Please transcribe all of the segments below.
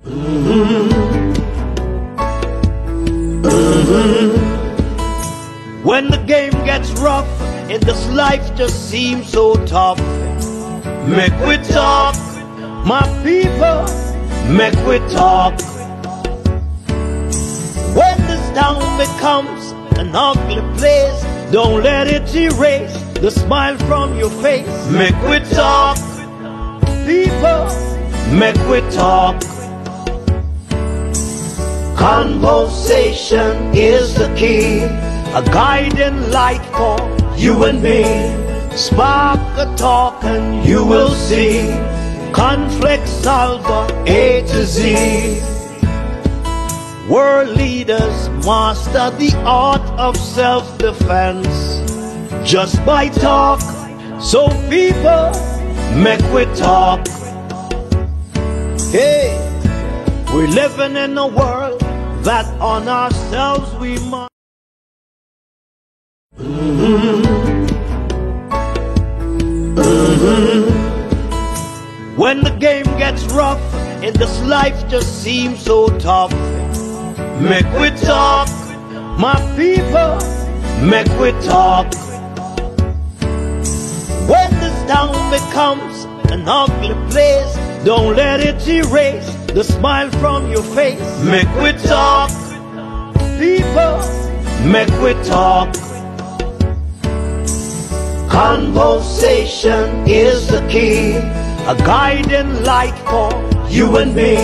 When the game gets rough and this life just seems so tough, make we talk, my people, make we talk. When this town becomes an ugly place, don't let it erase the smile from your face. Make we talk, people, make we talk. Conversation is the key, a guiding light for you and me. Spark a talk and you will see. Conflict solver A to Z. World leaders master the art of self-defense just by talk. So people, make we talk. Hey, we're living in a world that on ourselves we must. When the game gets rough and this life just seems so tough, make we talk, my people, make we talk. When this town becomes an ugly place, don't let it erase the smile from your face. Make we talk, people, make we talk. Conversation is the key, a guiding light for you and me.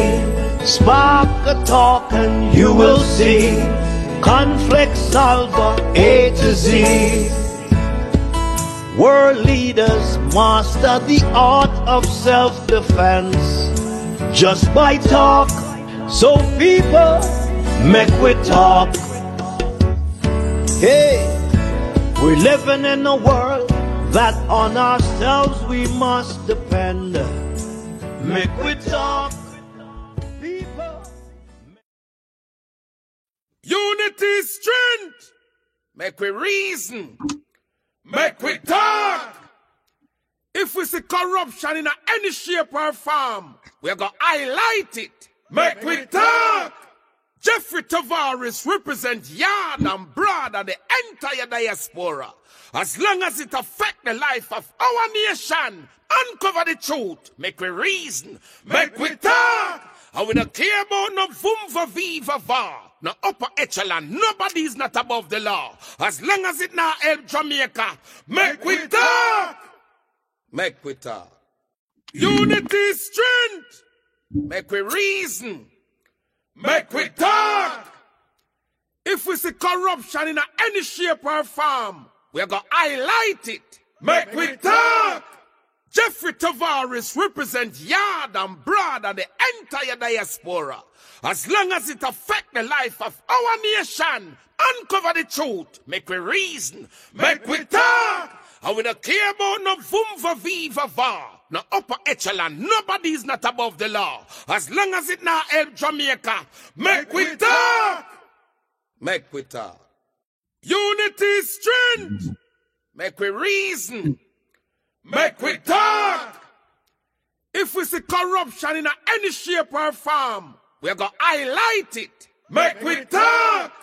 Spark a talk and you will see. Conflict solver A to Z. World leaders master the art of self-defense just by talk. So people, make we talk. Hey, we're living in a world that on ourselves we must depend. Make we talk, people. Unity is strength. Make we reason. Make we talk. If we see corruption in any shape or form, we're going to highlight it. Make we talk. Jeffrey Tavares represents Yard and Broad and the entire diaspora. As long as it affects the life of our nation, uncover the truth, make we reason, make we talk. And we don't care about no vumva viva va, no upper echelon, nobody is not above the law. As long as it not help Jamaica, make we talk. Make we talk. Unity is strength. Make we reason. Make we talk. If we see corruption in any shape or form, we're going to highlight it. Make we talk. Jeffrey Tavares represents Yard and Broad and the entire diaspora. As long as it affects the life of our nation, uncover the truth, make we reason, make we talk. And we don't care about no vumva viva va, no upper echelon, nobody is not above the law. As long as it not help Jamaica, make we talk. Make we talk. Unity is strength. Make we reason. Make we talk. If we see corruption in any shape or form, we're going to highlight it. Make we talk.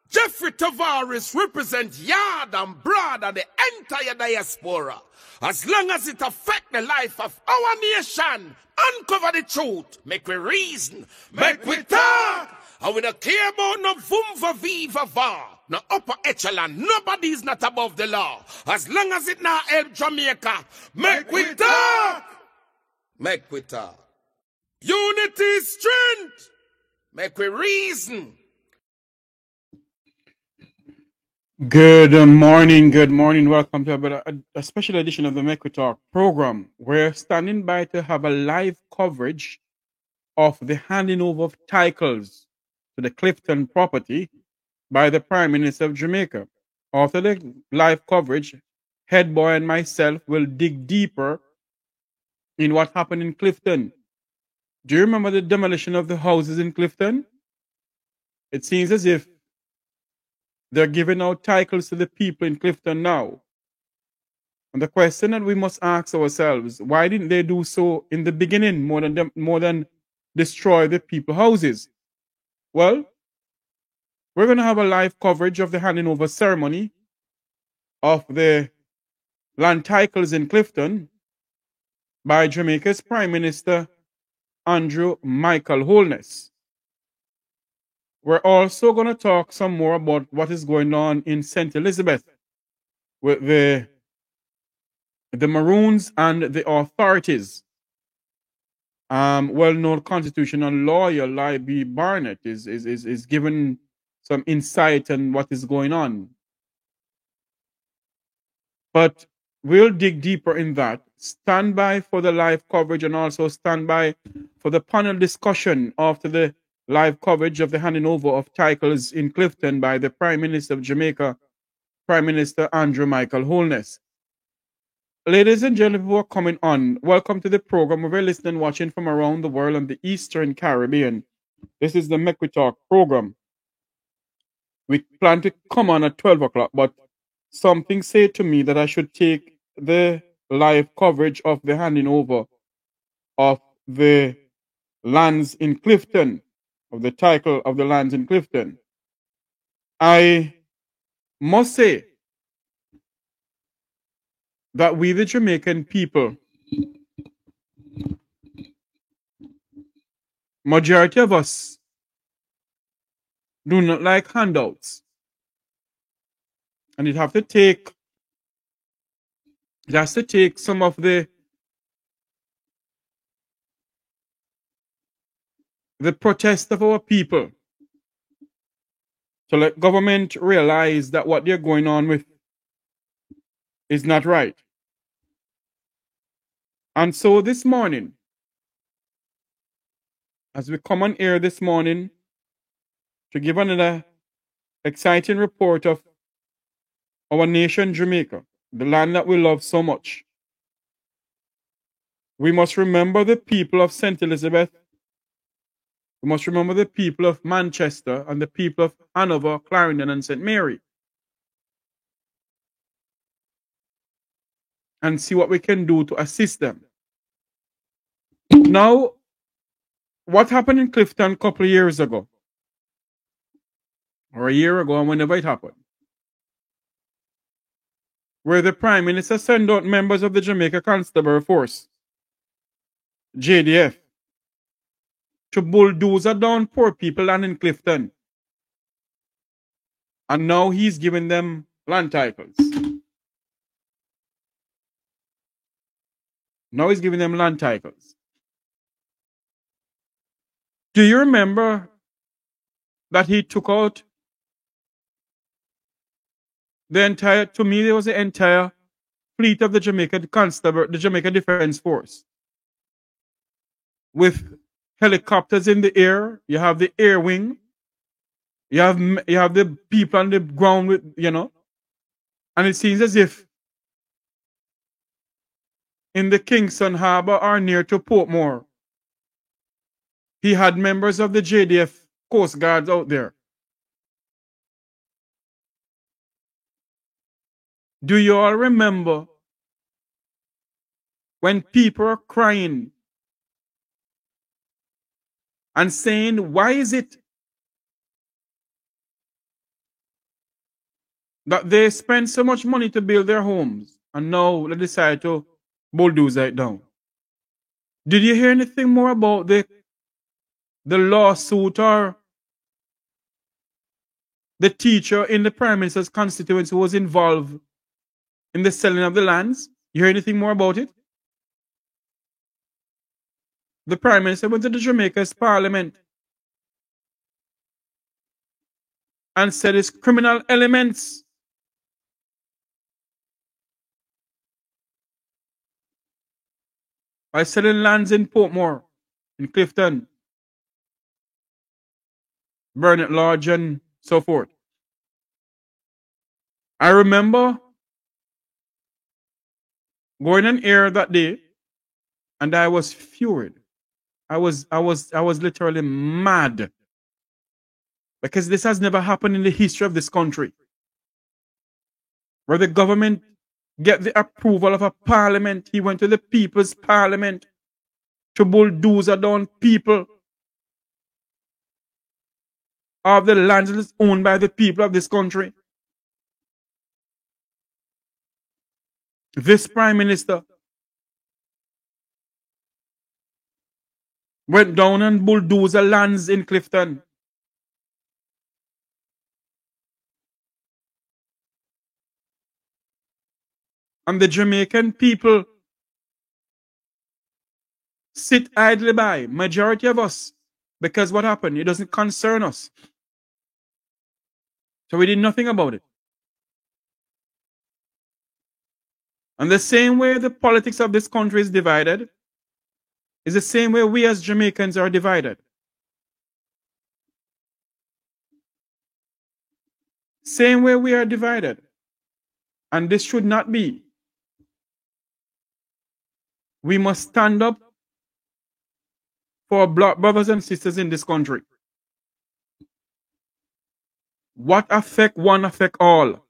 Jeffrey Tavares represents Yard and Broad and the entire diaspora. As long as it affects the life of our nation, uncover the truth, make we reason, make we talk. And we don't care about no vumva viva va, no upper echelon, nobody is not above the law. As long as it not help Jamaica, make we talk. Make we talk. Unity is strength. Make we reason. Good morning. Welcome to a special edition of the Make We Talk program. We're standing by to have a live coverage of the handing over of titles to the Clifton property by the Prime Minister of Jamaica. After the live coverage, Headboy and myself will dig deeper in what happened in Clifton. Do you remember the demolition of the houses in Clifton? It seems as if they're giving out titles to the people in Clifton now. And the question that we must ask ourselves, why didn't they do so in the beginning more than destroy the people's houses. Well, we're going to have a live coverage of the handing over ceremony of the land titles in Clifton by Jamaica's Prime Minister Andrew Michael Holness. We're also going to talk some more about what is going on in St. Elizabeth with the Maroons and the authorities. Well-known constitutional lawyer Libby Barnett is given some insight on what is going on. But we'll dig deeper in that. Stand by for the live coverage and also stand by for the panel discussion after the live coverage of the handing over of titles in Clifton by the Prime Minister of Jamaica, Prime Minister Andrew Michael Holness. Ladies and gentlemen who are coming on, welcome to the program. We're listening and watching from around the world and the Eastern Caribbean. This is the Make We Talk program. We plan to come on at 12 o'clock, but something said to me that I should take the live coverage of the handing over of the lands in Clifton, of the title of the lands in Clifton. I must say that we, the Jamaican people, majority of us do not like handouts. And it has to take some of the protest of our people to let government realize that what they're going on with is not right. And so this morning, as we come on air this morning to give another exciting report of our nation, Jamaica, the land that we love so much, we must remember the people of St. Elizabeth. We must remember the people of Manchester and the people of Hanover, Clarendon, and St. Mary. And see what we can do to assist them. Now, what happened in Clifton a couple of years ago, or a year ago, and whenever it happened, where the Prime Minister sent out members of the Jamaica Constabulary Force, JDF, to bulldozer down poor people land in Clifton. And now he's giving them land titles. Now he's giving them land titles. Do you remember that he took out the entire, to me, there was the entire fleet of the Jamaica Constable, the Jamaica Defense Force. With helicopters in the air, you have the air wing, you have the people on the ground with, and it seems as if in the Kingston Harbor or near to Portmore, he had members of the JDF Coast Guards out there. Do you all remember when people are crying and saying, why is it that they spend so much money to build their homes and now they decide to bulldoze it down? Did you hear anything more about the lawsuit or the teacher in the Prime Minister's constituency who was involved in the selling of the lands? You hear anything more about it? The Prime Minister went to the Jamaica's Parliament and said it's criminal elements by selling lands in Portmore, in Clifton, Burnett Lodge, and so forth. I remember going on air that day, and I was furious. I was literally mad, because this has never happened in the history of this country, where the government get the approval of a parliament. He went to the people's parliament to bulldozer down people of the lands that is owned by the people of this country. This Prime Minister went down and bulldozed the lands in Clifton. And the Jamaican people sit idly by, majority of us, because what happened? It doesn't concern us. So we did nothing about it. And the same way the politics of this country is divided is the same way we as Jamaicans are divided. Same way we are divided. And this should not be. We must stand up for our brothers and sisters in this country. What affect one affect all.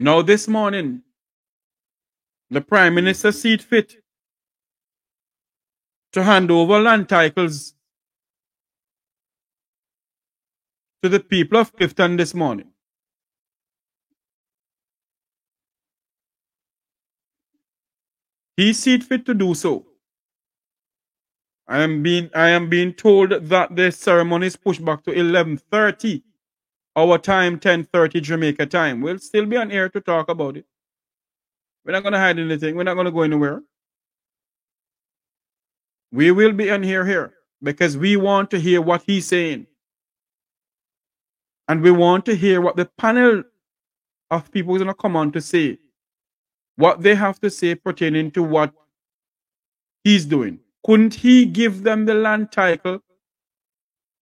Now this morning, the Prime Minister sees fit to hand over land titles to the people of Clifton this morning. He sees fit to do so. I am being told that the ceremony is pushed back to 11:30 our time, 10:30 Jamaica time. We'll still be on air to talk about it. We're not going to hide anything. We're not going to go anywhere. We will be on here because we want to hear what he's saying. And we want to hear what the panel of people is going to come on to say. What they have to say pertaining to what he's doing. Couldn't he give them the land title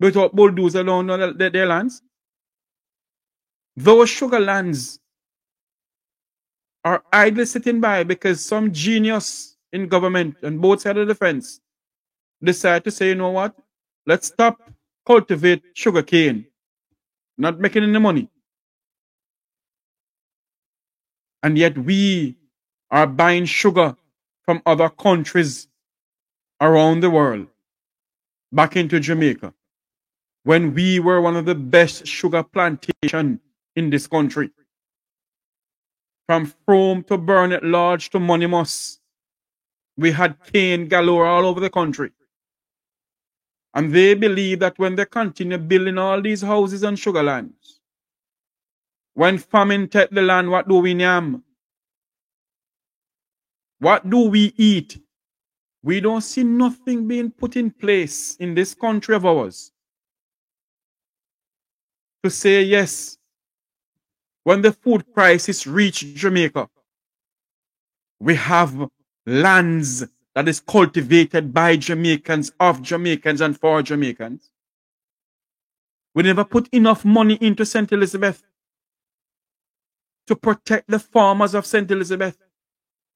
without bulldozer alone on their lands? Those sugar lands are idly sitting by because some genius in government and both sides of the fence decide to say, you know what? Let's stop cultivate sugar cane. Not making any money. And yet we are buying sugar from other countries around the world back into Jamaica when we were one of the best sugar plantations in this country. From Frome to Burnett Lodge to Monimus, we had cane galore all over the country. And they believe that when they continue building all these houses and sugar lands, when famine take the land, what do we name? What do we eat? We don't see nothing being put in place in this country of ours to say yes. When the food crisis reach Jamaica, we have lands that is cultivated by Jamaicans, of Jamaicans, and for Jamaicans. We never put enough money into St. Elizabeth to protect the farmers of St. Elizabeth.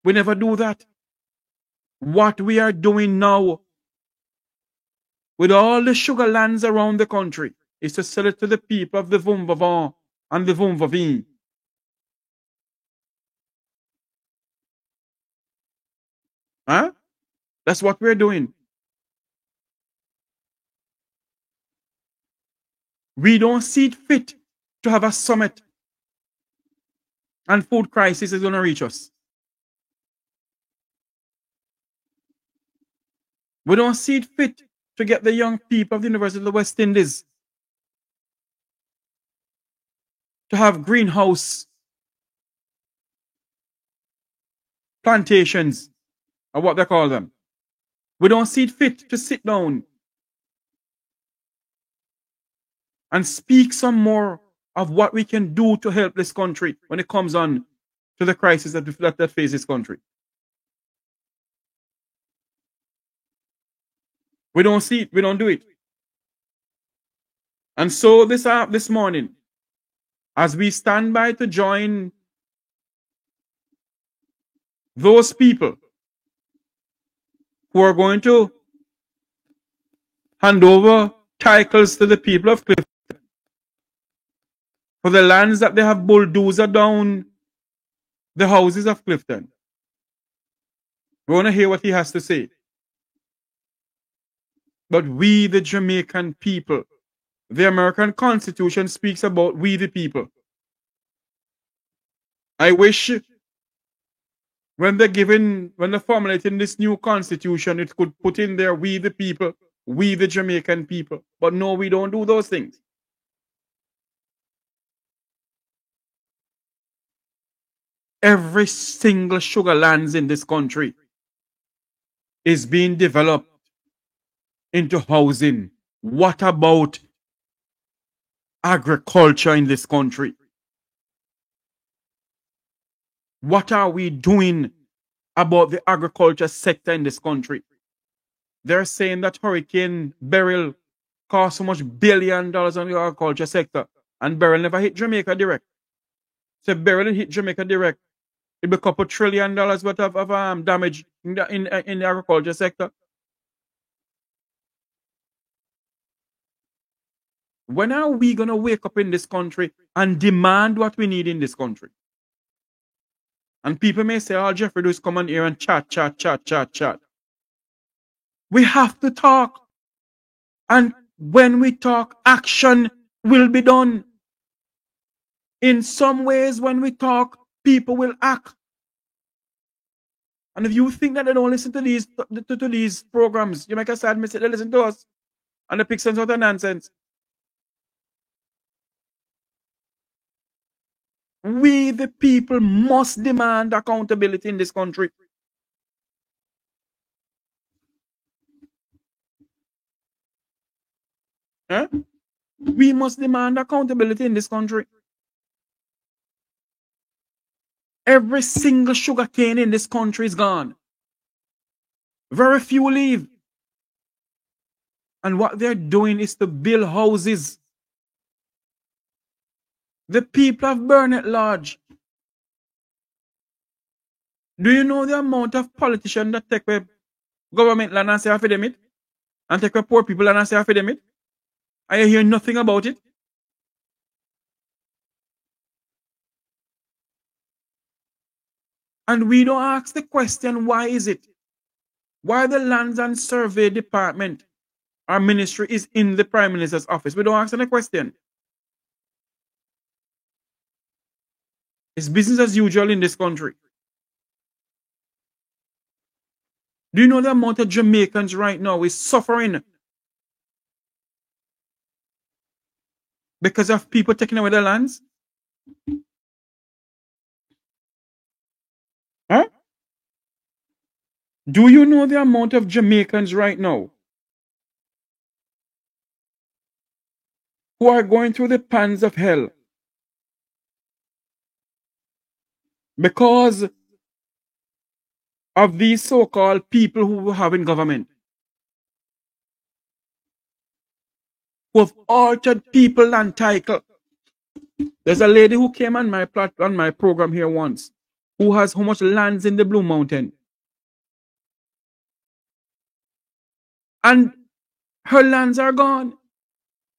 We never do that. What we are doing now with all the sugar lands around the country is to sell it to the people of the Vumvavant and the Vumvaveen. Huh? That's what we're doing. We don't see it fit to have a summit and food crisis is going to reach us. We don't see it fit to get the young people of the University of the West Indies to have greenhouse plantations, or what they call them. We don't see it fit to sit down and speak some more of what we can do to help this country when it comes on to the crisis that faces this country. We don't see it. We don't do it. And so this morning, as we stand by to join those people who are going to hand over titles to the people of Clifton for the lands that they have bulldozed down the houses of Clifton, we want to hear what he has to say. but we, the Jamaican people. The American Constitution speaks about we, the people. I wish when they're formulating this new constitution, it could put in there we, the people, we, the Jamaican people. But no, we don't do those things. Every single sugar lands in this country is being developed into housing. What about agriculture in this country? What are we doing about the agriculture sector in this country? They're saying that Hurricane Beryl cost so much $1 billion on the agriculture sector, and Beryl never hit Jamaica direct. So Beryl hit Jamaica direct, it'd be a couple $1 trillion worth of damage in the agriculture sector. When are we going to wake up in this country and demand what we need in this country? And people may say, oh, Jeffrey, do is come on here and chat. We have to talk. And when we talk, action will be done. In some ways, when we talk, people will act. And if you think that they don't listen to these programs, you make a sad mistake. They listen to us. And they pick sense out of nonsense. We, the people, must demand accountability in this country. Huh? We must demand accountability in this country. Every single sugar cane in this country is gone. Very few leave. And what they're doing is to build houses. The people of Burnett Lodge. Do you know the amount of politicians that take away government land and say half of them it? And take away poor people land and say half of them it? I hear nothing about it. And we don't ask the question, why is it? Why the Lands and Survey Department, our ministry, is in the Prime Minister's office? We don't ask any question. It's business as usual in this country. Do you know the amount of Jamaicans right now is suffering because of people taking away their lands? Huh? Do you know the amount of Jamaicans right now who are going through the pangs of hell because of these so-called people who we have in government, who have altered people and title? There's a lady who came on my program here once, who has how much lands in the Blue Mountain, and her lands are gone.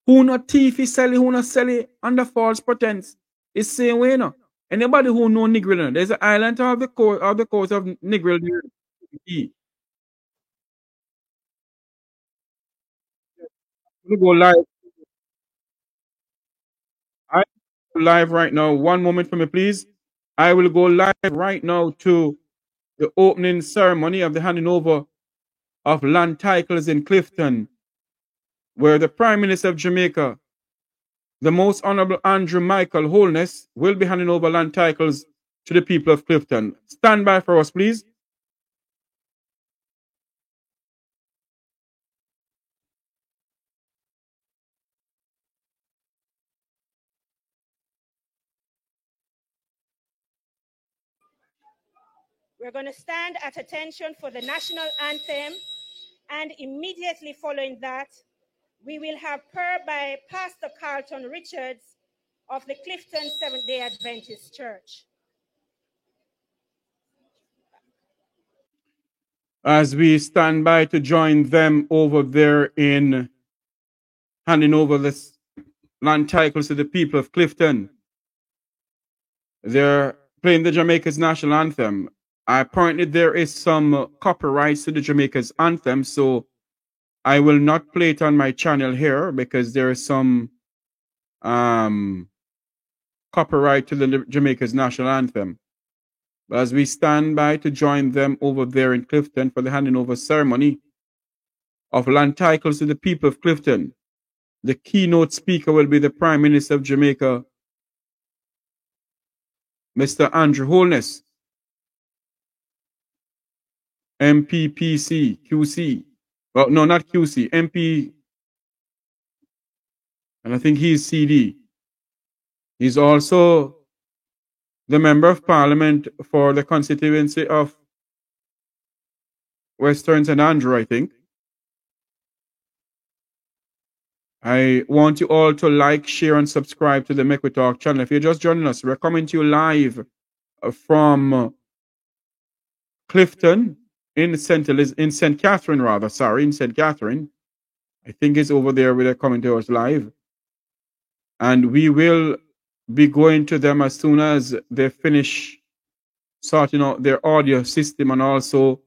Who not thief is selling, who not selling under false pretense. It's same way now. Anybody who know Negril, there's an island of the coast of Negril. We go live. I go live right now. One moment for me, please. I will go live right now to the opening ceremony of the handing over of land titles in Clifton, where the Prime Minister of Jamaica, the Most Honorable Andrew Michael Holness, will be handing over land titles to the people of Clifton. Stand by for us, please. We're going to stand at attention for the national anthem, and immediately following that, we will have prayer by Pastor Carlton Richards of the Clifton Seventh-day Adventist Church. As we stand by to join them over there in handing over this land titles to the people of Clifton, they're playing the Jamaica's national anthem. Apparently there is some copyrights to the Jamaica's anthem, so I will not play it on my channel here because there is some copyright to the Jamaica's national anthem. But as we stand by to join them over there in Clifton for the handing over ceremony of land titles to the people of Clifton, the keynote speaker will be the Prime Minister of Jamaica, Mr. Andrew Holness, MPPC, QC. Well, no, not QC, MP, and I think he's CD. He's also the Member of Parliament for the constituency of Western St. Andrew, I think. I want you all to like, share, and subscribe to the Make We Talk channel. If you're just joining us, we're coming to you live from Clifton in St. Catherine, rather. Sorry, in St. Catherine. I think it's over there where they're coming to us live. And we will be going to them as soon as they finish sorting out their audio system and also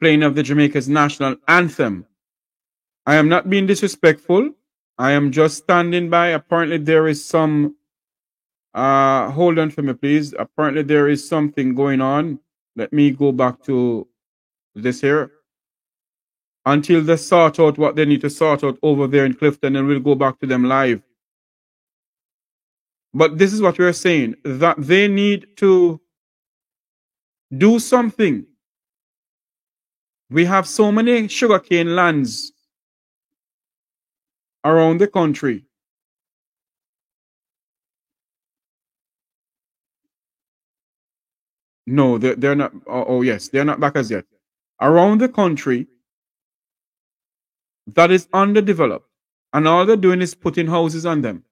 playing of the Jamaica's national anthem. I am not being disrespectful. I am just standing by. Apparently there is some, hold on for me, please. Apparently there is something going on. Let me go back to this here. Until they sort out what they need to sort out over there in Clifton, and we'll go back to them live. But this is what we're saying, that they need to do something. We have so many sugarcane lands around the country. No, they're not. Oh, yes, they're not back as yet. Around the country that is underdeveloped, and all they're doing is putting houses on them.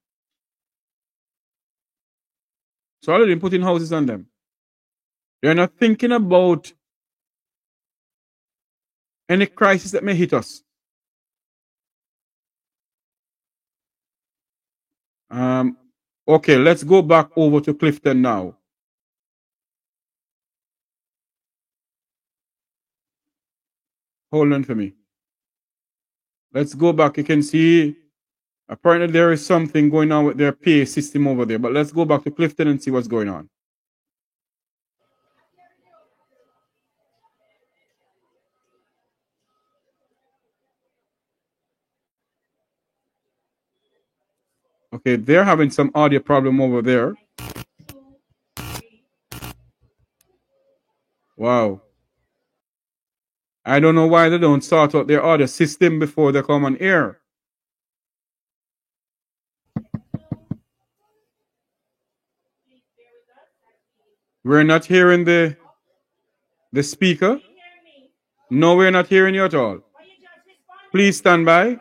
So all they're doing is putting houses on them. They're not thinking about any crisis that may hit us. Okay, let's go back over to Clifton now. Hold on for me. Let's go back. You can see, apparently there is something going on with their PA system over there. But let's go back to Clifton and see what's going on. Okay, they're having some audio problem over there. Wow. I don't know why they don't sort out their audio system before they come on air. We're not hearing the speaker. No, we're not hearing you at all. Please stand by.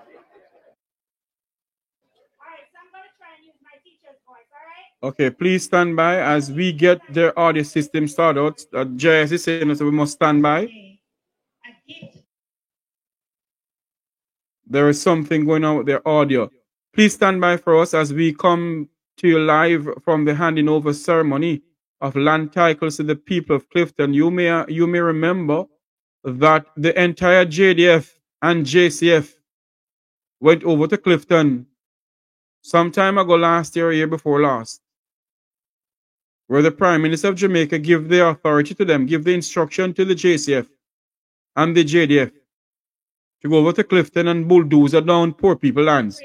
Okay, please stand by as we get their audio system started out. JS is saying so we must stand by. There is something going on with their audio. Please stand by for us as we come to you live from the handing over ceremony of land titles to the people of Clifton. You may remember that the entire JDF and JCF went over to Clifton some time ago, last year or year before last, where the Prime Minister of Jamaica give the authority to them, give the instruction to the JCF and the JDF to go over to Clifton and bulldoze down poor people lands.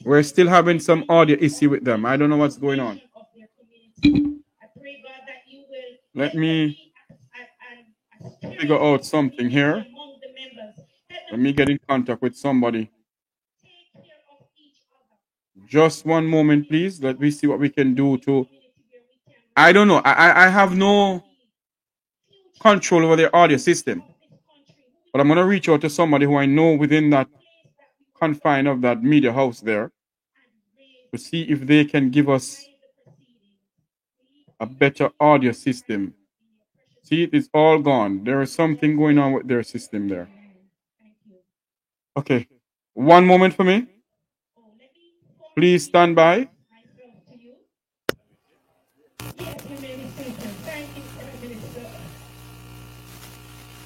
We're still having some audio issue with them. I don't know what's going on. Let me figure out something here. Let me get in contact with somebody. Just one moment, please. Let me see what we can do to... I don't know. I have no control over their audio system. But I'm going to reach out to somebody who I know within that confine of that media house there to see if they can give us a better audio system. See, it is all gone. There is something going on with their system there. Okay. One moment for me. Please stand by.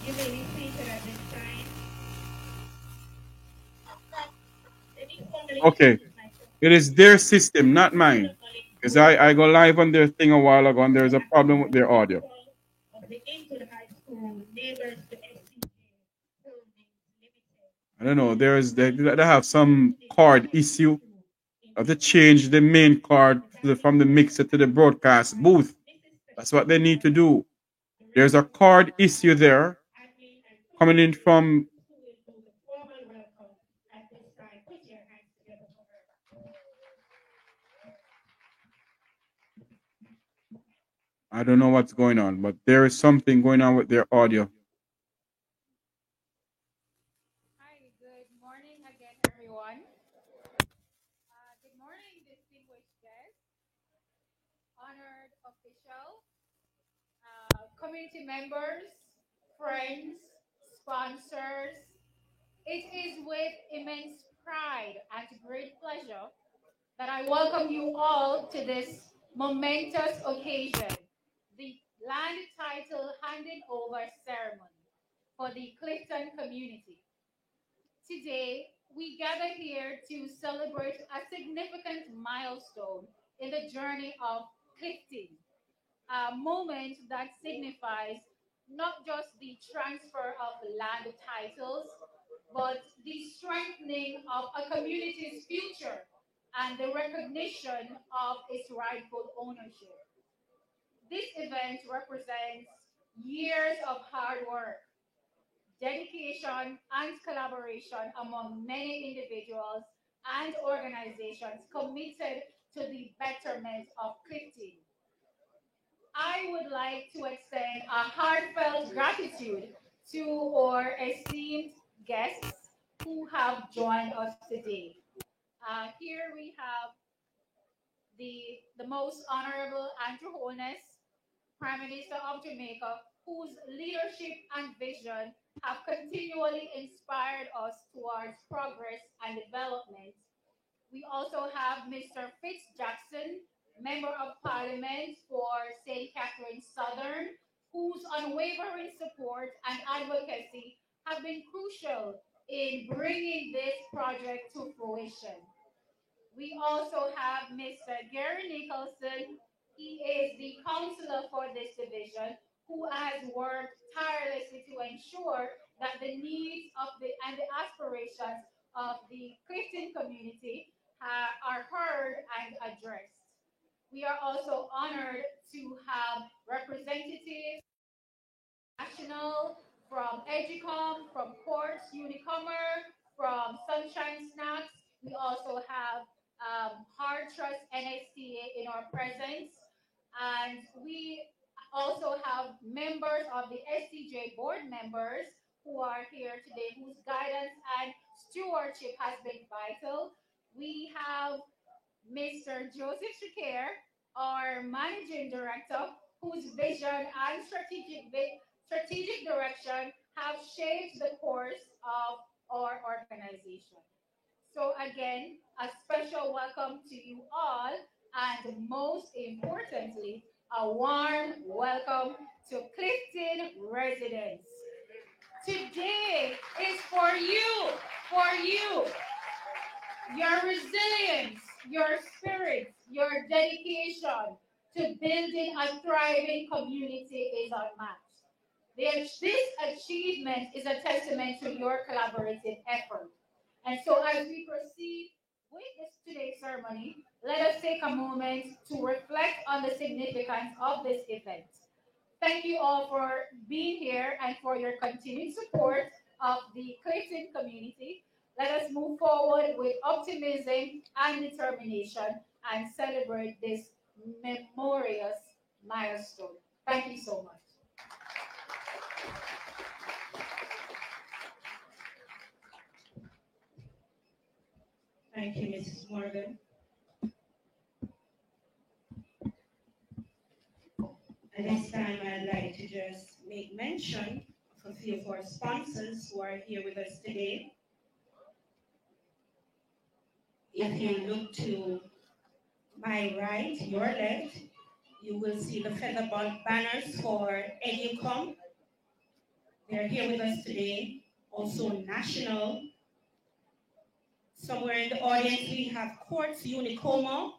You may be seated at this time. Okay. It is their system, not mine. Because I go live on their thing a while ago and there's a problem with their audio. Of the Inwood High School, neighbors to SCJ Holdings Limited. I don't know. They have some card issue. Have to change the main card from the mixer to the broadcast booth. That's what they need to do. There's a card issue there coming in from. I don't know what's going on, but there is something going on with their audio. Hi, good morning again, everyone. Good morning, distinguished guests, honored officials, community members, friends, sponsors. It is with immense pride and great pleasure that I welcome you all to this momentous occasion, the land title handing over ceremony for the Clifton community. Today, we gather here to celebrate a significant milestone in the journey of Clifton, a moment that signifies not just the transfer of land titles, but the strengthening of a community's future and the recognition of its rightful ownership. This event represents years of hard work, dedication, and collaboration among many individuals and organizations committed to the betterment of Clifton. I would like to extend a heartfelt gratitude to our esteemed guests who have joined us today. Here we have the most honorable Andrew Holness, Prime Minister of Jamaica, whose leadership and vision have continually inspired us towards progress and development. We also have Mr. Fitz Jackson, Member of Parliament for St. Catharines Southern, whose unwavering support and advocacy have been crucial in bringing this project to fruition. We also have Mr. Gary Nicholson. He is the counselor for this division who has worked tirelessly to ensure that the needs of the aspirations of the Christian community are heard and addressed. We are also honored to have representatives national from Edgecom, from Quartz Unicomer, from Sunshine Snacks. We also have Hard Trust NSTA in our presence. And we also have members of the SCJ board members who are here today, whose guidance and stewardship has been vital. We have Mr. Joseph Shakir, our managing director, whose vision and strategic direction have shaped the course of our organization. So again, a special welcome to you all, and most importantly, a warm welcome to Clifton residents. Today is for you, your resilience, your spirit, your dedication to building a thriving community is unmatched. This achievement is a testament to your collaborative effort. And so as we proceed with today's ceremony, let us take a moment to reflect on the significance of this event. Thank you all for being here and for your continued support of the Clifton community. Let us move forward with optimism and determination and celebrate this memorious milestone. Thank you so much. Thank you, Mrs. Morgan. At this time, I'd like to just make mention of a few of our sponsors who are here with us today. If you look to my right, your left, you will see the feather banners for Educom. They are here with us today, also national. Somewhere in the audience, we have Quartz Unicomo,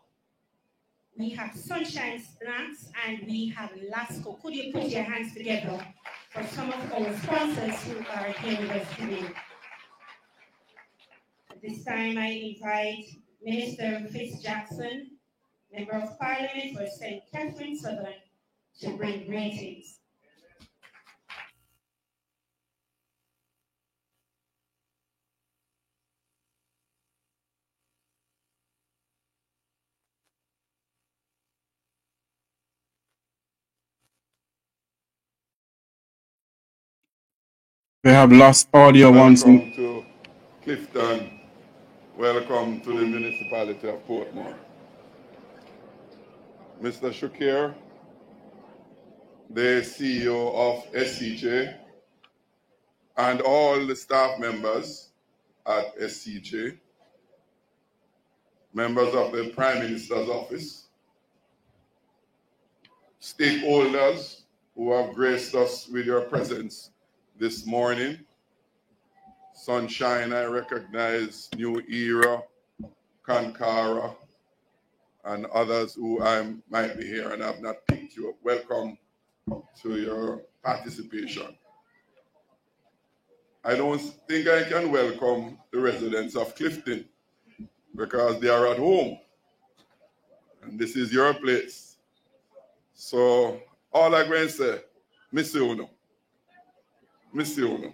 we have Sunshine Snacks, and we have Lasco. Could you put your hands together for some of our sponsors who are here with us today? At this time, I invite Minister Fitz Jackson, Member of Parliament for St. Catherine Southern, to bring greetings. They have lost audio once. Welcome to Clifton. Welcome to the municipality of Portmore. Mr. Shukir, the CEO of SCJ, and all the staff members at SCJ, members of the Prime Minister's office, stakeholders who have graced us with your presence this morning. Sunshine, I recognize, New Era, Kankara, and others who might be here and have not picked you up. Welcome to your participation. I don't think I can welcome the residents of Clifton because they are at home and this is your place. So all I'm going to say, miss you now. Miss you now.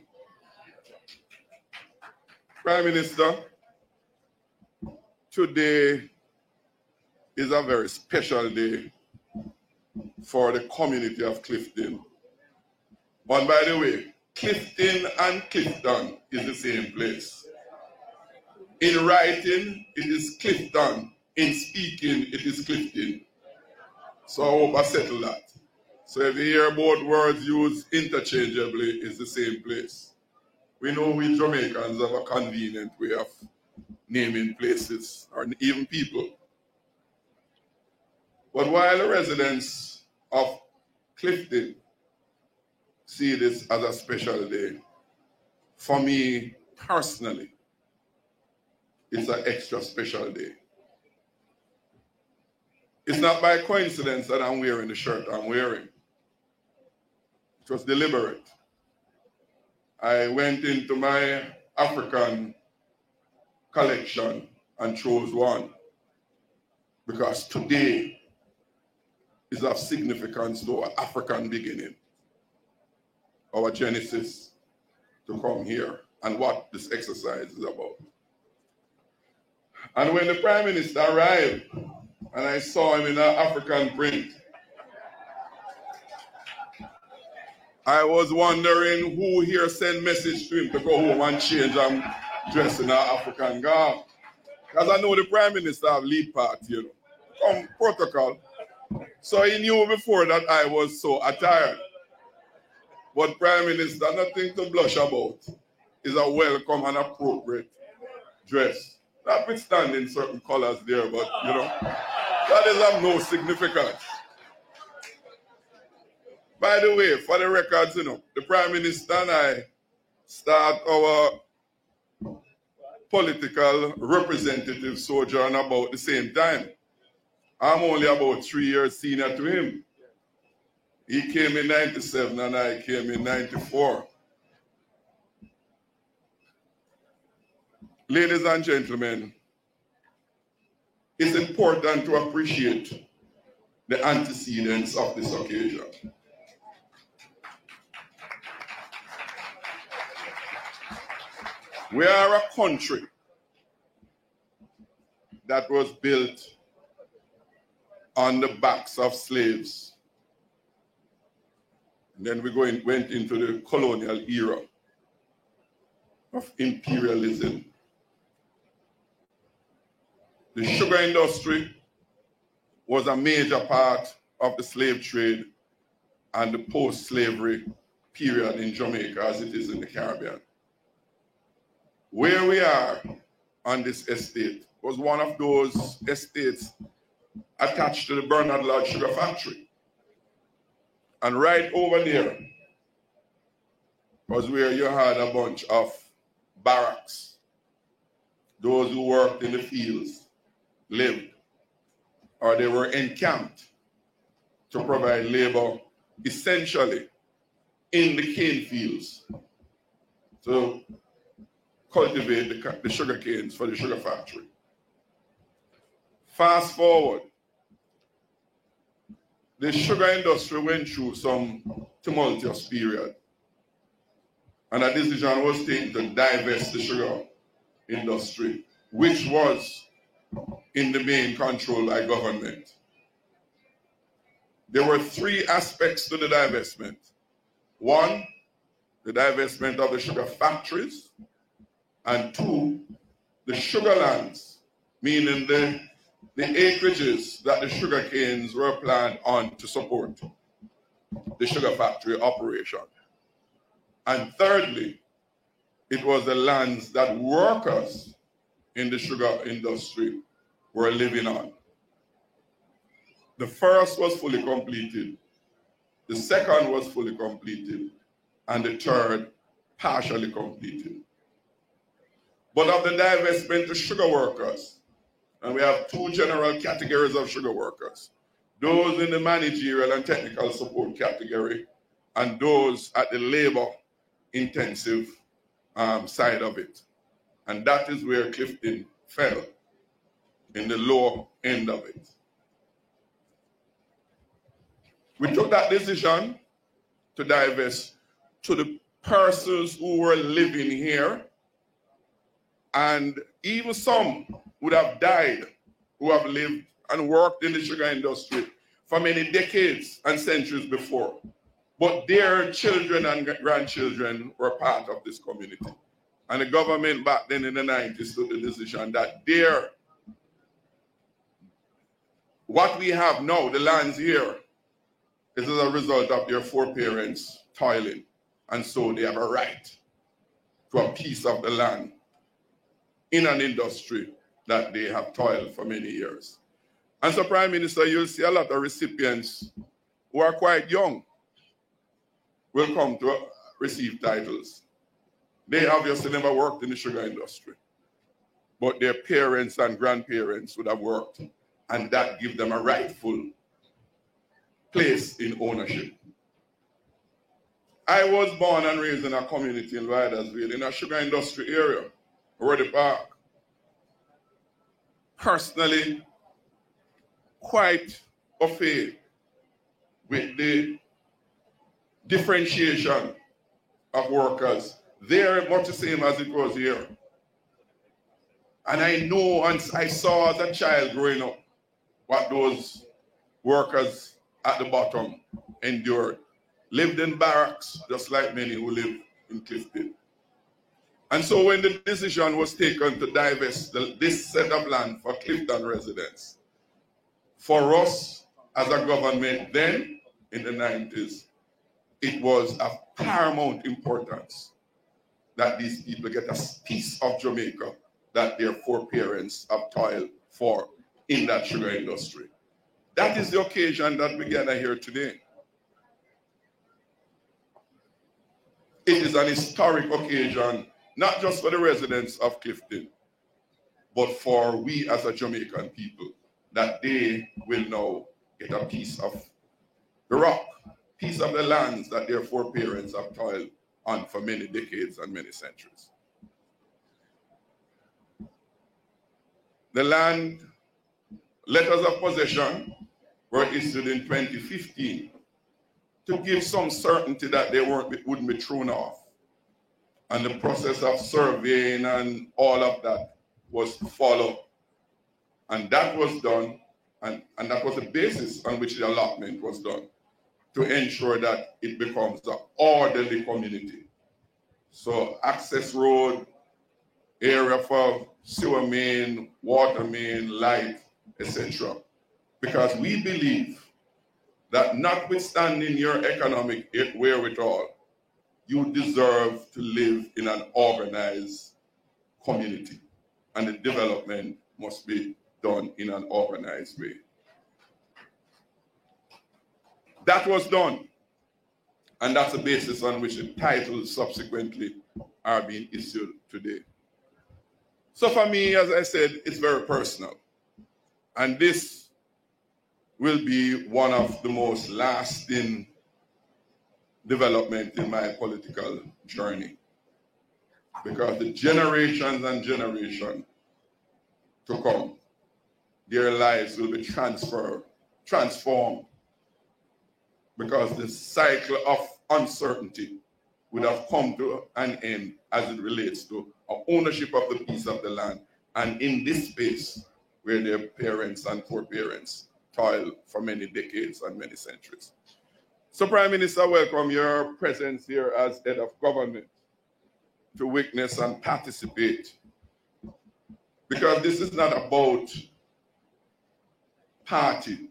Prime Minister, today is a very special day for the community of Clifton. But by the way, Clifton and Clifton is the same place. In writing, it is Clifton. In speaking, it is Clifton. So I hope I settle that. So if you hear both words used interchangeably, it's the same place. We know we Jamaicans have a convenient way of naming places or even people. But while the residents of Clifton see this as a special day, for me personally, it's an extra special day. It's not by coincidence that I'm wearing the shirt I'm wearing. It was deliberate. I went into my African collection and chose one because today is of significance to our African beginning, our genesis to come here and what this exercise is about. And when the Prime Minister arrived and I saw him in an African print, I was wondering who here sent message to him to go home and change and dress in an African garb. Because I know the Prime Minister have lead part, you know, come protocol. So he knew before that I was so attired. But Prime Minister, nothing to blush about. Is a welcome and appropriate dress. Notwithstanding certain colors there, but you know, that is of no significance. By the way, for the records, you know, the Prime Minister and I start our political representative sojourn about the same time. I'm only about 3 years senior to him. He came in 97 and I came in 94. Ladies and gentlemen, it's important to appreciate the antecedents of this occasion. We are a country that was built on the backs of slaves. And then we went into the colonial era of imperialism. The sugar industry was a major part of the slave trade and the post-slavery period in Jamaica as it is in the Caribbean. Where we are on this estate was one of those estates attached to the Bernard Lodge Sugar Factory. And right over there was where you had a bunch of barracks. Those who worked in the fields lived, or they were encamped to provide labor essentially in the cane fields to cultivate the sugar canes for the sugar factory. Fast forward, the sugar industry went through some tumultuous period, and a decision was taken to divest the sugar industry, which was in the main controlled by government. There were three aspects to the divestment. One, the divestment of the sugar factories, and two, the sugar lands, meaning the acreages that the sugar canes were planted on to support the sugar factory operation. And thirdly, it was the lands that workers in the sugar industry were living on. The first was fully completed, the second was fully completed, and the third partially completed. But of the divestment to sugar workers, and we have two general categories of sugar workers, those in the managerial and technical support category, and those at the labor-intensive side of it. And that is where Clifton fell, in the lower end of it. We took that decision to divest to the persons who were living here, and even some would have died who have lived and worked in the sugar industry for many decades and centuries before. But their children and grandchildren were part of this community. And the government back then in the 90s took the decision that what we have now, the lands here, is as a result of their foreparents toiling. And so they have a right to a piece of the land in an industry that they have toiled for many years. And so, Prime Minister, you'll see a lot of recipients who are quite young will come to receive titles. They obviously never worked in the sugar industry, but their parents and grandparents would have worked, and that gives them a rightful place in ownership. I was born and raised in a community in Ridersville, in a sugar industry area, Roddy Park. Personally, quite au fait with the differentiation of workers. They're much the same as it was here. And I know and I saw as a child growing up what those workers at the bottom endured. Lived in barracks, just like many who live in Clifton. And so when the decision was taken to divest this set of land for Clifton residents, for us as a government then, in the 90s, it was of paramount importance that these people get a piece of Jamaica that their foreparents have toiled for in that sugar industry. That is the occasion that we gather here today. It is an historic occasion, not just for the residents of Clifton, but for we as a Jamaican people, that they will now get a piece of the rock, piece of the lands that their foreparents have toiled on for many decades and many centuries. The land letters of possession were issued in 2015 to give some certainty that they wouldn't be thrown off. And the process of surveying and all of that was followed. And that was done, and that was the basis on which the allotment was done, to ensure that it becomes an orderly community. So access road, area for sewer main, water main, light, etc. Because we believe that notwithstanding your economic wherewithal, you deserve to live in an organized community, and the development must be done in an organized way. That was done. And that's the basis on which the titles subsequently are being issued today. So for me, as I said, it's very personal. And this will be one of the most lasting development in my political journey. Because the generations and generations to come, their lives will be transformed, because the cycle of uncertainty would have come to an end as it relates to our ownership of the piece of the land, and in this space where their parents and foreparents toiled for many decades and many centuries. So, Prime Minister, welcome your presence here as head of government to witness and participate, because this is not about party.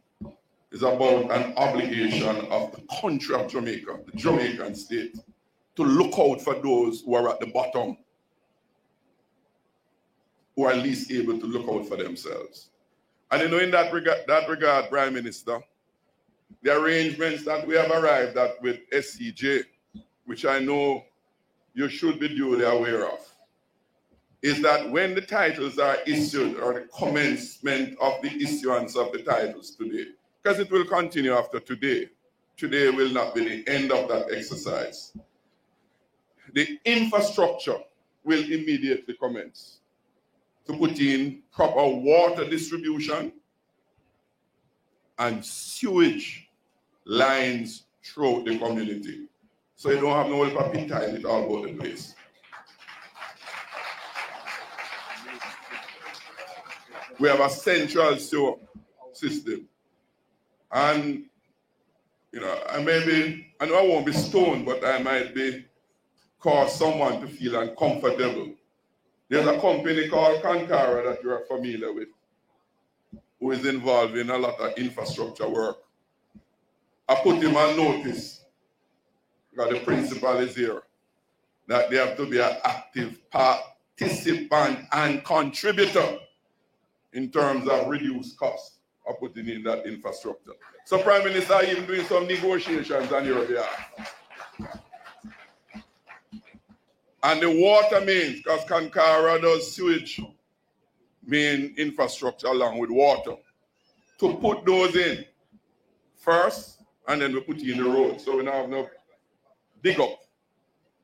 It's about an obligation of the country of Jamaica, the Jamaican state, to look out for those who are at the bottom, who are least able to look out for themselves. And you know, in that regard, Prime Minister, the arrangements that we have arrived at with SCJ, which I know you should be duly aware of, is that when the titles are issued, or the commencement of the issuance of the titles today, because it will continue after today. Today will not be the end of that exercise. The infrastructure will immediately commence to put in proper water distribution and sewage lines throughout the community. So you don't have no paper tile it all over the place. We have a central sewer system. And, you know, I know I won't be stoned, but I might cause someone to feel uncomfortable. There's a company called Kankara that you're familiar with, who is involved in a lot of infrastructure work. I put him on notice, because the principal is here, that they have to be an active participant and contributor in terms of reduced costs of putting in that infrastructure. So Prime Minister, I'm even doing some negotiations on your behalf. And the water mains, because Kankara does sewage main infrastructure along with water, to put those in first, and then we put in the roads. So we don't have no dig up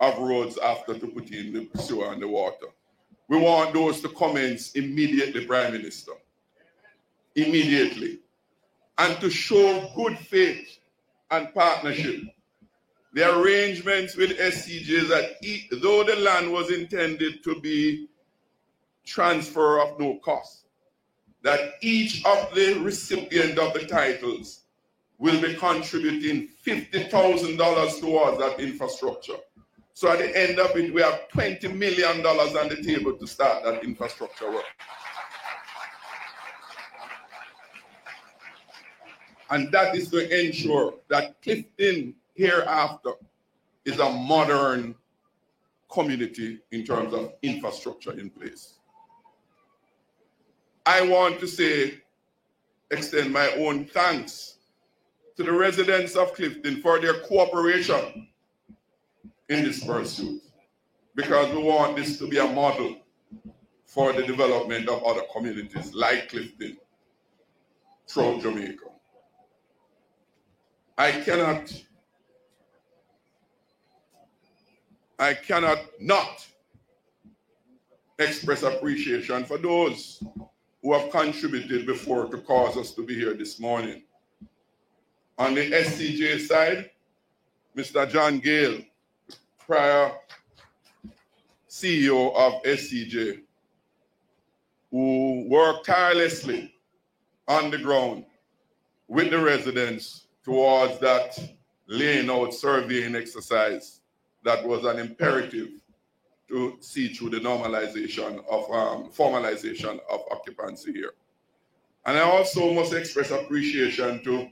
of roads after to put in the sewer and the water. We want those to commence immediately, Prime Minister. Immediately. And to show good faith and partnership. The arrangements with SCJ that though the land was intended to be transfer of no cost, that each of the recipient of the titles will be contributing $50,000 towards that infrastructure. So at the end of it, we have $20 million on the table to start that infrastructure work. And that is to ensure that Clifton hereafter is a modern community in terms of infrastructure in place. I want to extend my own thanks to the residents of Clifton for their cooperation in this pursuit, because we want this to be a model for the development of other communities like Clifton throughout Jamaica. I cannot not express appreciation for those who have contributed before to cause us to be here this morning. On the SCJ side, Mr. John Gale, prior CEO of SCJ, who worked tirelessly on the ground with the residents towards that laying out surveying exercise that was an imperative to see through the normalization of formalization of occupancy here. And I also must express appreciation to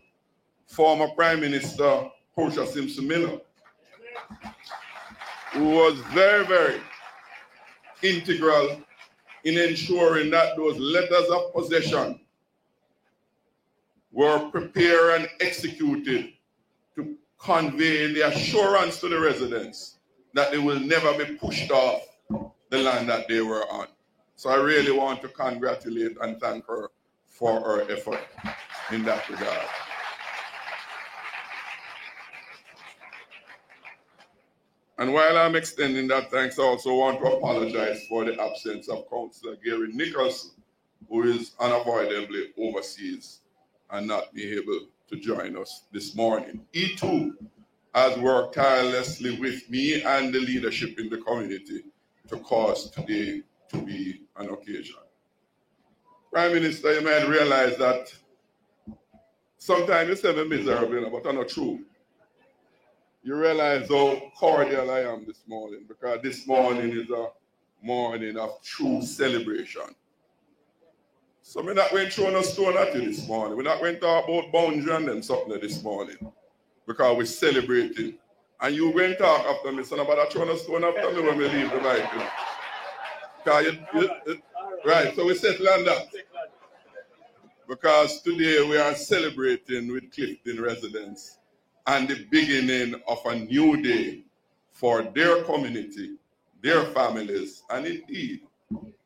former Prime Minister Portia Simpson Miller, who was very, very integral in ensuring that those letters of possession were prepared and executed to convey the assurance to the residents that they will never be pushed off the land that they were on. So I really want to congratulate and thank her for her effort in that regard. And while I'm extending that thanks, I also want to apologize for the absence of Councillor Gary Nicholson, who is unavoidably overseas and not be able to join us this morning. He too has worked tirelessly with me and the leadership in the community to cause today to be an occasion. Prime Minister, you might realize that sometimes you say me miserable, but that's not true. You realize how cordial I am this morning, because this morning is a morning of true celebration. So we're not going to throw no stone at you this morning. We're not going to talk about boundary and them something this morning, because we're celebrating. And you're going to talk after me, so nobody throw no stone after me when we leave the mic. Right, so we settle on that. Because today we are celebrating with Clifton residents and the beginning of a new day for their community, their families, and indeed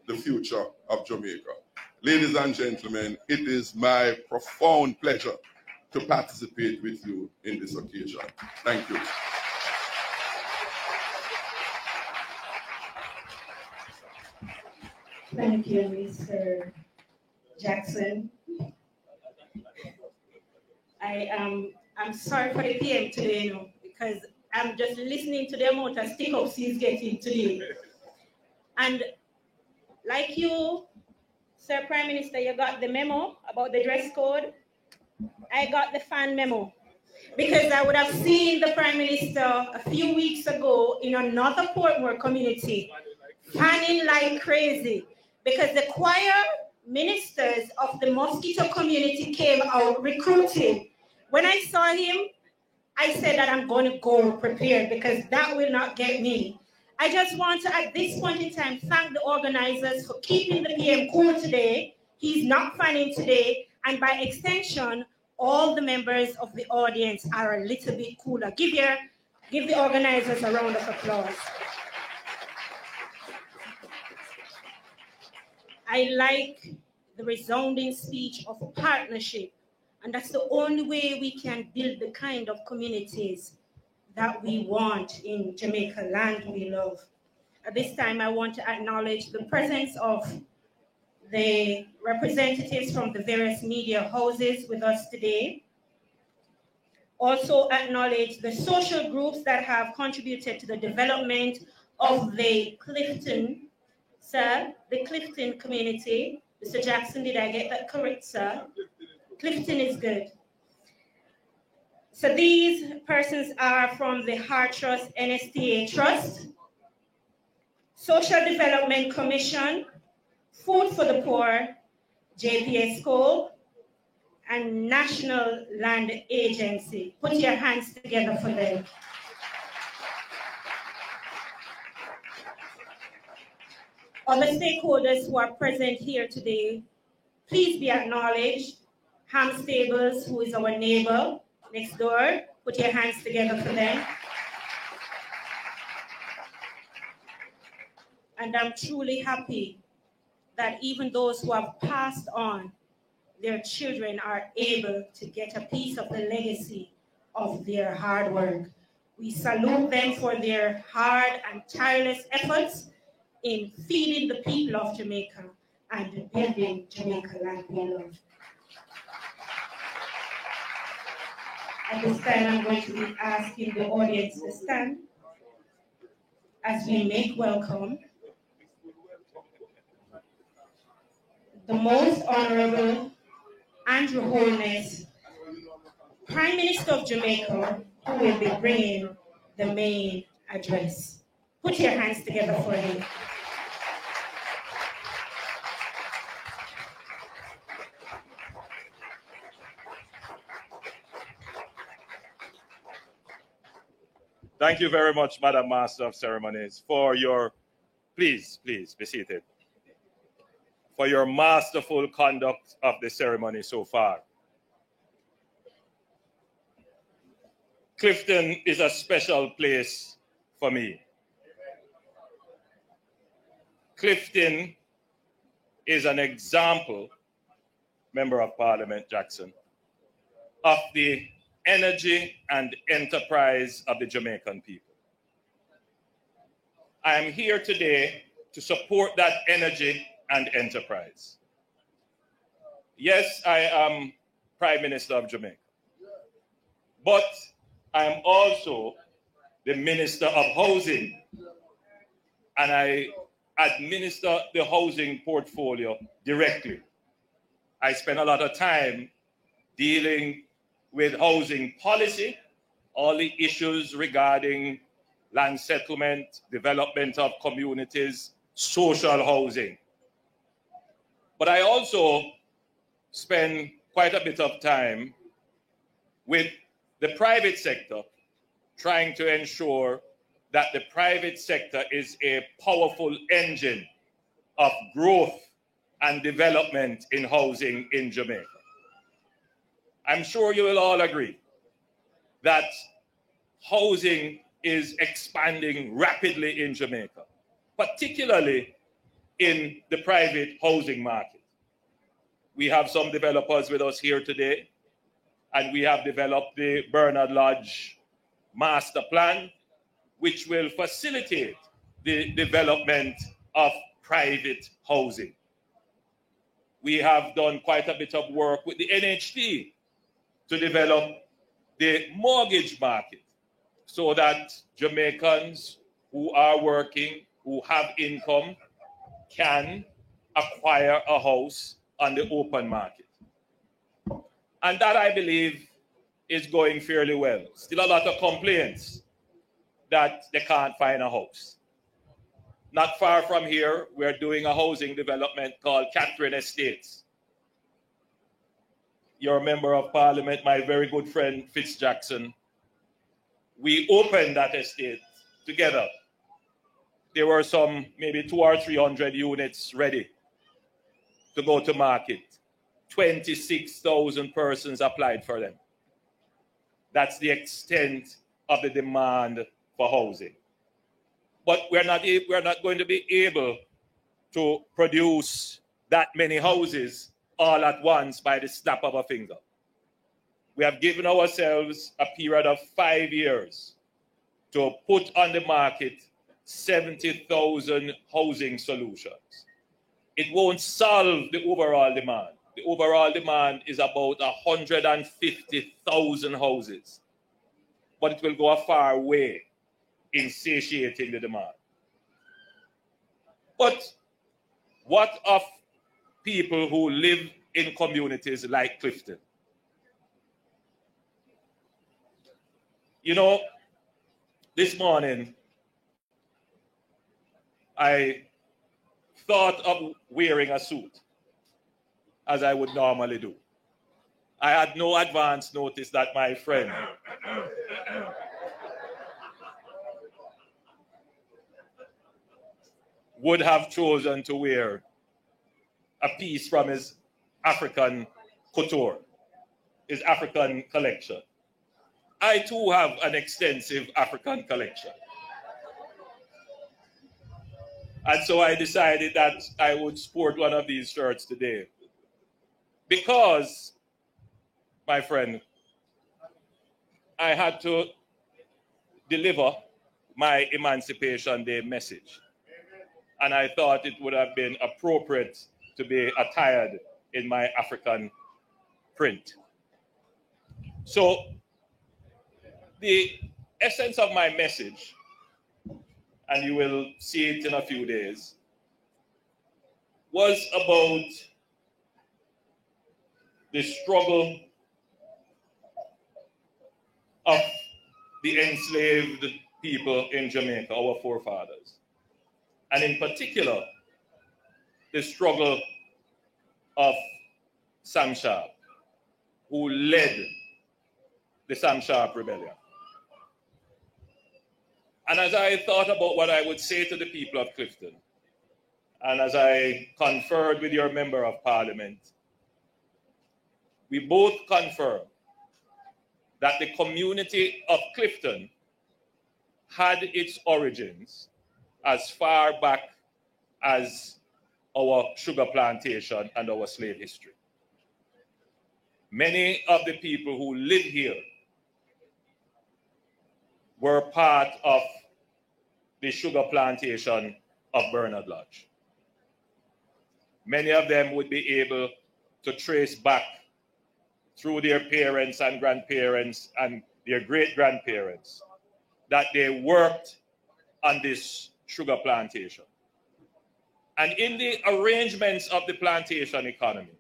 the future of Jamaica. Ladies and gentlemen, it is my profound pleasure to participate with you in this occasion. Thank you. Thank you, Mr. Jackson. I'm sorry for the PM today, because I'm just listening to the amount of stick-ups he's getting today. And like you, Sir Prime Minister, you got the memo about the dress code. I got the fan memo, because I would have seen the Prime Minister a few weeks ago in another Portmore community fanning like crazy, because the choir ministers of the mosquito community came out recruiting. When I saw him, I said that I'm going to go prepared, because that will not get me. I just want to, at this point in time, thank the organizers for keeping the PM cool today. He's not fanning today, and by extension, all the members of the audience are a little bit cooler. Give the organizers a round of applause. I like the resounding speech of partnership, and that's the only way we can build the kind of communities that we want in Jamaica, land we love. At this time, I want to acknowledge the presence of the representatives from the various media houses with us today. Also acknowledge the social groups that have contributed to the development of the Clifton, sir, the Clifton community. Mr. Jackson, did I get that correct, sir? Clifton is good. So these persons are from the Heart Trust, NSTA Trust, Social Development Commission, Food for the Poor, JPS School, and National Land Agency. Put your hands together for them. Other stakeholders who are present here today, please be acknowledged. Ham Stables, who is our neighbor next door, put your hands together for them. And I'm truly happy that even those who have passed on, their children are able to get a piece of the legacy of their hard work. We salute them for their hard and tireless efforts in feeding the people of Jamaica and building Jamaica like we love. At this time, I'm going to be asking the audience to stand as we make welcome the Most Honorable Andrew Holness, Prime Minister of Jamaica, who will be bringing the main address. Put your hands together for him. Thank you very much, Madam Master of Ceremonies, for your, please be seated, for your masterful conduct of the ceremony so far. Clifton is a special place for me. Clifton is an example, Member of Parliament Jackson, of the energy and enterprise of the Jamaican people. I am here today to support that energy and enterprise. Yes, I am Prime Minister of Jamaica, but I am also the Minister of Housing, and I administer the housing portfolio directly. I spend a lot of time dealing with housing policy, all the issues regarding land settlement, development of communities, social housing. But I also spend quite a bit of time with the private sector, trying to ensure that the private sector is a powerful engine of growth and development in housing in Jamaica. I'm sure you will all agree that housing is expanding rapidly in Jamaica, particularly in the private housing market. We have some developers with us here today, and we have developed the Bernard Lodge Master Plan, which will facilitate the development of private housing. We have done quite a bit of work with the NHT to develop the mortgage market so that Jamaicans who are working, who have income, can acquire a house on the open market. And that, I believe, is going fairly well. Still a lot of complaints that they can't find a house. Not far from here, we're doing a housing development called Catherine Estates. You're a Member of Parliament, my very good friend Fitz Jackson. We opened that estate together. There were some maybe 200 or 300 units ready to go to market. 26,000 persons applied for them. That's the extent of the demand for housing. But we're not going to be able to produce that many houses all at once by the snap of a finger. We have given ourselves a period of 5 years to put on the market 70,000 housing solutions. It won't solve the overall demand. The overall demand is about 150,000 houses, but it will go a far way in satiating the demand. But what of people who live in communities like Clifton? You know, this morning, I thought of wearing a suit, as I would normally do. I had no advance notice that my friend would have chosen to wear a piece from his African couture, his African collection. I too have an extensive African collection. And so I decided that I would sport one of these shirts today. Because, my friend, I had to deliver my Emancipation Day message. And I thought it would have been appropriate to be attired in my African print. So, the essence of my message, and you will see it in a few days, was about the struggle of the enslaved people in Jamaica, our forefathers. And in particular, the struggle of Sam Sharp, who led the Sam Sharp Rebellion. And as I thought about what I would say to the people of Clifton, and as I conferred with your Member of Parliament, we both confirmed that the community of Clifton had its origins as far back as our sugar plantation and our slave history. Many of the people who live here were part of the sugar plantation of Bernard Lodge. Many of them would be able to trace back through their parents and grandparents and their great-grandparents that they worked on this sugar plantation. And in the arrangements of the plantation economy,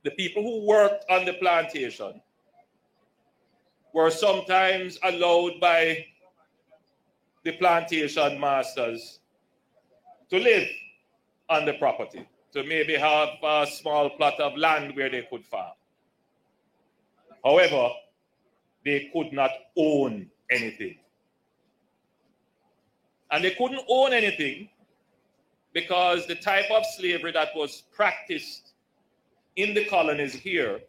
the people who worked on the plantation were sometimes allowed by the plantation masters to live on the property, to maybe have a small plot of land where they could farm. However, they could not own anything. And they couldn't own anything because the type of slavery that was practiced in the colonies here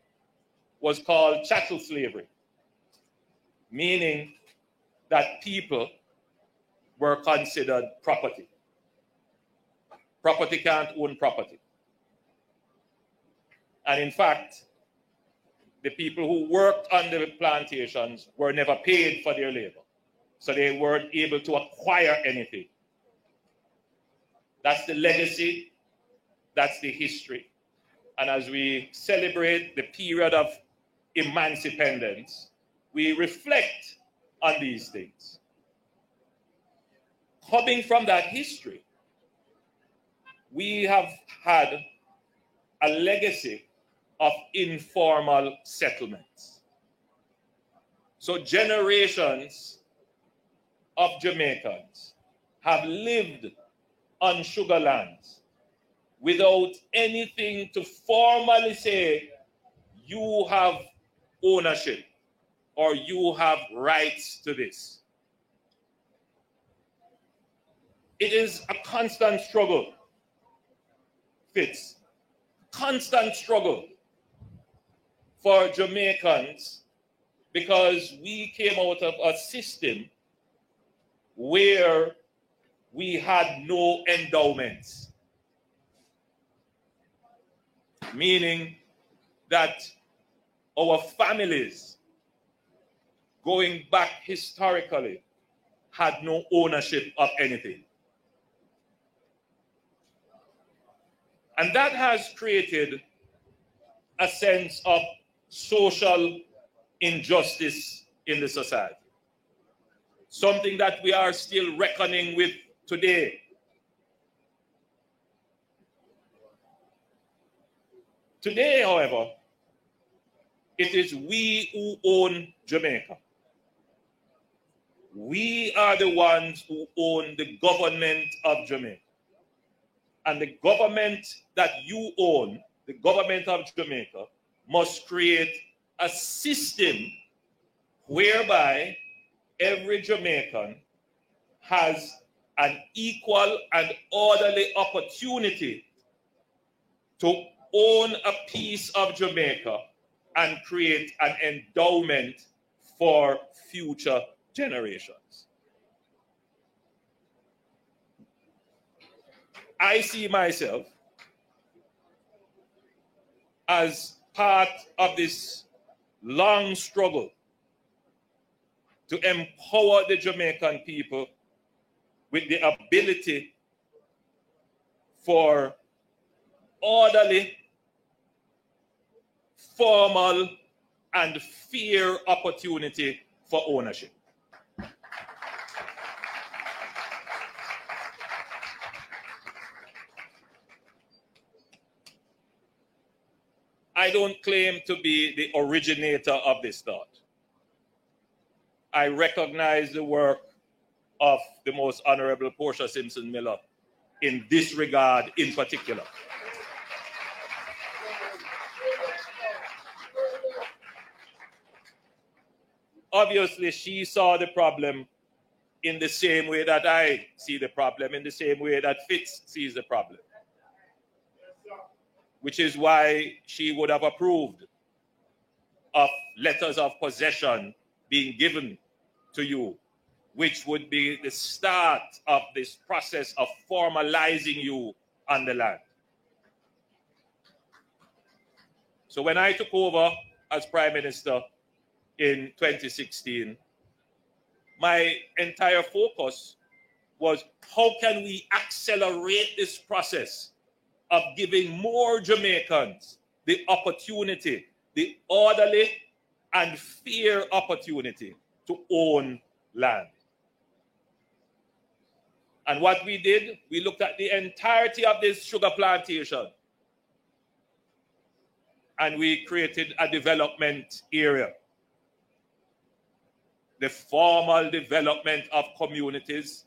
was called chattel slavery, meaning that people were considered property. Property can't own property. And in fact, the people who worked on the plantations were never paid for their labor. So they weren't able to acquire anything. That's the legacy, that's the history. And as we celebrate the period of emancipation, we reflect on these things. Coming from that history, we have had a legacy of informal settlements. So generations of Jamaicans have lived on sugar lands without anything to formally say you have ownership or you have rights to this. It is a constant struggle, Fitz, constant struggle for Jamaicans, because we came out of a system where we had no endowments, meaning that our families, going back historically, had no ownership of anything. And that has created a sense of social injustice in the society, something that we are still reckoning with today. Today, however, it is we who own Jamaica. We are the ones who own the government of Jamaica. And the government that you own, the government of Jamaica, must create a system whereby every Jamaican has an equal and orderly opportunity to own a piece of Jamaica and create an endowment for future generations. I see myself as part of this long struggle to empower the Jamaican people with the ability for orderly, formal, and fair opportunity for ownership. I don't claim to be the originator of this thought. I recognize the work of the Most Honorable Portia Simpson Miller in this regard in particular. Obviously, she saw the problem in the same way that I see the problem, in the same way that Fitz sees the problem, which is why she would have approved of letters of possession being given to you, which would be the start of this process of formalizing you on the land. So when I took over as Prime Minister in 2016, my entire focus was how can we accelerate this process of giving more Jamaicans the opportunity, the orderly and fair opportunity to own land. And what we did, we looked at the entirety of this sugar plantation and we created a development area. The formal development of communities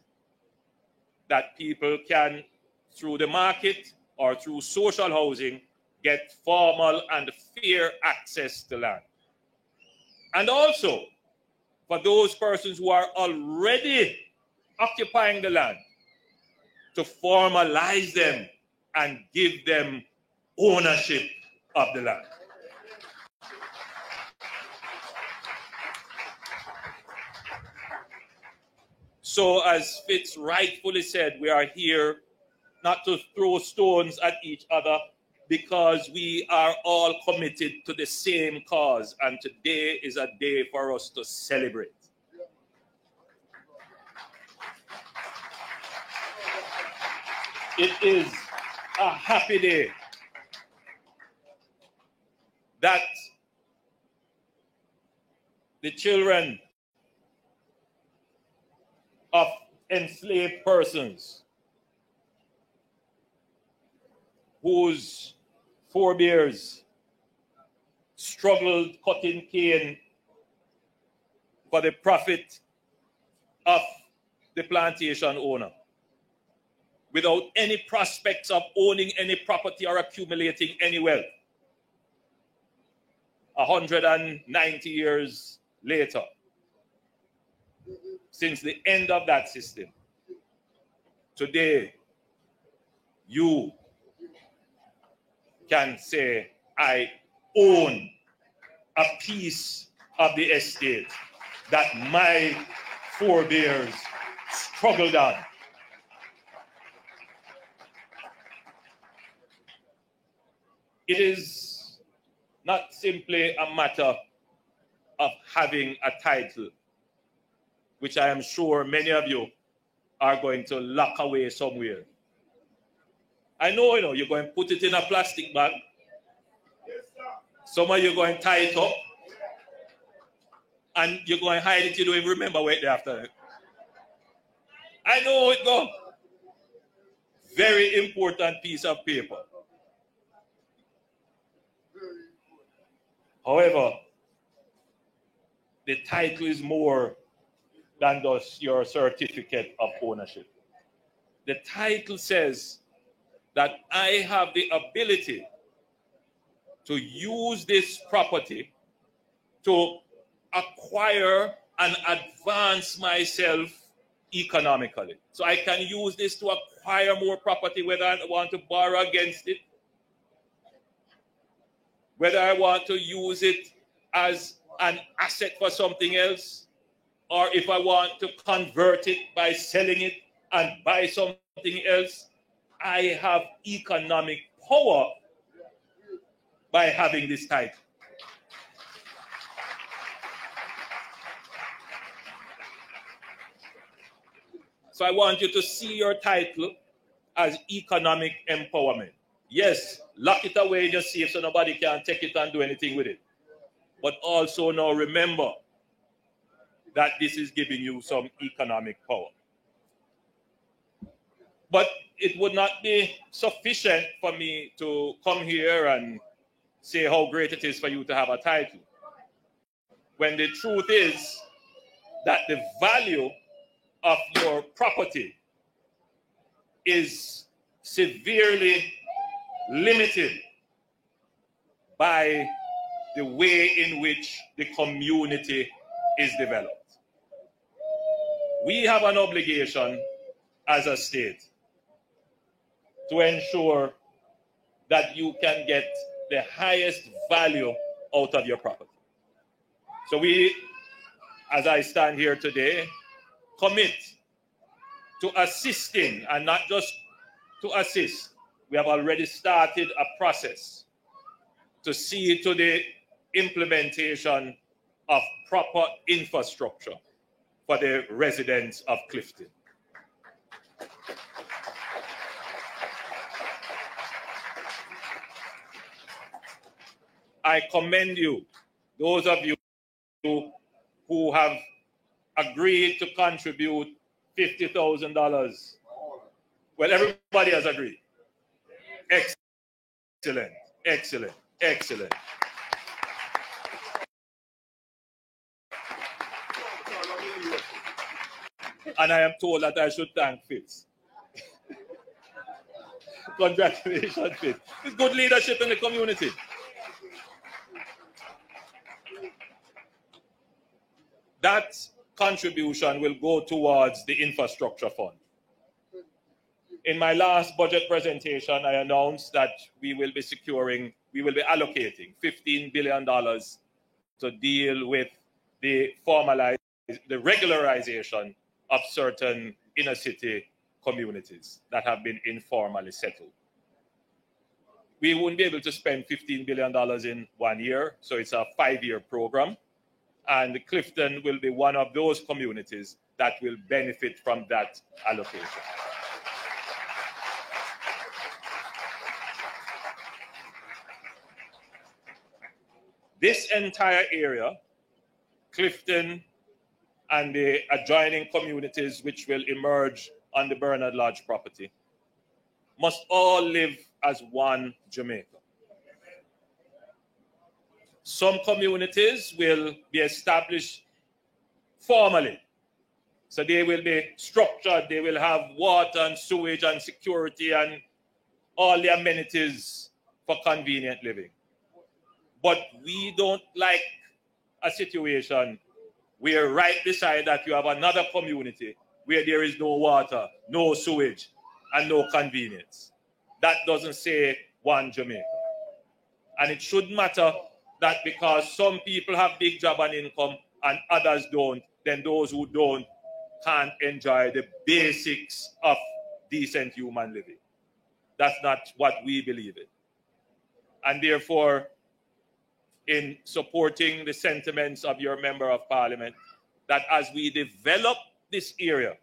that people can, through the market or through social housing, get formal and fair access to land. And also, for those persons who are already occupying the land, to formalize them and give them ownership of the land. So as Fitz rightfully said, we are here not to throw stones at each other because we are all committed to the same cause, and today is a day for us to celebrate. It is a happy day that the children of enslaved persons whose forebears struggled cutting cane for the profit of the plantation owner, without any prospects of owning any property or accumulating any wealth. 190 years later, since the end of that system, today you can say, I own a piece of the estate that my forebears struggled on. It is not simply a matter of having a title, which I am sure many of you are going to lock away somewhere. I know, you're going to put it in a plastic bag. Some of you are going to tie it up. And you're going to hide it, you don't even remember where it's after. I know it go. Very important piece of paper. However, the title is more than just your certificate of ownership. The title says that I have the ability to use this property to acquire and advance myself economically. So I can use this to acquire more property, whether I want to borrow against it, whether I want to use it as an asset for something else, or if I want to convert it by selling it and buy something else. I have economic power by having this title. So I want you to see your title as economic empowerment. Yes, lock it away in your safe so nobody can take it and do anything with it. But also now remember that this is giving you some economic power. But it would not be sufficient for me to come here and say how great it is for you to have a title, when the truth is that the value of your property is severely limited by the way in which the community is developed. We have an obligation as a state to ensure that you can get the highest value out of your property. So we, as I stand here today, commit to assisting, and not just to assist. We have already started a process to see to the implementation of proper infrastructure for the residents of Clifton. I commend you, those of you who have agreed to contribute $50,000. Well, everybody has agreed. Excellent, excellent, excellent. And I am told that I should thank Fitz. Congratulations, Fitz. It's good leadership in the community. That contribution will go towards the infrastructure fund. In my last budget presentation, I announced that we will be allocating $15 billion to deal with the regularization of certain inner city communities that have been informally settled. We won't be able to spend $15 billion in 1 year, so it's a 5-year program. And Clifton will be one of those communities that will benefit from that allocation. This entire area, Clifton and the adjoining communities which will emerge on the Bernard Lodge property, must all live as one Jamaica. Some communities will be established formally. So they will be structured, they will have water and sewage and security and all the amenities for convenient living. But we don't like a situation where right beside that you have another community where there is no water, no sewage, and no convenience. That doesn't say one Jamaica. And it shouldn't matter that because some people have big job and income and others don't, then those who don't can't enjoy the basics of decent human living. That's not what we believe in. And therefore, in supporting the sentiments of your Member of Parliament, that as we develop this area,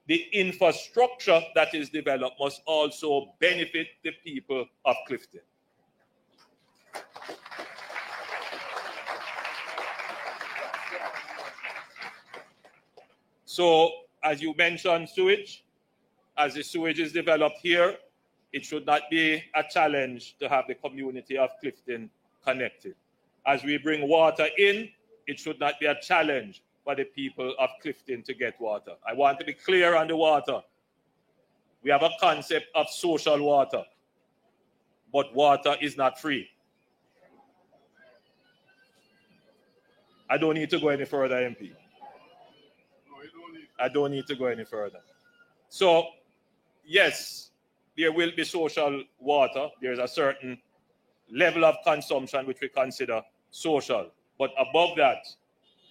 the infrastructure that is developed must also benefit the people of Clifton. So, as you mentioned, sewage, as the sewage is developed here, it should not be a challenge to have the community of Clifton connected. As we bring water in, it should not be a challenge for the people of Clifton to get water. I want to be clear on the water. We have a concept of social water, but water is not free. I don't need to go any further, MP. I don't need to go any further. So, yes, there will be social water. There's a certain level of consumption which we consider social. But above that,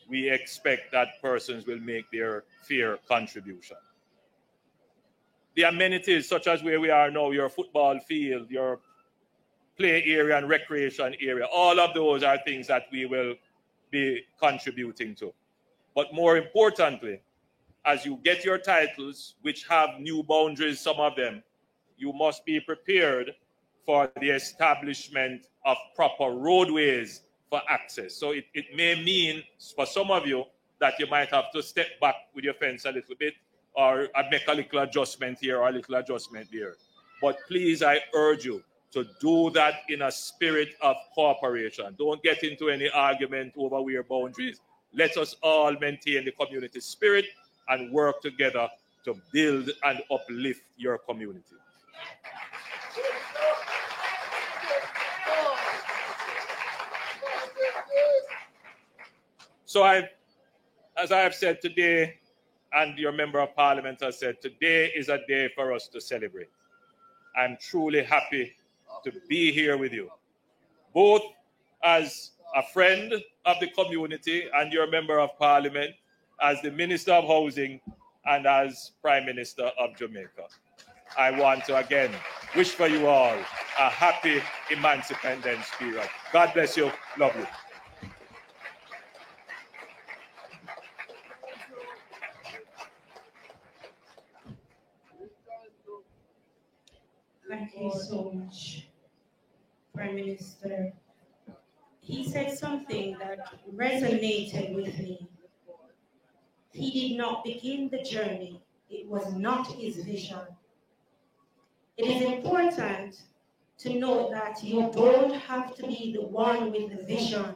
we expect that persons will make their fair contribution. The amenities, such as where we are now, your football field, your play area and recreation area, all of those are things that we will be contributing to. But more importantly, as you get your titles, which have new boundaries, some of them, you must be prepared for the establishment of proper roadways for access. So it may mean for some of you that you might have to step back with your fence a little bit or make a little adjustment here or a little adjustment there. But please, I urge you to do that in a spirit of cooperation. Don't get into any argument over where boundaries. Let us all maintain the community spirit and work together to build and uplift your community. So as I have said today, and your Member of Parliament has said, today is a day for us to celebrate. I'm truly happy to be here with you, both as a friend of the community and your member of parliament, as the Minister of Housing, and as Prime Minister of Jamaica. I want to again wish for you all a happy Emancipation period. God bless you. Love you. Thank you so much, Prime Minister. He said something that resonated with me. He did not begin the journey. It was not his vision. It is important to note that you don't have to be the one with the vision.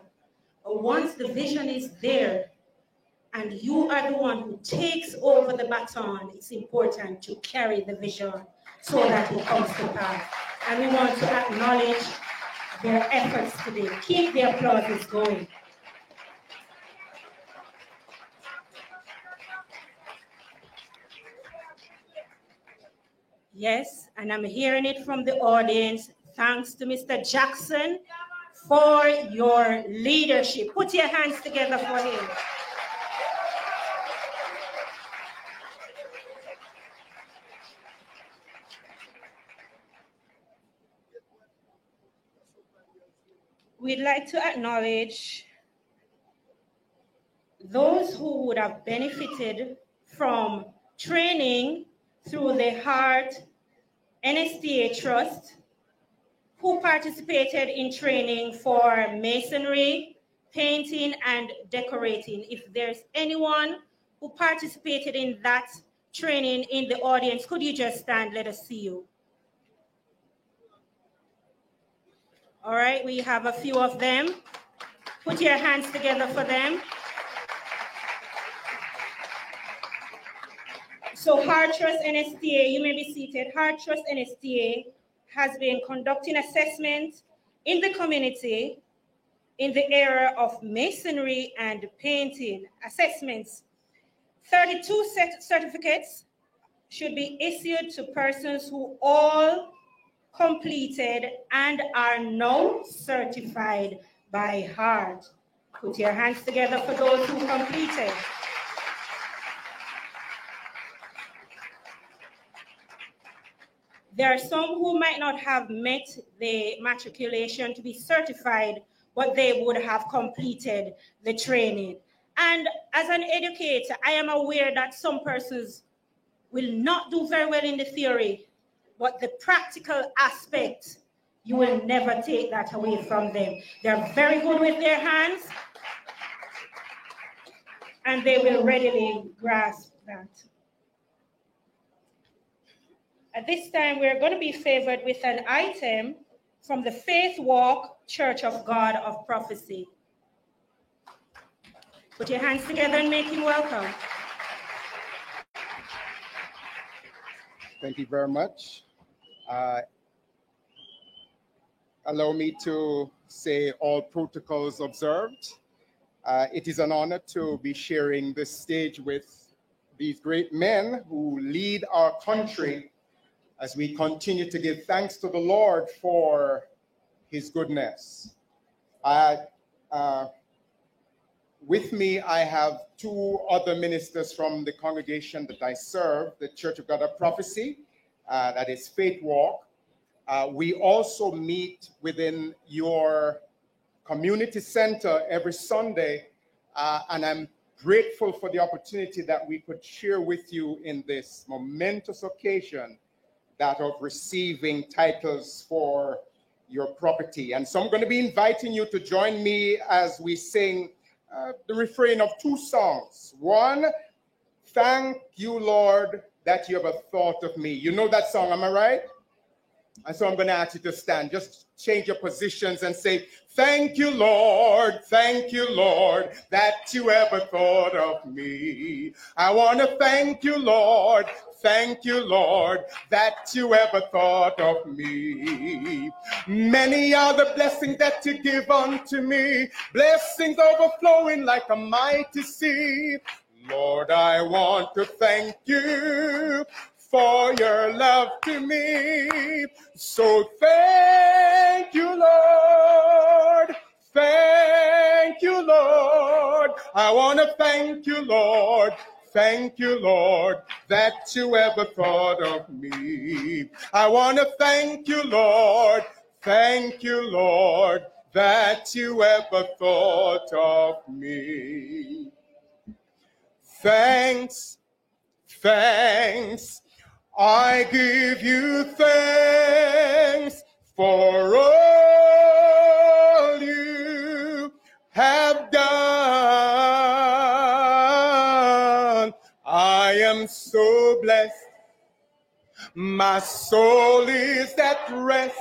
But once the vision is there and you are the one who takes over the baton, it's important to carry the vision so that it comes to pass. And we want to acknowledge their efforts today. Keep the applause going. Yes, and I'm hearing it from the audience. Thanks to Mr. Jackson for your leadership. Put your hands together for him. We'd like to acknowledge those who would have benefited from training through the Heart NSTA Trust, who participated in training for masonry, painting, and decorating. If there's anyone who participated in that training in the audience, could you just stand? Let us see you. All right, we have a few of them. Put your hands together for them. So Heart Trust NSTA, you may be seated. Heart Trust NSTA has been conducting assessment in the community in the area of masonry and painting assessments. 32 certificates should be issued to persons who all completed and are now certified by Heart. Put your hands together for those who completed. There are some who might not have met the matriculation to be certified, but they would have completed the training. And as an educator, I am aware that some persons will not do very well in the theory, but the practical aspect, you will never take that away from them. They're very good with their hands, and they will readily grasp that. At this time, we're going to be favored with an item from the Faith Walk Church of God of Prophecy. Put your hands together and make him welcome. Thank you very much. Allow me to say all protocols observed. It is an honor to be sharing this stage with these great men who lead our country as we continue to give thanks to the Lord for his goodness. With me, I have two other ministers from the congregation that I serve, the Church of God of Prophecy, that is Faith Walk. We also meet within your community center every Sunday, and I'm grateful for the opportunity that we could share with you in this momentous occasion, that of receiving titles for your property. And so I'm going to be inviting you to join me as we sing the refrain of two songs. One, thank you, Lord, that you have a thought of me. You know that song, am I right? And so I'm going to ask you to stand. Just change your positions and say, thank you, Lord, that you ever thought of me. I want to thank you, Lord, that you ever thought of me. Many are the blessings that you give unto me, blessings overflowing like a mighty sea. Lord, I want to thank you for your love to me. So thank you, Lord. Thank you, Lord. I want to thank you, Lord. Thank you, Lord, that you ever thought of me. I want to thank you, Lord. Thank you, Lord, that you ever thought of me. Thanks, thanks. I give you thanks for all you have done. I am so blessed. My soul is at rest.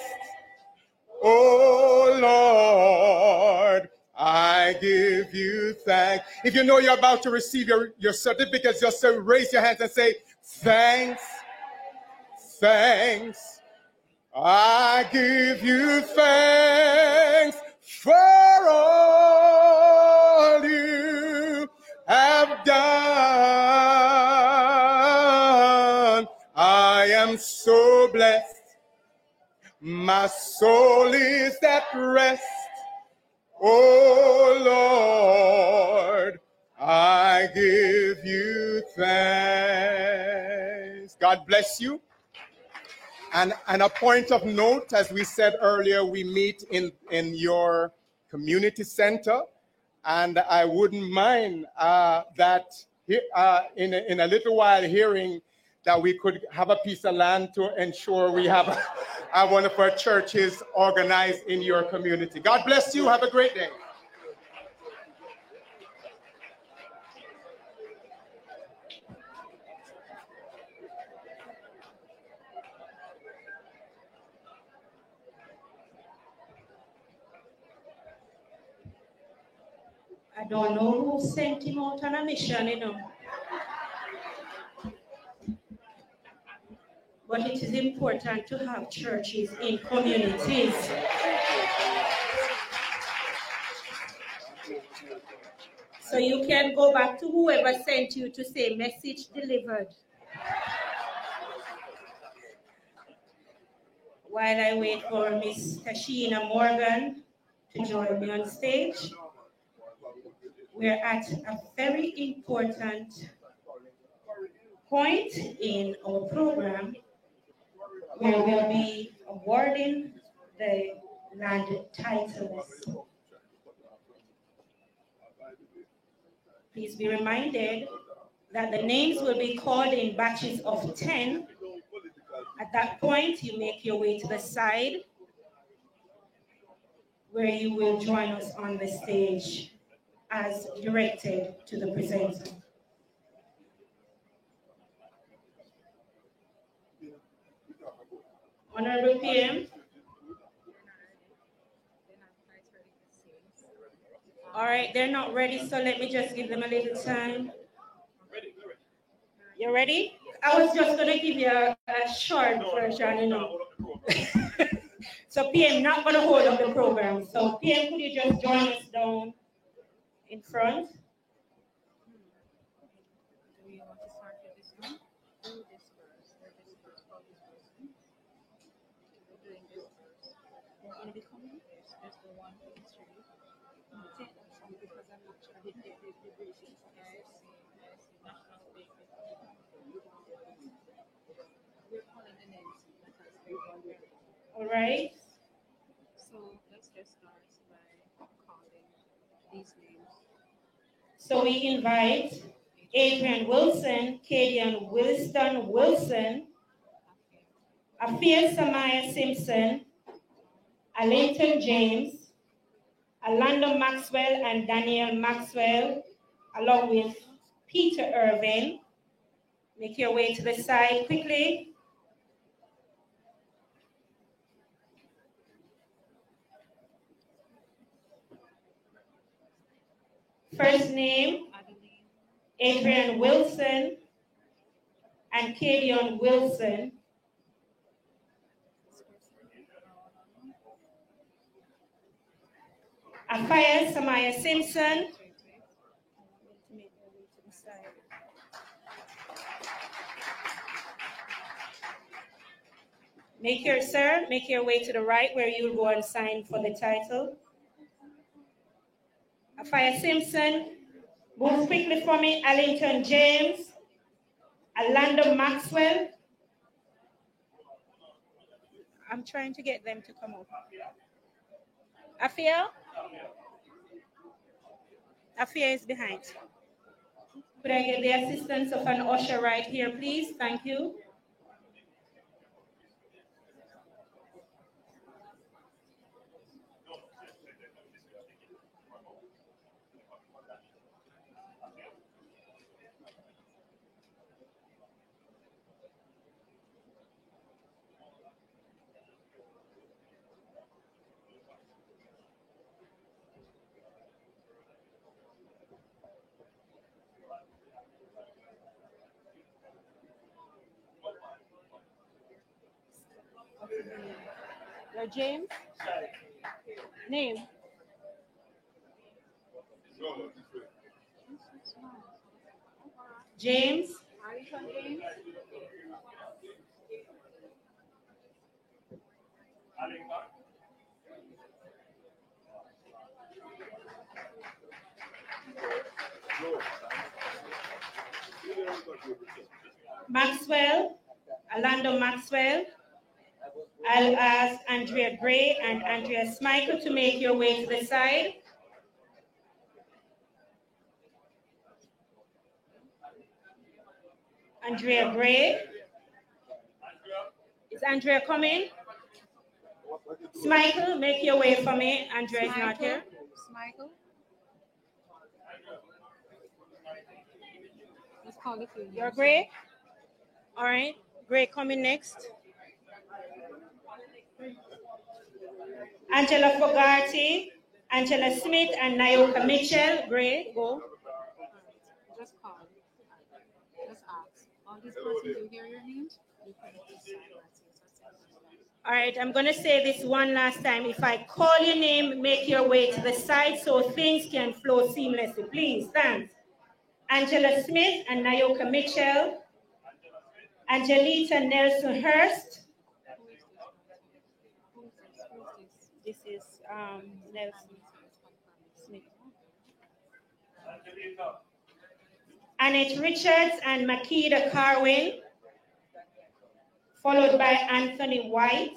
Oh Lord, I give you thanks. If you know you're about to receive your certificates, just raise your hands and say, thanks, thanks. I give you thanks for all you have done. I am so blessed. My soul is at rest. Oh Lord, I give you thanks. God bless you. And a point of note, as we said earlier, we meet in your community center. And I wouldn't mind that in a little while hearing that we could have a piece of land to ensure we have one of our churches organized in your community. God bless you. Have a great day. I don't know who sent him out on a mission, you know. But it is important to have churches in communities. So you can go back to whoever sent you to say message delivered. While I wait for Miss Tashina Morgan to join me on stage, we're at a very important point in our program where we'll be awarding the land titles. Please be reminded that the names will be called in batches of 10. At that point, you make your way to the side where you will join us on the stage as directed to the presenter. Honorable PM. All right, they're not ready, so let me just give them a little time. You ready? I was just going to give you a short version, you know. So PM, not going to hold up the program. So PM, could you just join us down in front? Do we want to start with this one? Do this first, or this first, or this person? We're doing this first. We're going to be coming. There's the one who is ready. Because I'm not sure the briefings. I see. National Bakery. We're calling the names because they're all ready. All right. So let's just start by calling these names. So we invite Adrian Wilson, Kadian Williston Wilson, Afia Samaya Simpson, Alinton James, Alando Maxwell and Daniel Maxwell, along with Peter Irvin. Make your way to the side quickly. First name, Adrian Wilson and Kadion Wilson. Afia Samaya Simpson. Make your way to the right where you'll go and sign for the title. Afia Simpson. Move quickly for me. Allington James. Alando Maxwell. I'm trying to get them to come up. Afia? Afia is behind. Could I get the assistance of an usher right here, please? Thank you. Your James? Name? James? Maxwell? Alando Maxwell? I'll ask Andrea Gray and Andrea Smichael to make your way to the side. Andrea Gray. Is Andrea coming? Smichael, make your way for me. Andrea is not here. Smichael. Let's call it you. You're Gray? All right. Gray coming next. Angela Fogarty, Angela Smith, and Nayoka Mitchell. Gray, go. Just call. Just ask. All these persons, you hear your names? You can just all right, I'm going to say this one last time. If I call your name, make your way to the side so things can flow seamlessly. Please, thanks. Angela Smith and Nayoka Mitchell. Angelita Nelson Hurst. This is Nelson Smith. Annette Richards and Makeda Carwin, followed by Anthony White.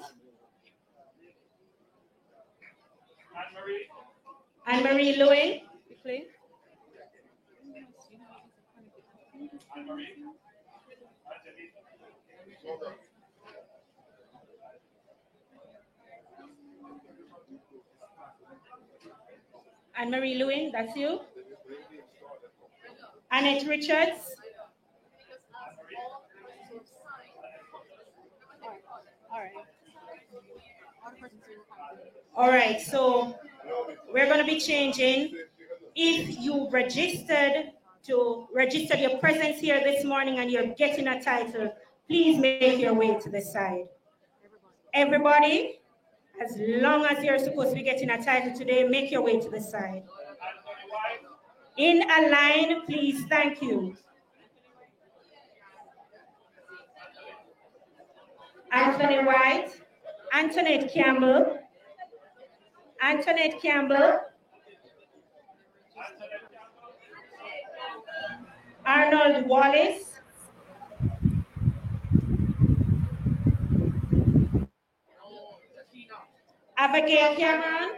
Anne-Marie Lewin, please. Anne-Marie Lewin, that's you. Annette Richards. All right, so we're going to be changing. If you registered your presence here this morning and you're getting a title, please make your way to the side. Everybody, as long as you're supposed to be getting a title today, make your way to the side. In a line, please, thank you. Anthony White, Antoinette Campbell, Antoinette Campbell, Arnold Wallace, Abigail Cameron.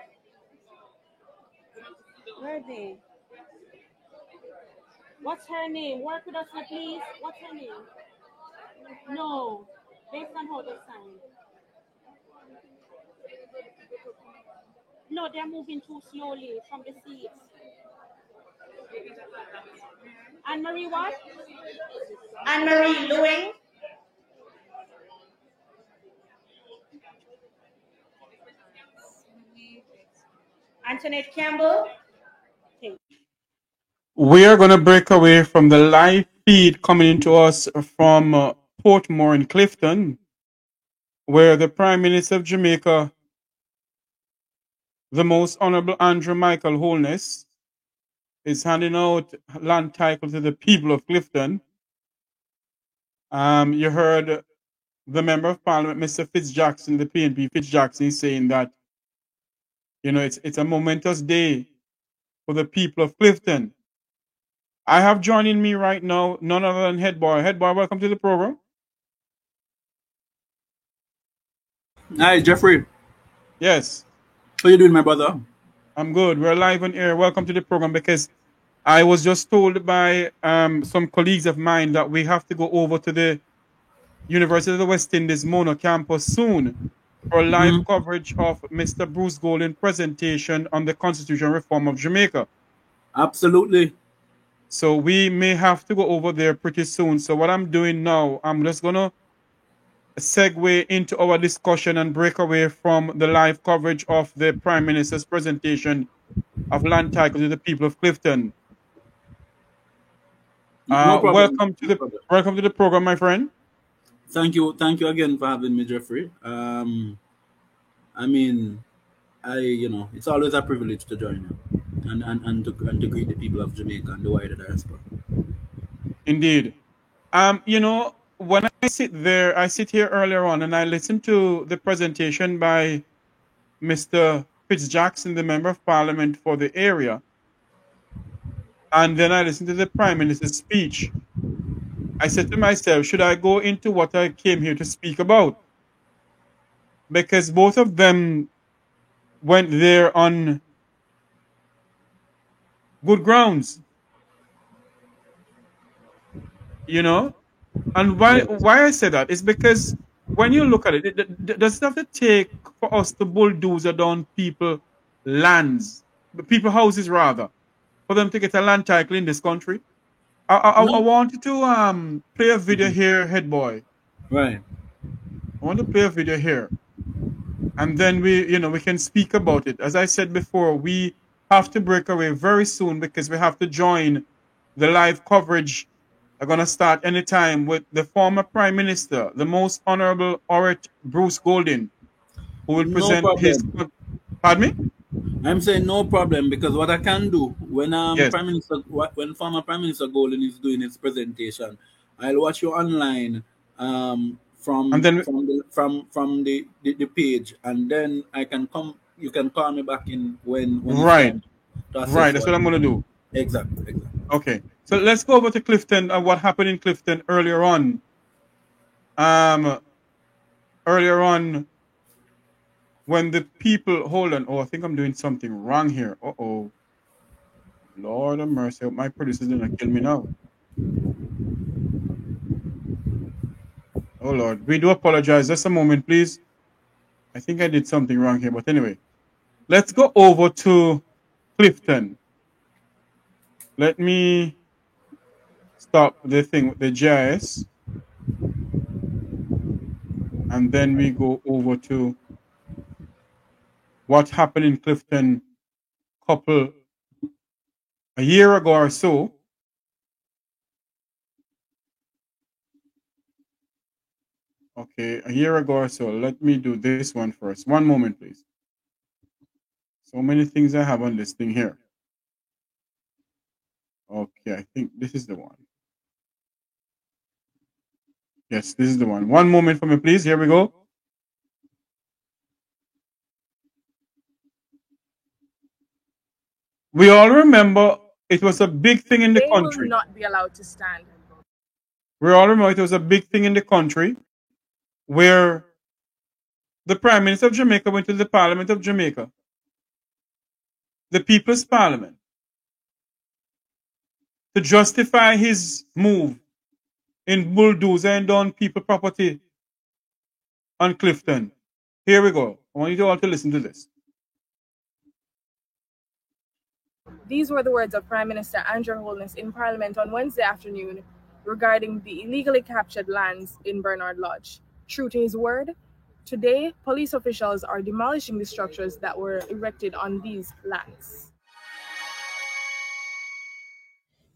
Where are they? What's her name? Work with us, please. What's her name? No, based on how they sign. No, they're moving too slowly from the seats. Anne-Marie what? Anne-Marie Lewin. Antoinette Campbell. Okay. We are going to break away from the live feed coming into us from Portmore in Clifton, where the Prime Minister of Jamaica, the Most Honorable Andrew Michael Holness, is handing out land title to the people of Clifton. You heard the Member of Parliament, Mr. Fitzjackson, the PNP Fitzjackson, is saying that, you know, it's a momentous day for the people of Clifton. I have joining me right now none other than Headboy. Headboy, welcome to the program. Hi, Jeffrey. Yes. How you doing, my brother? I'm good. We're live on air. Welcome to the program, because I was just told by some colleagues of mine that we have to go over to the University of the West Indies Mono campus soon for live coverage of Mr. Bruce Golding presentation on the constitutional reform of Jamaica. Absolutely. So we may have to go over there pretty soon. So what I'm doing now, I'm just going to segue into our discussion and break away from the live coverage of the Prime Minister's presentation of land title to the people of Clifton. No problem. Welcome to the program, my friend. Thank you again for having me, Jeffrey. I mean, it's always a privilege to join you and to greet the people of Jamaica and the wider diaspora. Indeed. When I sit here earlier on and I listen to the presentation by Mr. Fitzjackson, the Member of Parliament for the area, and then I listen to the Prime Minister's speech, I said to myself, should I go into what I came here to speak about? Because both of them went there on good grounds. And why I say that is because when you look at it, does it have to take for us to bulldoze down people's lands, people's houses rather, for them to get a land title in this country? I wanted to play a video here, Headboy. Right. I want to play a video here, and then we can speak about it. As I said before, we have to break away very soon because we have to join the live coverage. Are going to start anytime with the former Prime Minister, the Most Honorable Oret Bruce Golding, who will present his. Pardon me? I'm saying no problem, because what I can do when former Prime Minister Golding is doing his presentation, I'll watch you online from the page, and then I can come. You can call me back in when right. Right. That's what I'm going to do. Exactly. Okay. So let's go over to Clifton and what happened in Clifton earlier on. When the people, hold on. Oh, I think I'm doing something wrong here. Uh-oh. Lord of mercy. I hope my producer's going to kill me now. Oh, Lord. We do apologize. Just a moment, please. I think I did something wrong here. But anyway, let's go over to Clifton. Let me stop the thing with the GIS, and then we go over to what happened in Clifton a year ago or so. Okay, a year ago or so. Let me do this one first. One moment, please. So many things I have on this thing here. Okay, I think this is the one. Yes, this is the one. One moment for me, please. Here we go. We all remember it was a big thing in the country. They will not be allowed to stand. We all remember it was a big thing in the country where the Prime Minister of Jamaica went to the Parliament of Jamaica, the People's Parliament, to justify his move in bulldozing down people's property on Clifton. Here we go. I want you all to listen to this. These were the words of Prime Minister Andrew Holness in Parliament on Wednesday afternoon regarding the illegally captured lands in Bernard Lodge. True to his word, today police officials are demolishing the structures that were erected on these lands.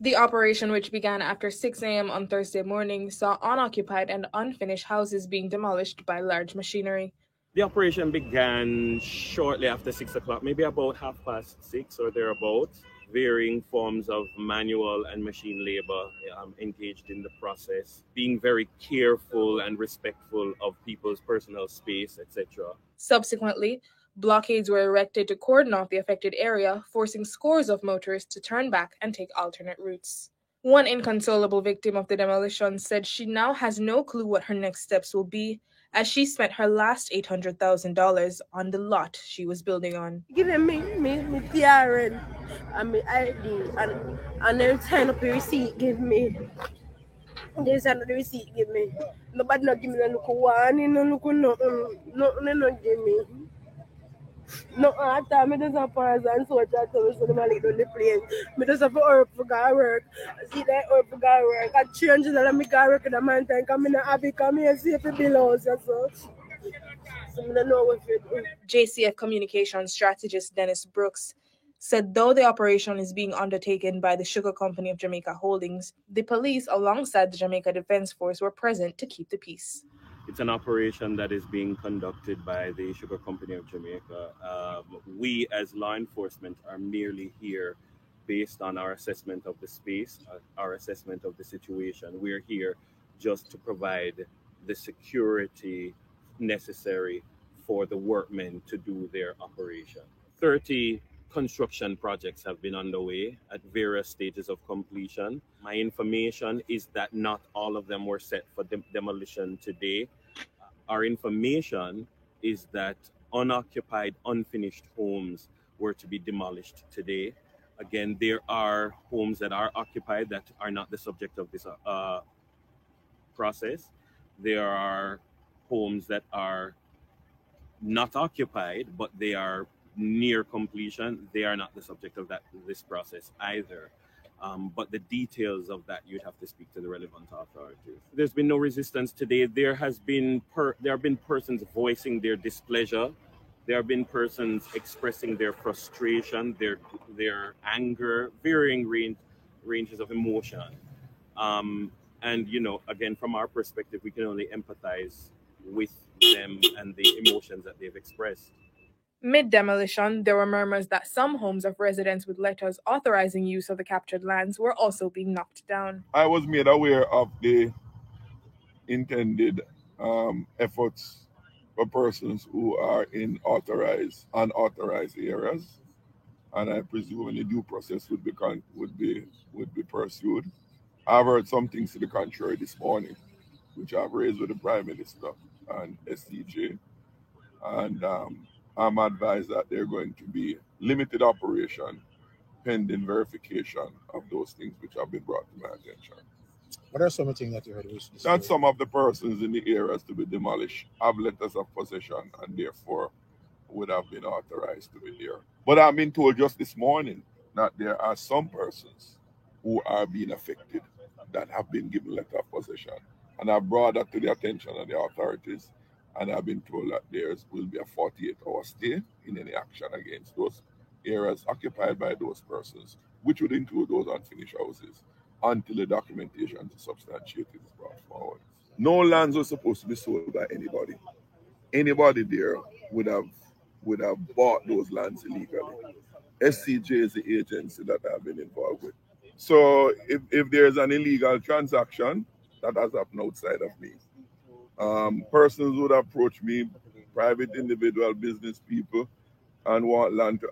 The operation, which began after 6 a.m. on Thursday morning, saw unoccupied and unfinished houses being demolished by large machinery. The operation began shortly after 6 o'clock, maybe about 6:30 or thereabouts. Varying forms of manual and machine labor engaged in the process, being very careful and respectful of people's personal space, etc. Subsequently, Blockades were erected to cordon off the affected area, forcing scores of motorists to turn back and take alternate routes. One inconsolable victim of the demolition said she now has no clue what her next steps will be, as she spent her last $800,000 on the lot she was building on. Give them me TRN and my ID and then sign up the receipt give me. They sign up the receipt give me. Nobody not give me no look one, no look no give me. No, I thought me just have pause and so I told me to leave on the plane. Me just have to hurry for go work. I see that hurry for go work. I change it and me go work in the mountain. Come in happy, come here, see if it belongs. So I don't know what you do. JCF communications strategist Dennis Brooks said though the operation is being undertaken by the Sugar Company of Jamaica Holdings, the police alongside the Jamaica Defense Force were present to keep the peace. It's an operation that is being conducted by the Sugar Company of Jamaica. We as law enforcement are merely here based on our assessment of the space, our assessment of the situation. We're here just to provide the security necessary for the workmen to do their operation. 30 construction projects have been underway at various stages of completion. My information is that not all of them were set for demolition today. Our information is that unoccupied, unfinished homes were to be demolished today. Again, there are homes that are occupied that are not the subject of this process. There are homes that are not occupied, but they are near completion. They are not the subject of this process either. But the details of that, you'd have to speak to the relevant authorities. There's been no resistance today. There have been persons voicing their displeasure. There have been persons expressing their frustration, their anger, varying ranges of emotion. And, again, from our perspective, we can only empathize with them and the emotions that they've expressed. Mid-demolition, there were murmurs that some homes of residents with letters authorizing use of the captured lands were also being knocked down. I was made aware of the intended efforts for persons who are in authorized, unauthorized areas, and I presume the due process would be pursued. I've heard some things to the contrary this morning, which I've raised with the Prime Minister and SCJ, and I'm advised that they're going to be limited operation pending verification of those things which have been brought to my attention. What are some of the things that you heard recently? That some of the persons in the areas to be demolished have letters of possession and therefore would have been authorized to be there. But I've been told just this morning that there are some persons who are being affected that have been given letter of possession. And I've brought that to the attention of the authorities, and I've been told that there will be a 48-hour stay in any action against those areas occupied by those persons, which would include those unfinished houses, until the documentation to substantiate it is brought forward. No lands were supposed to be sold by anybody. Anybody there would have bought those lands illegally. SCJ is the agency that I've been involved with. So if there's an illegal transaction that has happened outside of me, persons would approach me, private individual business people, and want land to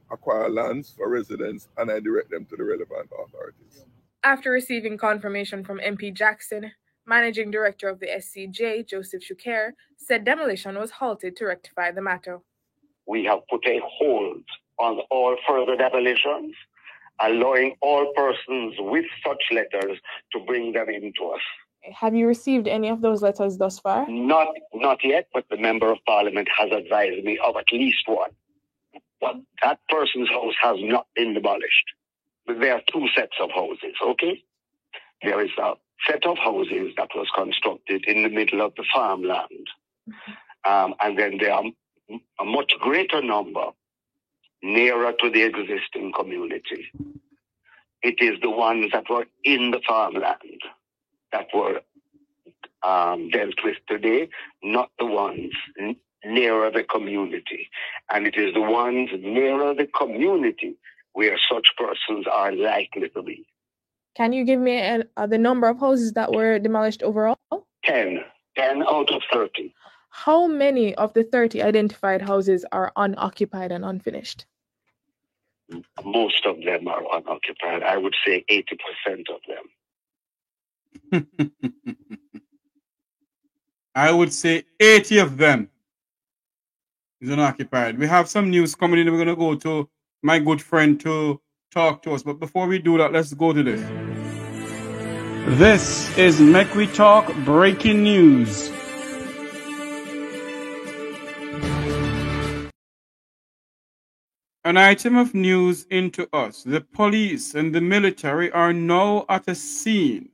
acquire lands for residents, and I direct them to the relevant authorities. After receiving confirmation from MP Jackson, Managing Director of the SCJ, Joseph Shuker, said demolition was halted to rectify the matter. We have put a hold on all further demolitions, allowing all persons with such letters to bring them into us. Have you received any of those letters thus far? Not yet, but the Member of Parliament has advised me of at least one. But that person's house has not been demolished. But there are two sets of houses, okay? There is a set of houses that was constructed in the middle of the farmland. And then there are a much greater number nearer to the existing community. It is the ones that were in the farmland that were dealt with today, not the ones nearer the community. And it is the ones nearer the community where such persons are likely to be. Can you give me the number of houses that were demolished overall? 10 out of 30. How many of the 30 identified houses are unoccupied and unfinished? Most of them are unoccupied. I would say 80% of them. I would say 80 of them is unoccupied. We have some news coming in. We're going to go to my good friend to talk to us. But before we do that, let's go to this. This is Make We Talk breaking news. An item of news into us. The police and the military are now at a scene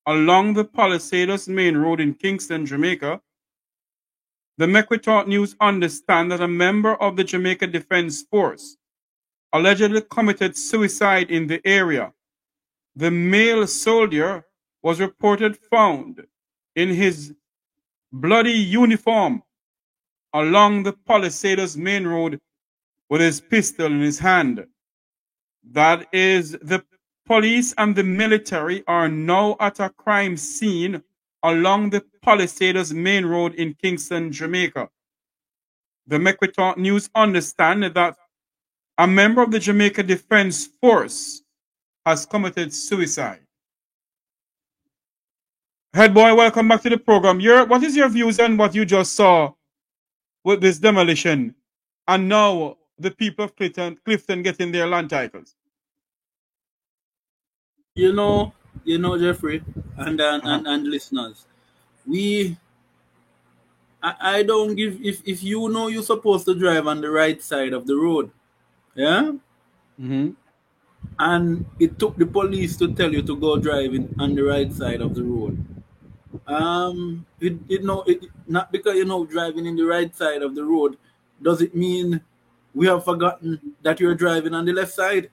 along the Palisades Main Road in Kingston, Jamaica. The Make We Talk News understand that a member of the Jamaica Defense Force allegedly committed suicide in the area. The male soldier was reported found in his bloody uniform along the Palisades Main Road with his pistol in his hand. That is, the police and the military are now at a crime scene along the Palisades Main Road in Kingston, Jamaica. The Make We Talk News understand that a member of the Jamaica Defense Force has committed suicide. Head boy, welcome back to the program. What is your views on what you just saw with this demolition and now the people of Clifton getting their land titles? You know, Jeffrey, and listeners, I don't give, if you know you're supposed to drive on the right side of the road, yeah? Mm-hmm. And it took the police to tell you to go driving on the right side of the road. Not because driving in the right side of the road, does it mean we have forgotten that you're driving on the left side?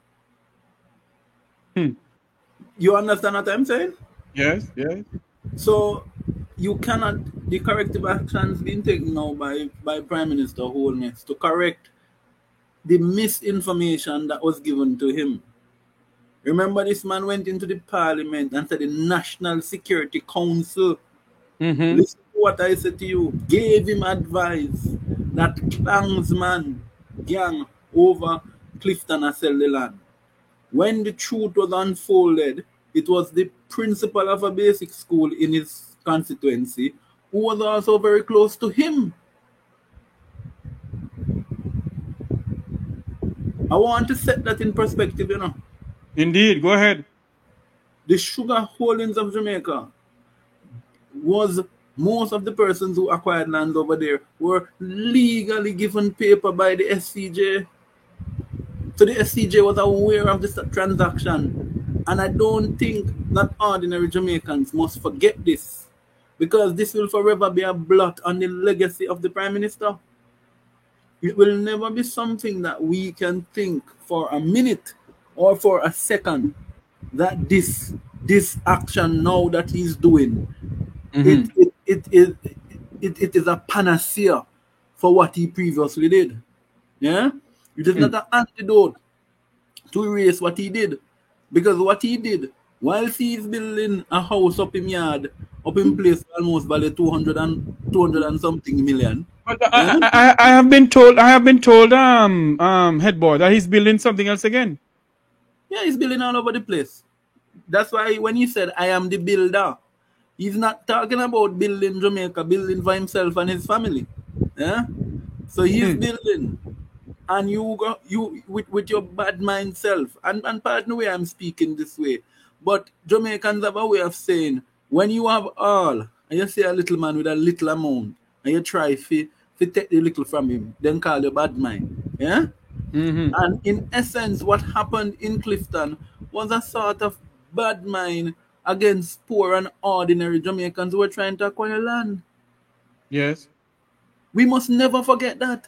You understand what I'm saying? Yes. So you cannot, the corrective actions being taken now by Prime Minister Holness to correct the misinformation that was given to him. Remember, this man went into the parliament and said the National Security Council, listen to what I said to you, gave him advice that Klansman gang over Clifton and sell the land. When the truth was unfolded, it was the principal of a basic school in his constituency who was also very close to him. I want to set that in perspective, Indeed, go ahead. The sugar holdings of Jamaica was most of the persons who acquired lands over there were legally given paper by the SCJ. So the SCJ was aware of this transaction. And I don't think that ordinary Jamaicans must forget this, because this will forever be a blot on the legacy of the Prime Minister. It will never be something that we can think for a minute or for a second that this action now that he's doing, it is a panacea for what he previously did. Yeah? It is not an antidote to erase what he did. Because what he did, whilst he's building a house up in yard, up in place almost value 200 and something million. But I have been told, head boy, that he's building something else again. Yeah, he's building all over the place. That's why when he said, I am the builder, he's not talking about building Jamaica, building for himself and his family. Yeah? So he's building. And you with your bad mind self. And pardon the way I'm speaking this way. But Jamaicans have a way of saying, when you have all, and you see a little man with a little amount, and you try to take the little from him, then call you bad mind. Yeah? And in essence, what happened in Clifton was a sort of bad mind against poor and ordinary Jamaicans who were trying to acquire land. Yes. We must never forget that.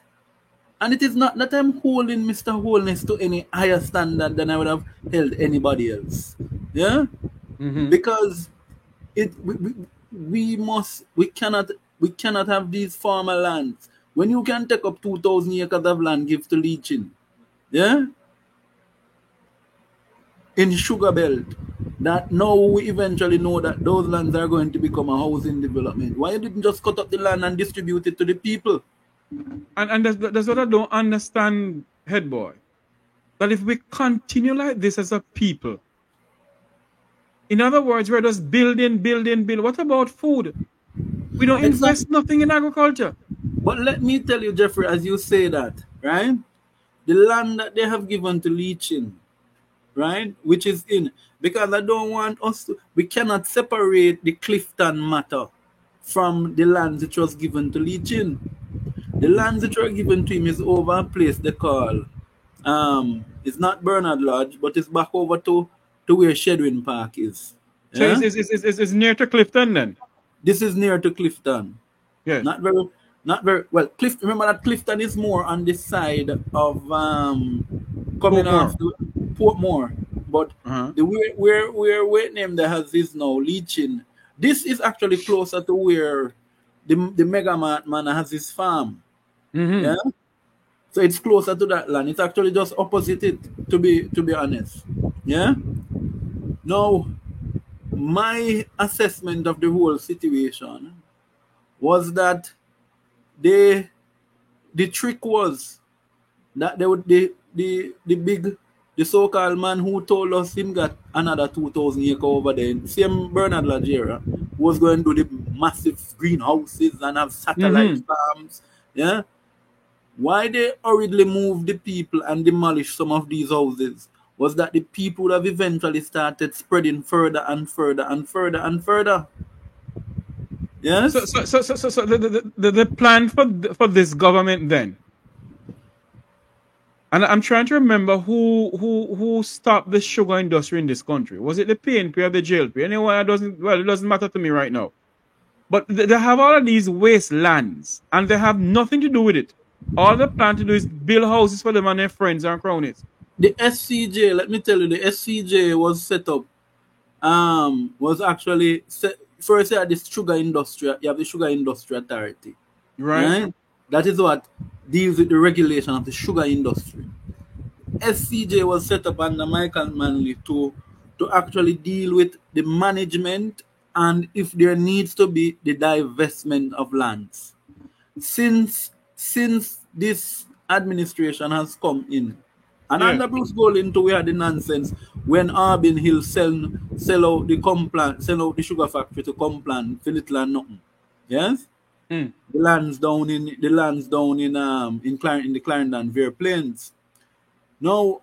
And it is not that I'm holding Mr. Holness to any higher standard than I would have held anybody else. Yeah? Because we cannot have these farmer lands. When you can take up 2,000 acres of land, give to leeching. Yeah? In sugar belt. that now we eventually know that those lands are going to become a housing development? Why you didn't just cut up the land and distribute it to the people? And that's what I don't understand, head boy. That if we continue like this as a people, in other words, we're just building. What about food? We don't invest nothing in agriculture. But let me tell you, Jeffrey, as you say that, right? The land that they have given to Leachin, right? Which is in, because I don't want us to, we cannot separate the Clifton matter from the land which was given to Leachin. The lands which were given to him is over a place they call, it's not Bernard Lodge, but it's back over to where Shedwin Park is. So it's near to Clifton then? This is near to Clifton. Yes. Not very well. Remember that Clifton is more on the side of coming off Portmore. But the where name that has this now, Leachin. This is actually closer to where the Mega Man has his farm. Yeah. So it's closer to that land. It's actually just opposite it, to be honest. Yeah. Now, my assessment of the whole situation was that the trick was that they would the so-called man who told us him got another 2,000 acres over there, same Bernard Lodge area, was going to do the massive greenhouses and have satellite farms. Yeah. Why they hurriedly moved the people and demolished some of these houses was that the people would have eventually started spreading further and further and further and further. Yes. So the plan for this government then, and I'm trying to remember who stopped the sugar industry in this country. Was it the PNP or the JLP? Anyway, it doesn't matter to me right now. But they have all of these wastelands, and they have nothing to do with it. All they plan to do is build houses for them and their friends and cronies. The SCJ, let me tell you, the SCJ was set up, was actually first you have the sugar industry, you have the Sugar Industry Authority. Right? That is what deals with the regulation of the sugar industry. SCJ was set up under Michael Manley to actually deal with the management and if there needs to be the divestment of lands. Since this administration has come in, and under Bruce Golding we had the nonsense when Arbin Hill sell out the sugar factory to Complan for little and nothing. Yes? The lands down in the Clarendon Vere Plains. Now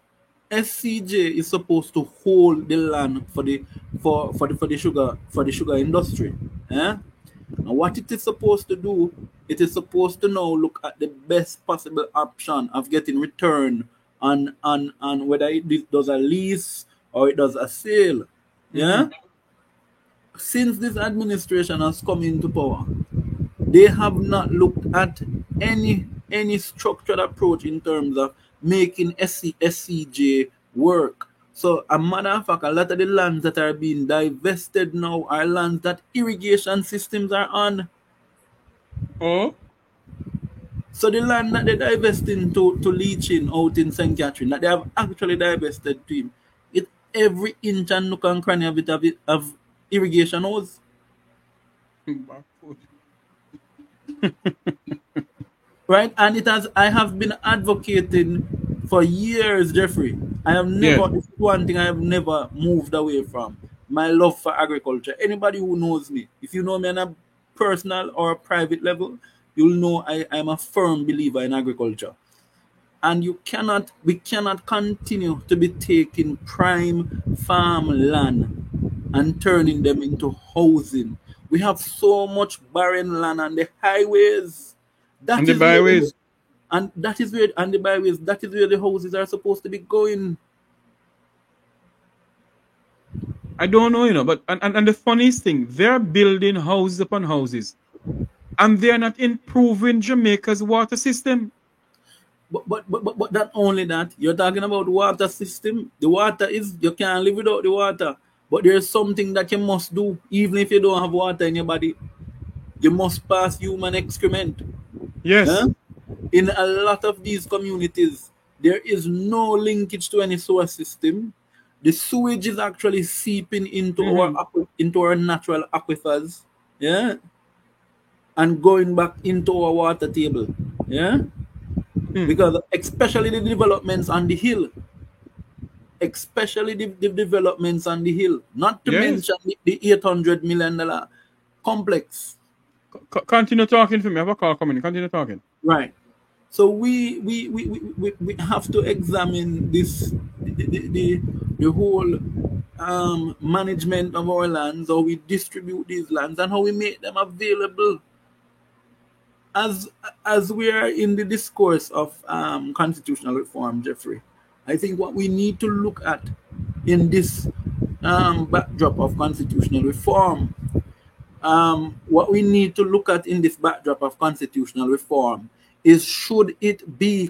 SCJ is supposed to hold the land for the sugar industry. And what it is supposed to do, it is supposed to now look at the best possible option of getting return on whether it does a lease or it does a sale. Yeah. Since this administration has come into power, they have not looked at any structured approach in terms of making SCJ work. So, a matter of fact, a lot of the lands that are being divested now are lands that irrigation systems are on. So, the land that they're divesting to Leachin out in St. Catherine, that they have actually divested to him, every inch and nook and cranny of it of irrigation hose. Right? And I have been advocating for years, Jeffrey. It's one thing I have never moved away from. My love for agriculture. Anybody who knows me, if you know me on a personal or a private level, you'll know I am a firm believer in agriculture. And we cannot continue to be taking prime farm land and turning them into housing. We have so much barren land on the highways. That is where the houses are supposed to be going. I don't know, but and the funniest thing, they're building houses upon houses, and they're not improving Jamaica's water system. But not only that, you're talking about water system. The water you can't live without the water. But there's something that you must do, even if you don't have water in your body. You must pass human excrement. Yes. In a lot of these communities, there is no linkage to any sewer system. The sewage is actually seeping into our natural aquifers, yeah, and going back into our water table, yeah, because especially the developments on the hill, not to mention the $800 million complex. Continue talking for me. I have a call coming. Continue talking. Right. So we have to examine this the whole management of our lands, how we distribute these lands, and how we make them available. As we are in the discourse of constitutional reform, Jeffrey, I think what we need to look at in this backdrop of constitutional reform, is should it be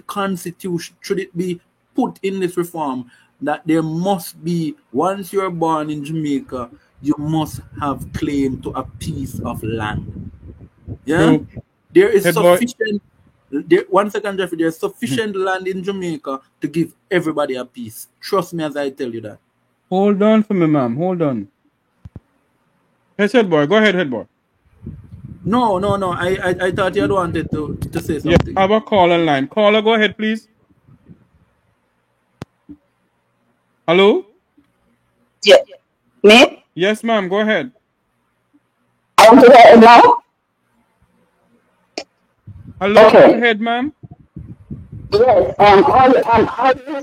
put in this reform that there must be, once you're born in Jamaica, you must have claim to a piece of land. Yeah? There is sufficient, one second, Jeffrey, there's sufficient land in Jamaica to give everybody a piece. Trust me as I tell you that. Hold on for me, ma'am. Hold on. Yes, head boy. Go ahead, head boy. No. I thought you had wanted to say something. Yeah, I have a call online. Caller, go ahead, please. Hello? Yeah. Me? Yes, ma'am. Go ahead. I want to hear it now. Hello? Okay. Go ahead, ma'am. Yes. I'm always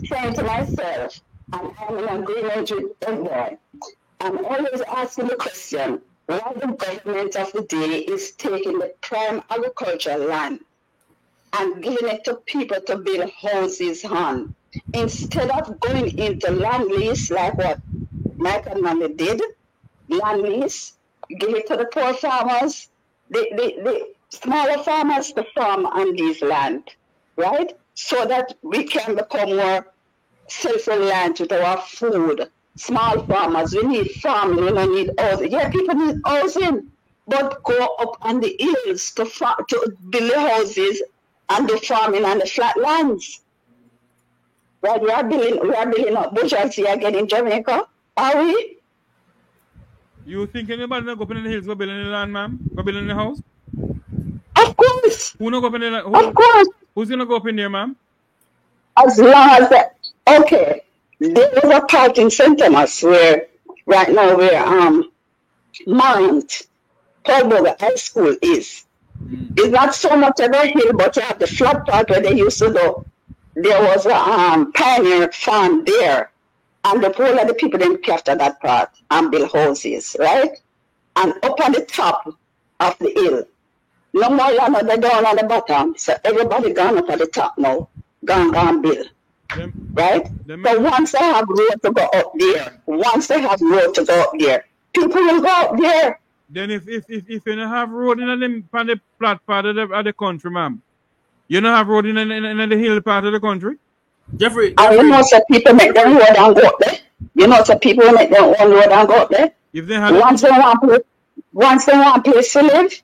saying to myself, and I'm in agreement with everyone. I'm always asking the question, why the government of the day is taking the prime agricultural land and giving it to people to build houses on, instead of going into land lease like what Michael Manley did, land lease, give it to the poor farmers, the smaller farmers to farm on these land, right? So that we can become more self-reliant with our food. Small farmers, we need farming, we don't need housing. Yeah, people need housing, but go up on the hills to build the houses and the farming on the flat lands. Right, we are building up bourgeoisie again in Jamaica, are we? You think anybody not go up in the hills, go build in the land, ma'am? Go build in the house? Of course. Who not go up in the land? Of course. Who's gonna go up in there, ma'am? As long as okay. There was a part in St. Thomas where right now where Mount Paul High School is. It's not so much of a hill, but you have the flat part where they used to go. There was a pioneer farm there, and the whole of the people didn't care after that part and build houses, right? And up on the top of the hill, no more land on the down on the bottom, so everybody gone up at the top now, gone build. Right? So once they have road to go up there, people will go up there. Then if you don't have road in the flat part of the country, ma'am, you don't have road in the hill part of the country? Jeffrey. And you know some people make them road and go up there. You know some people make their own road and go up there. If they have once they want place to live.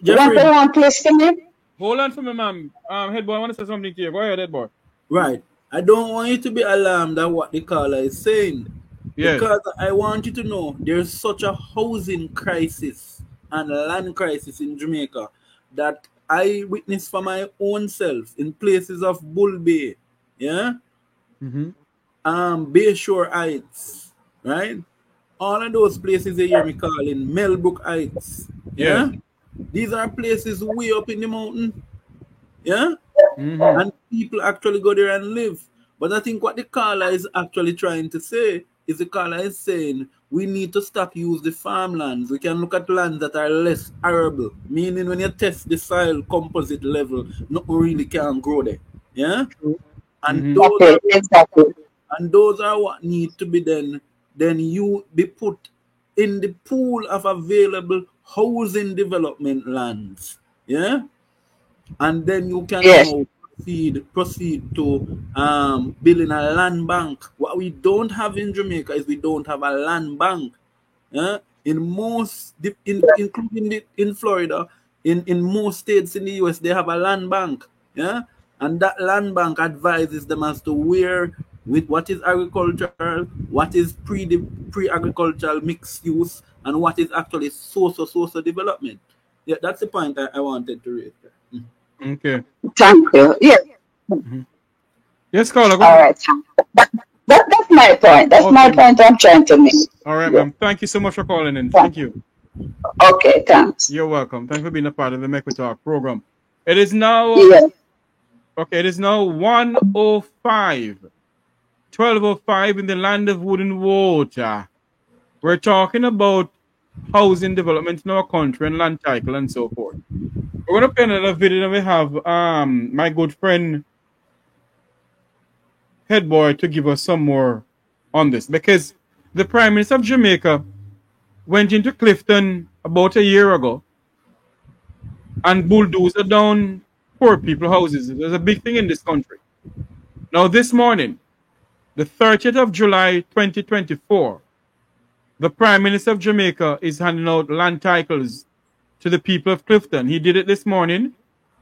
Once they want place to live. Hold on for me, ma'am. Head boy, I want to say something to you. Go ahead, head boy. Right. I don't want you to be alarmed at what the caller is saying. Yes. Because I want you to know there's such a housing crisis and land crisis in Jamaica that I witnessed for my own self in places of Bull Bay, yeah? Bayshore Heights, right? All of those places you hear me calling Melbrook Heights, yeah? These are places way up in the mountain, yeah? And people actually go there and live. But I think what the caller is actually trying to say is the caller is saying we need to stop use the farmlands. We can look at lands that are less arable, meaning when you test the soil composite level, nothing really can grow there. Yeah? And those are what need to be then you be put in the pool of available housing development lands. Yeah? And then you can now proceed to building a land bank. What we don't have in Jamaica is we don't have a land bank. In most, including in Florida, in most states in the US, they have a land bank. Yeah, and that land bank advises them as to where with what is agricultural, what is pre-agricultural mixed use, and what is actually social development. Yeah, that's the point I wanted to raise. Okay. Thank you. Yeah. Yes, caller. All right. That's my point. That's my point I'm trying to make. All right, ma'am. Thank you so much for calling in. Thank you. Okay, thanks. You're welcome. Thanks for being a part of the Mecca Talk program. It is now it is now 1:05. 12:05 in the land of wood and water. We're talking about housing development in our country and land title and so forth. We're gonna play another video and we have my good friend Headboy to give us some more on this, because the Prime Minister of Jamaica went into Clifton about a year ago and bulldozed down poor people houses. There's a big thing in this country. Now this morning, the 30th of July 2024, the Prime Minister of Jamaica is handing out land titles to the people of Clifton. He did it this morning.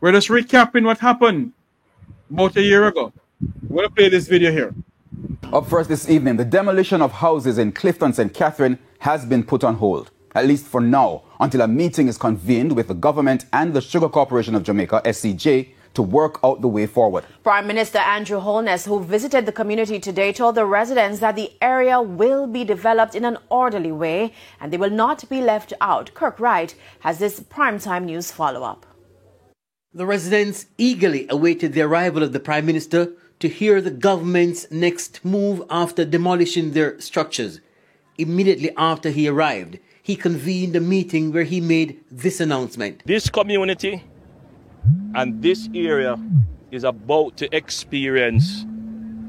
We're just recapping what happened about a year ago. We're going to play this video here. Up first this evening, the demolition of houses in Clifton St. Catherine has been put on hold, at least for now, until a meeting is convened with the government and the Sugar Corporation of Jamaica, SCJ, to work out the way forward. Prime Minister Andrew Holness, who visited the community today, told the residents that the area will be developed in an orderly way and they will not be left out. Kirk Wright has this primetime news follow-up. The residents eagerly awaited the arrival of the Prime Minister to hear the government's next move after demolishing their structures. Immediately after he arrived, he convened a meeting where he made this announcement. This community and this area is about to experience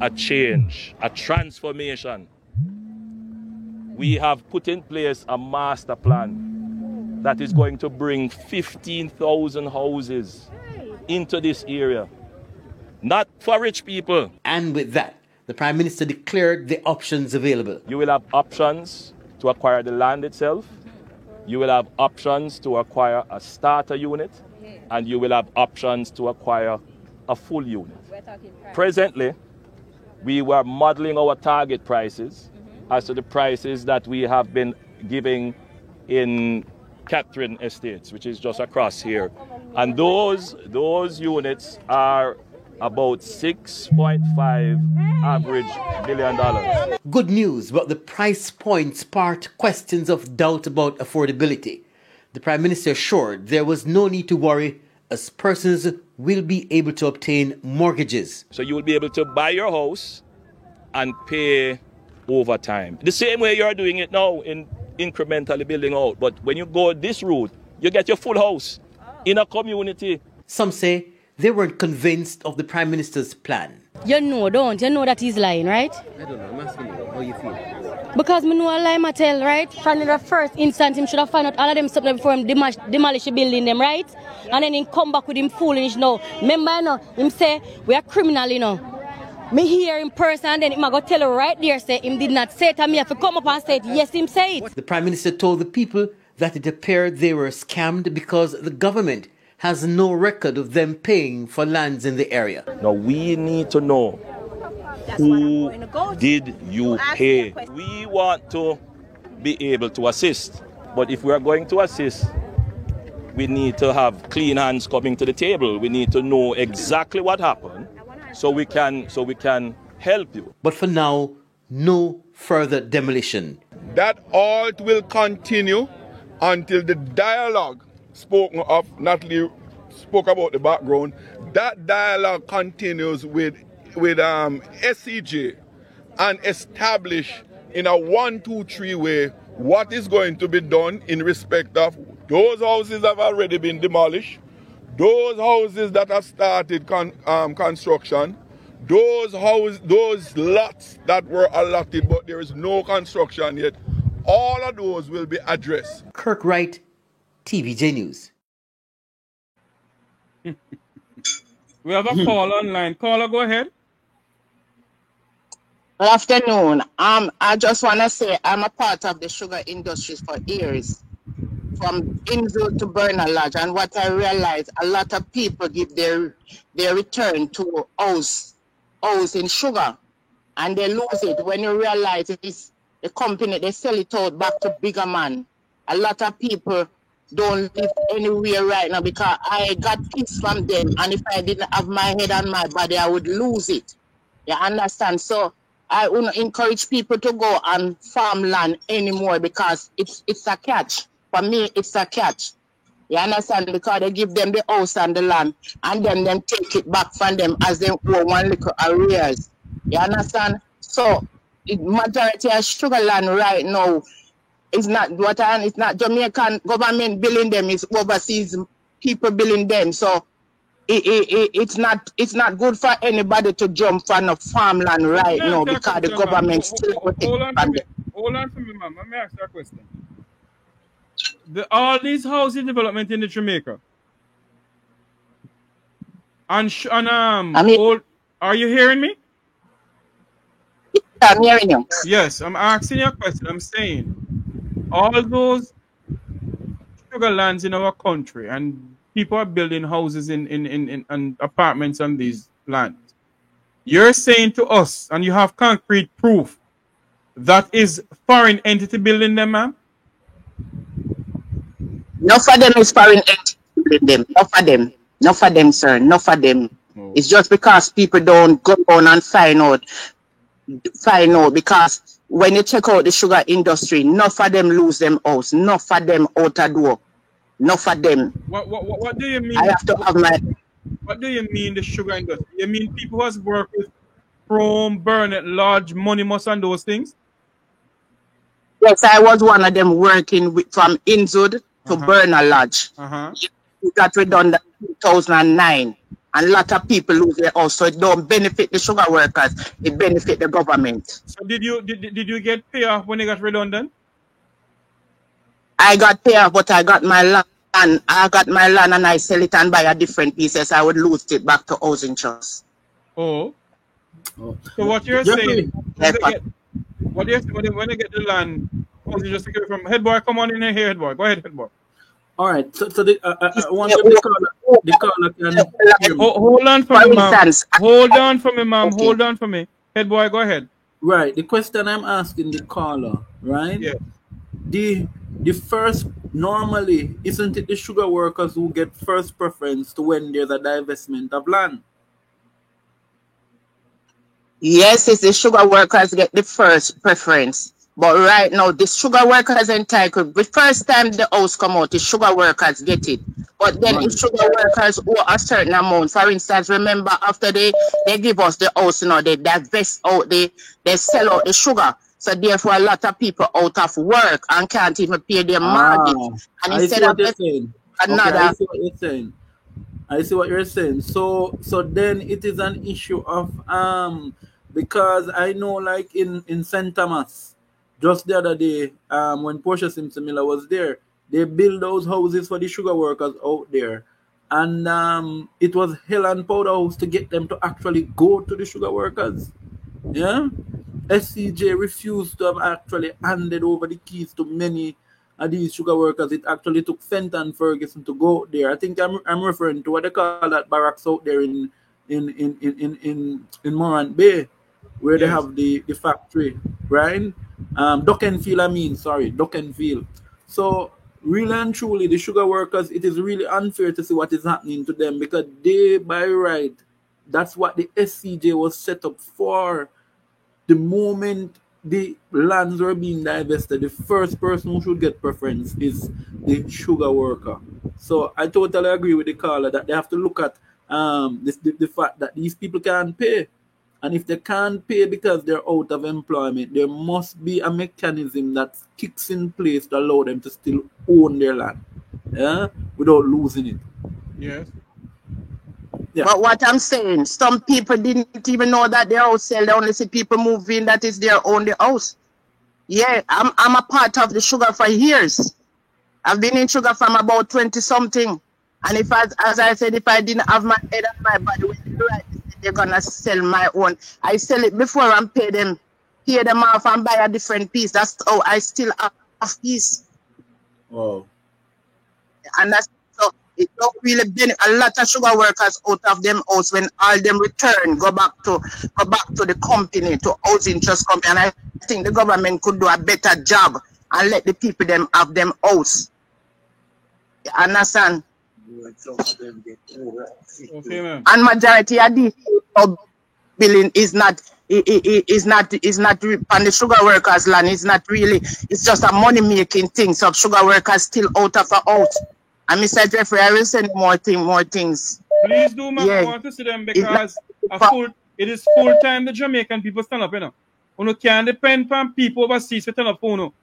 a change, a transformation. We have put in place a master plan that is going to bring 15,000 houses into this area. Not for rich people. And with that, the Prime Minister declared the options available. You will have options to acquire the land itself. You will have options to acquire a starter unit. And you will have options to acquire a full unit. Presently, we were modeling our target prices as to the prices that we have been giving in Catherine Estates, which is just across here. And those units are about $6.5 average billion. Good news, but the price point sparked questions of doubt about affordability. The Prime Minister assured there was no need to worry, as persons will be able to obtain mortgages. So you will be able to buy your house and pay over time. The same way you're doing it now, in incrementally building out. But when you go this route, you get your full house in a community. Some say they weren't convinced of the Prime Minister's plan. You know that he's lying, right? I don't know, I'm asking you, how you feel? Because me know a lie I tell, right? From the first instance, him should have found out all of them something before him demolish the building them, right? And then him come back with him foolish now. Remember, you know, him say, we are criminal, you know. Me hear in person and then him go tell her right there, say, him did not say it, and me have to come up and say it. Yes, him say it. The Prime Minister told the people that it appeared they were scammed because the government has no record of them paying for lands in the area. Now we need to know, who did you pay? We want to be able to assist, but if we are going to assist, we need to have clean hands coming to the table. We need to know exactly what happened so we can help you. But for now, no further demolition. That alt will continue until the dialogue spoken of, Natalie spoke about the background, that dialogue continues with SCJ and establish in a 1, 2, 3 way what is going to be done in respect of those houses that have already been demolished, those houses that have started construction, those lots that were allotted but there is no construction yet. All of those will be addressed. Kirk Wright, TVJ News. We have a call online. Caller, go ahead. Good afternoon. I just want to say I'm a part of the sugar industry for years, from Inville to Bernard Lodge, and what I realize, a lot of people give their return to house in sugar, and they lose it. When you realize it is the company, they sell it out back to bigger man. A lot of people don't live anywhere right now because I got kids from them, and if I didn't have my head and my body, I would lose it. You understand? So I wouldn't encourage people to go and farm land anymore because it's a catch. For me, it's a catch. You understand? Because they give them the house and the land, and then them take it back from them as they owe one little arrears. You understand? So the majority of sugar land right now is not it's not Jamaican government billing them, it's overseas people billing them. So it's not good for anybody to jump on a farmland right now because the government still Hold on for me, ma'am. Let me ask you a question. All these housing development in the Jamaica. Are you hearing me? I'm hearing you. Yes, I'm asking you a question. I'm saying all those sugar lands in our country and people are building houses in apartments on these lands. You're saying to us, and you have concrete proof, that is foreign entity building them, ma'am? Enough of them is foreign entity building them. Enough of them, sir. Enough of them. Oh. It's just because people don't go on and find out because when you check out the sugar industry, enough of them lose them house, enough of them out a door, enough of them. What do you mean? I have to have my. What do you mean the sugar industry? You mean people who has worked with Chrome, Burnett, Lodge, Monimus, and those things? Yes, I was one of them working from Inzud to Burnett Lodge. It got redundant in 2009. And a lot of people lose their house, so it don't benefit the sugar workers. It benefit the government. So did you get pay off when it got redundant? I got pay off, but I got my land. I got my land and I sell it and buy a different pieces. I would lose it back to housing trust. Oh. So what you're saying? When they get the land, you just take it from head boy. Come on in here, head boy. Go ahead, head boy. All right. So I want the caller can hold on for me, ma'am. Hold on for me, ma'am. Okay. Hold on for me. Head boy, go ahead. Right. The question I'm asking the caller, right? Yeah. The first, normally, isn't it the sugar workers who get first preference to when there's a divestment of land? Yes, it's the sugar workers get the first preference. But right now, the sugar workers entitled. The first time the house come out, the sugar workers get it. But then if sugar workers owe a certain amount, for instance, remember after they give us the house, they divest out, they sell out the sugar. So therefore, a lot of people out of work and can't even pay their mortgage. And instead of another, I see what you're saying. I see what you're saying. So then it is an issue of because I know like in St. Thomas. Just the other day, when Portia Simpson Miller was there, they built those houses for the sugar workers out there. And it was hell and powder house to get them to actually go to the sugar workers. Yeah? SCJ refused to have actually handed over the keys to many of these sugar workers. It actually took Fenton Ferguson to go out there. I think I'm referring to what they call that barracks out there in Morant Bay, where they have the factory, right? Duckenfield. So really and truly, the sugar workers, it is really unfair to see what is happening to them because they, by right, that's what the SCJ was set up for. The moment the lands were being divested, the first person who should get preference is the sugar worker. So I totally agree with the caller that they have to look at the fact that these people can't pay. And if they can't pay because they're out of employment, there must be a mechanism that kicks in place to allow them to still own their land, without losing it. Yes. Yeah. But what I'm saying, some people didn't even know that their house sell. They only see people move in that is their own house. Yeah, I'm a part of the sugar for years. I've been in sugar from about 20-something. And if as I said, if I didn't have my head and my body with the right, they're gonna sell my own. I sell it before and pay them off and buy a different piece. That's how I still have piece. Oh. And that's so It don't really benefit a lot of sugar workers out of them house when all them return, go back to the company, to housing trust company. And I think the government could do a better job and let the people them have them house. You understand? Okay, man. And majority of the billing is not on the sugar workers' land. It's not really. It's just a money making thing. So sugar workers still out of a out. And Mr. Jeffrey, I will send more things. Please do, man. I want to see them because it is full time the Jamaican people stand up, you know. You can't depend on people overseas to stand up, you know.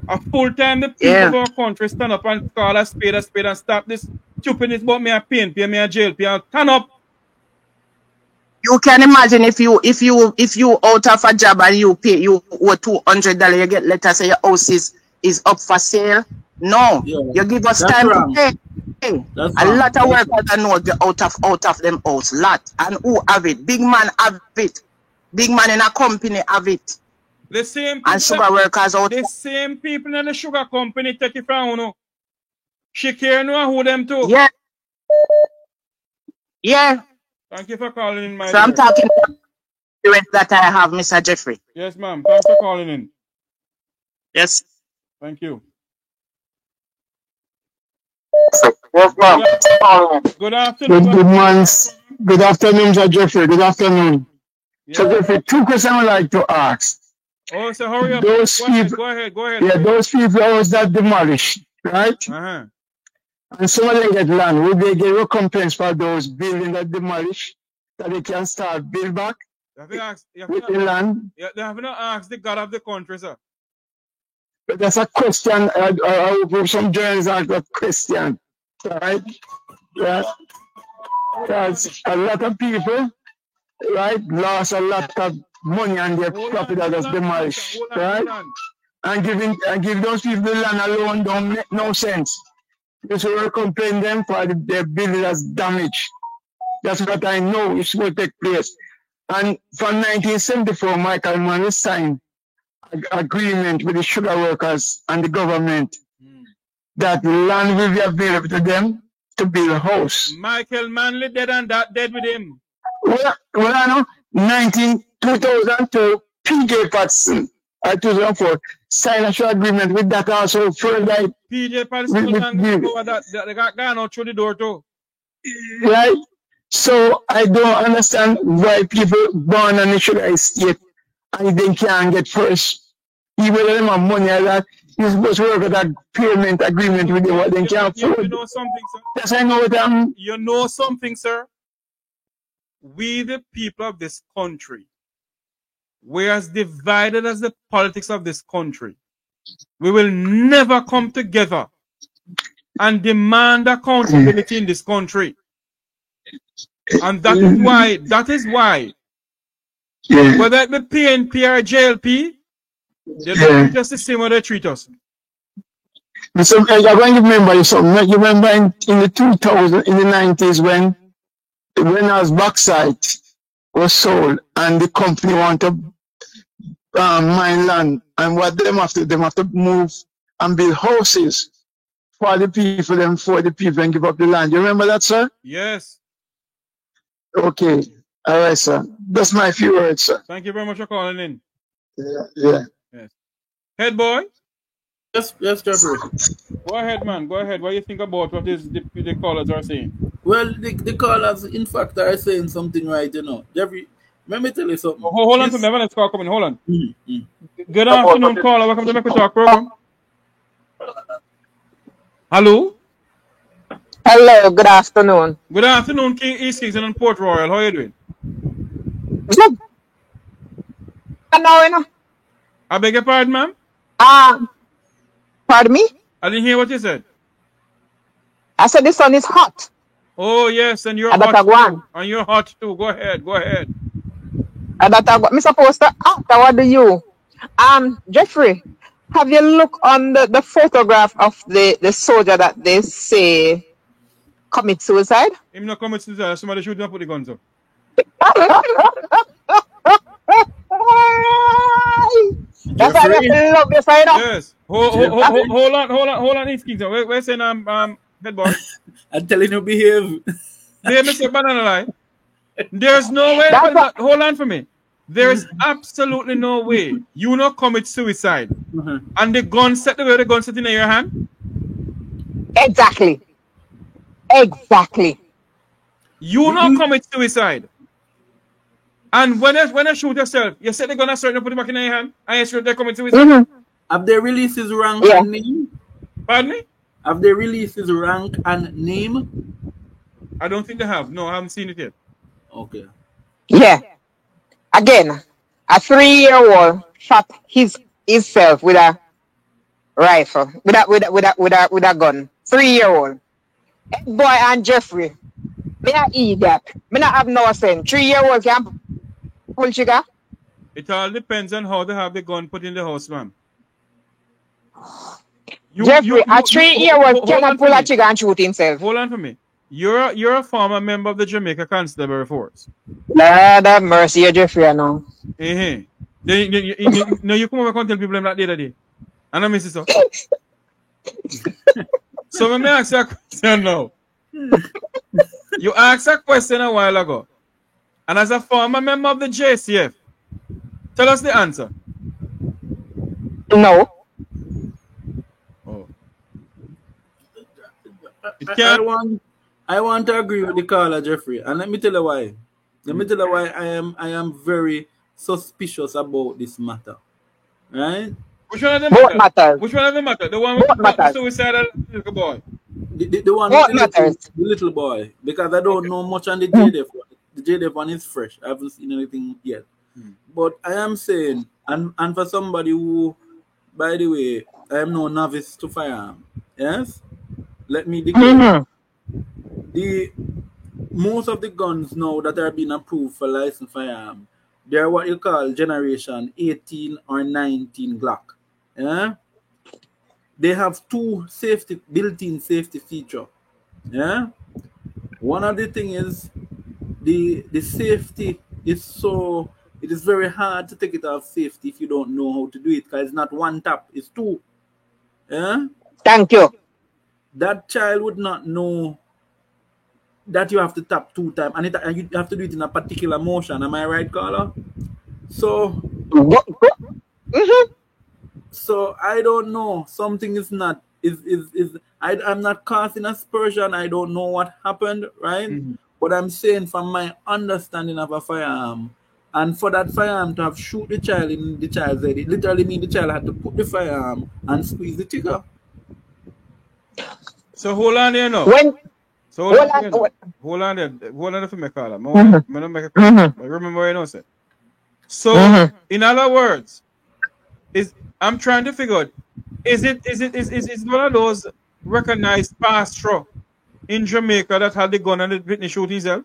A full time the people of our country stand up and call a spade and stop this stupidness about me a pain, pay me a jail, pay and turn up. You can imagine if you out of a job and you owe $200, you get letter say your house is up for sale. No, you give us time to pay. A lot of workers I know get out of them house. Lot. And who have it? Big man have it. Big man in a company have it. The same people, and sugar workers out. The same people in the sugar company take it from you. Shakir know who them too. Yeah. Yeah. Thank you for calling in, my So I'm talking about the experience that I have, Mr. Jeffrey. Yes, ma'am. Thanks for calling in. Yes. Thank you. Yes, ma'am. Good afternoon. Good afternoon, Mr. Jeffrey. Good afternoon. Yeah. So, Jeffrey, 2 questions I would like to ask. Oh, so hurry up. Those Go ahead. Yeah, those people that demolished, right? And some of them get land. Will they get recompense for those buildings that demolished that they can start build back with the land? They have not asked the God of the country, sir. But that's a question. I hope some journalists ask that question, right? Yeah. Because a lot of people, right, lost a lot of money on their property that was demolished, right? And give those people the land alone don't make no sense. Just recompense them for their building that's damaged. That's what I know is going to take place. And from 1974, Michael Mann signed an agreement with the sugar workers and the government that land will be available to them to build a house. Michael Manley dead and that dead with him. Well, I know 2002, PJ Patterson, 2004, signed a sugar agreement with that also further. PJ Patterson they got gone out through the door too. Right? So I don't understand why people born on the sugar estate and they can't get first. Even if they have money like that, you're supposed to work with that payment agreement with them, what they can't afford. You know something, sir? Yes, I know what You know something, sir? We, the people of this country, we're as divided as the politics of this country. We will never come together and demand accountability in this country. And that is why, whether it be PNP or JLP, they don't treat us the same way they treat us. So, I'm going to remember something. You remember in the 2000s, in the 90s, when our bauxite was sold and the company wanted to mine land, and what them have to move and build houses for the people and give up the land. You remember that, sir? Yes. Okay. All right, sir. That's my few words, sir. Thank you very much for calling in. Yeah. Yes. Head boy? Yes, Jeffrey. Go ahead, man. Go ahead. What do you think about what the callers are saying? Well, the callers, in fact, are saying something right, you know. Jeffrey, let me tell you something. Hold on to me. Let's call coming. Hold on. Good afternoon, caller. Welcome to the Make We Talk program. Hello? Hello, good afternoon. Good afternoon, King East Kingston and Port Royal. How are you doing? Good. Hello. I beg your pardon, ma'am? Pardon me? I didn't hear what you said. I said the sun is hot. Oh, yes, and you're hot too. And you're hot too. Go ahead. I'm supposed to after what do you? Jeffrey, have you looked on the photograph of the soldier that they say commit suicide? Him not commit suicide. Somebody should not put the guns up. That's why you have to look beside up. Yes. Hold on, East Kingston. We're saying head boy. I'm telling you, behave. Behave, Mr. Banana lie. There's no way. Hold on for me. There is absolutely no way you not commit suicide and the gun set the way the gun set in your hand. Exactly. Exactly. You not commit suicide. And when you shoot yourself, you set the gun aside and put it back in your hand and you shoot they commit suicide. Have they released his rank and name? Pardon me? Have they released his rank and name? I don't think they have. No, I haven't seen it yet. Okay. Yeah. Again, a 3-year-old shot himself with a rifle, with a gun. 3-year-old. Boy and Jeffrey. Me not eat that. Me not have no sense. 3-year-old can pull trigger. It all depends on how they have the gun put in the house, ma'am. Jeffrey, a 3-year-old cannot pull a trigger and shoot himself. Hold on for me. You're a former member of the Jamaica Constabulary Force. Lord have mercy, Jeffrey, I know. No, you come over and tell people that the other day. And I miss it so. So let me ask you a question now. You asked a question a while ago. And as a former member of the JCF, tell us the answer. No. Oh. I want to agree with the caller, Jeffrey, and let me tell you why. I am very suspicious about this matter. Right? Which one of them Both matters. Which one of them matter? The one with the suicidal little boy. The one with the little boy. Because I don't know much on the JDF one. The JDF one is fresh. I haven't seen anything yet. But I am saying, and for somebody who, by the way, I am no novice to firearm. Yes? Let me declare. Most of the guns now that are being approved for licensed firearm, they are what you call generation 18 or 19 Glock. Yeah? They have two built-in safety feature. Yeah? One of the thing is the safety is it is very hard to take it off safety if you don't know how to do it, because it's not one tap, it's two. Yeah? Thank you. That child would not know that you have to tap 2 times, and you have to do it in a particular motion. Am I right, Carla? So, so I don't know. Something is not I'm not casting aspersion. I don't know what happened, right? But I'm saying from my understanding of a firearm, and for that firearm to have shoot the child in the child's head, it literally means the child had to put the firearm and squeeze the trigger. So hold on there now. Hold on there for me, Carla. I remember what I know said. So, in other words, I'm trying to figure out, is one of those recognized pass-through in Jamaica that had the gun and the Britney shoot himself?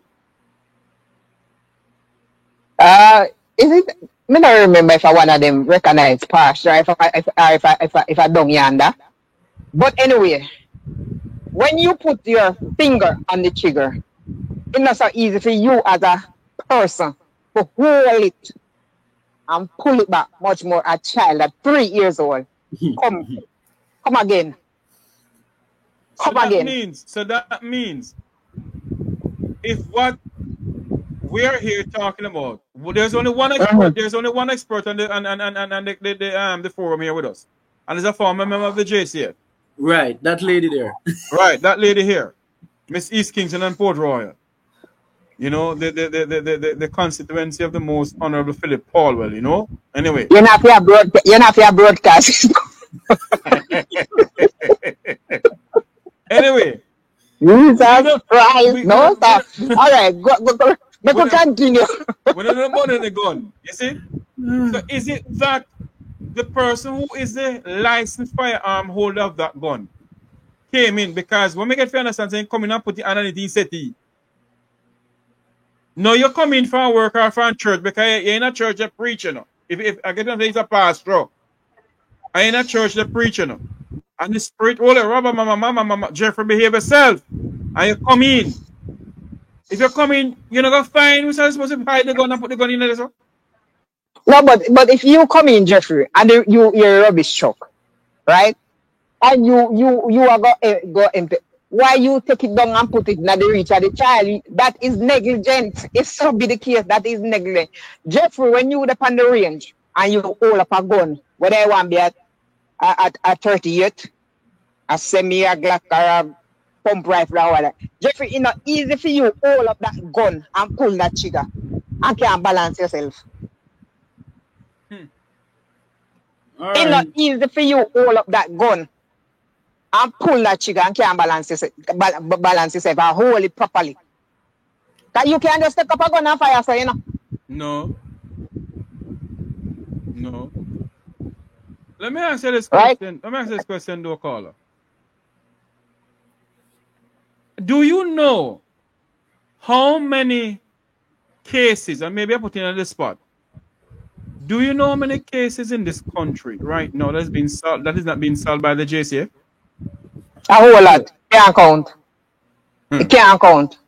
Is it? I don't remember if I one of them recognized pass-through, if I don't yonder. But anyway, when you put your finger on the trigger, it's not so easy for you as a person to hold it and pull it back much more a child at 3 years old. Come again. So that means if what we are here talking about, there's only one expert, on the forum here with us. And there's a former member of the JCF. Right, that lady there. Right, that lady here, Miss East Kingston and Port Royal. You know, the constituency of the most honorable Philip Paulwell. You know. Anyway, you're not your broadcast. Anyway, Jesus Christ, no stop. All right, go. Let me continue. When they're burning the gun, you see. So is it that the person who is the licensed firearm holder of that gun came in? Because when we get to understand, saying come in and put it underneath the settee. No, you come in from work or from church because you're in a church you're preaching. If I get to say it's a pastor, I'm in a church you're preaching. And the spirit, mama, Jeffrey, behave yourself. And you come in. If you come in, you're not going to find who's supposed to hide the gun and put the gun in there. So? No, but if you come in, Jeffrey, and you're a rubbish truck, right? And you are go why you take it down and put it in the reach of the child? That is negligent. If so be the case, that is negligent. Jeffrey, when you up on the range and you hold up a gun, whether you want to be at 38, a semi, a Glock, or a pump rifle or whatever. Jeffrey, it's not easy for you to hold up that gun and pull that trigger and can't balance yourself. It's not easy for you to hold up that gun and pull that trigger and can't balance yourself and hold it properly. That you can't just take up a gun and fire, so you know. No. No. Let me answer this question. Let me answer this question to a caller. Do you know how many cases, and maybe I put it on the spot, do you know how many cases in this country right now that is not being solved by the JCF? A whole lot. Can't count. It can't count.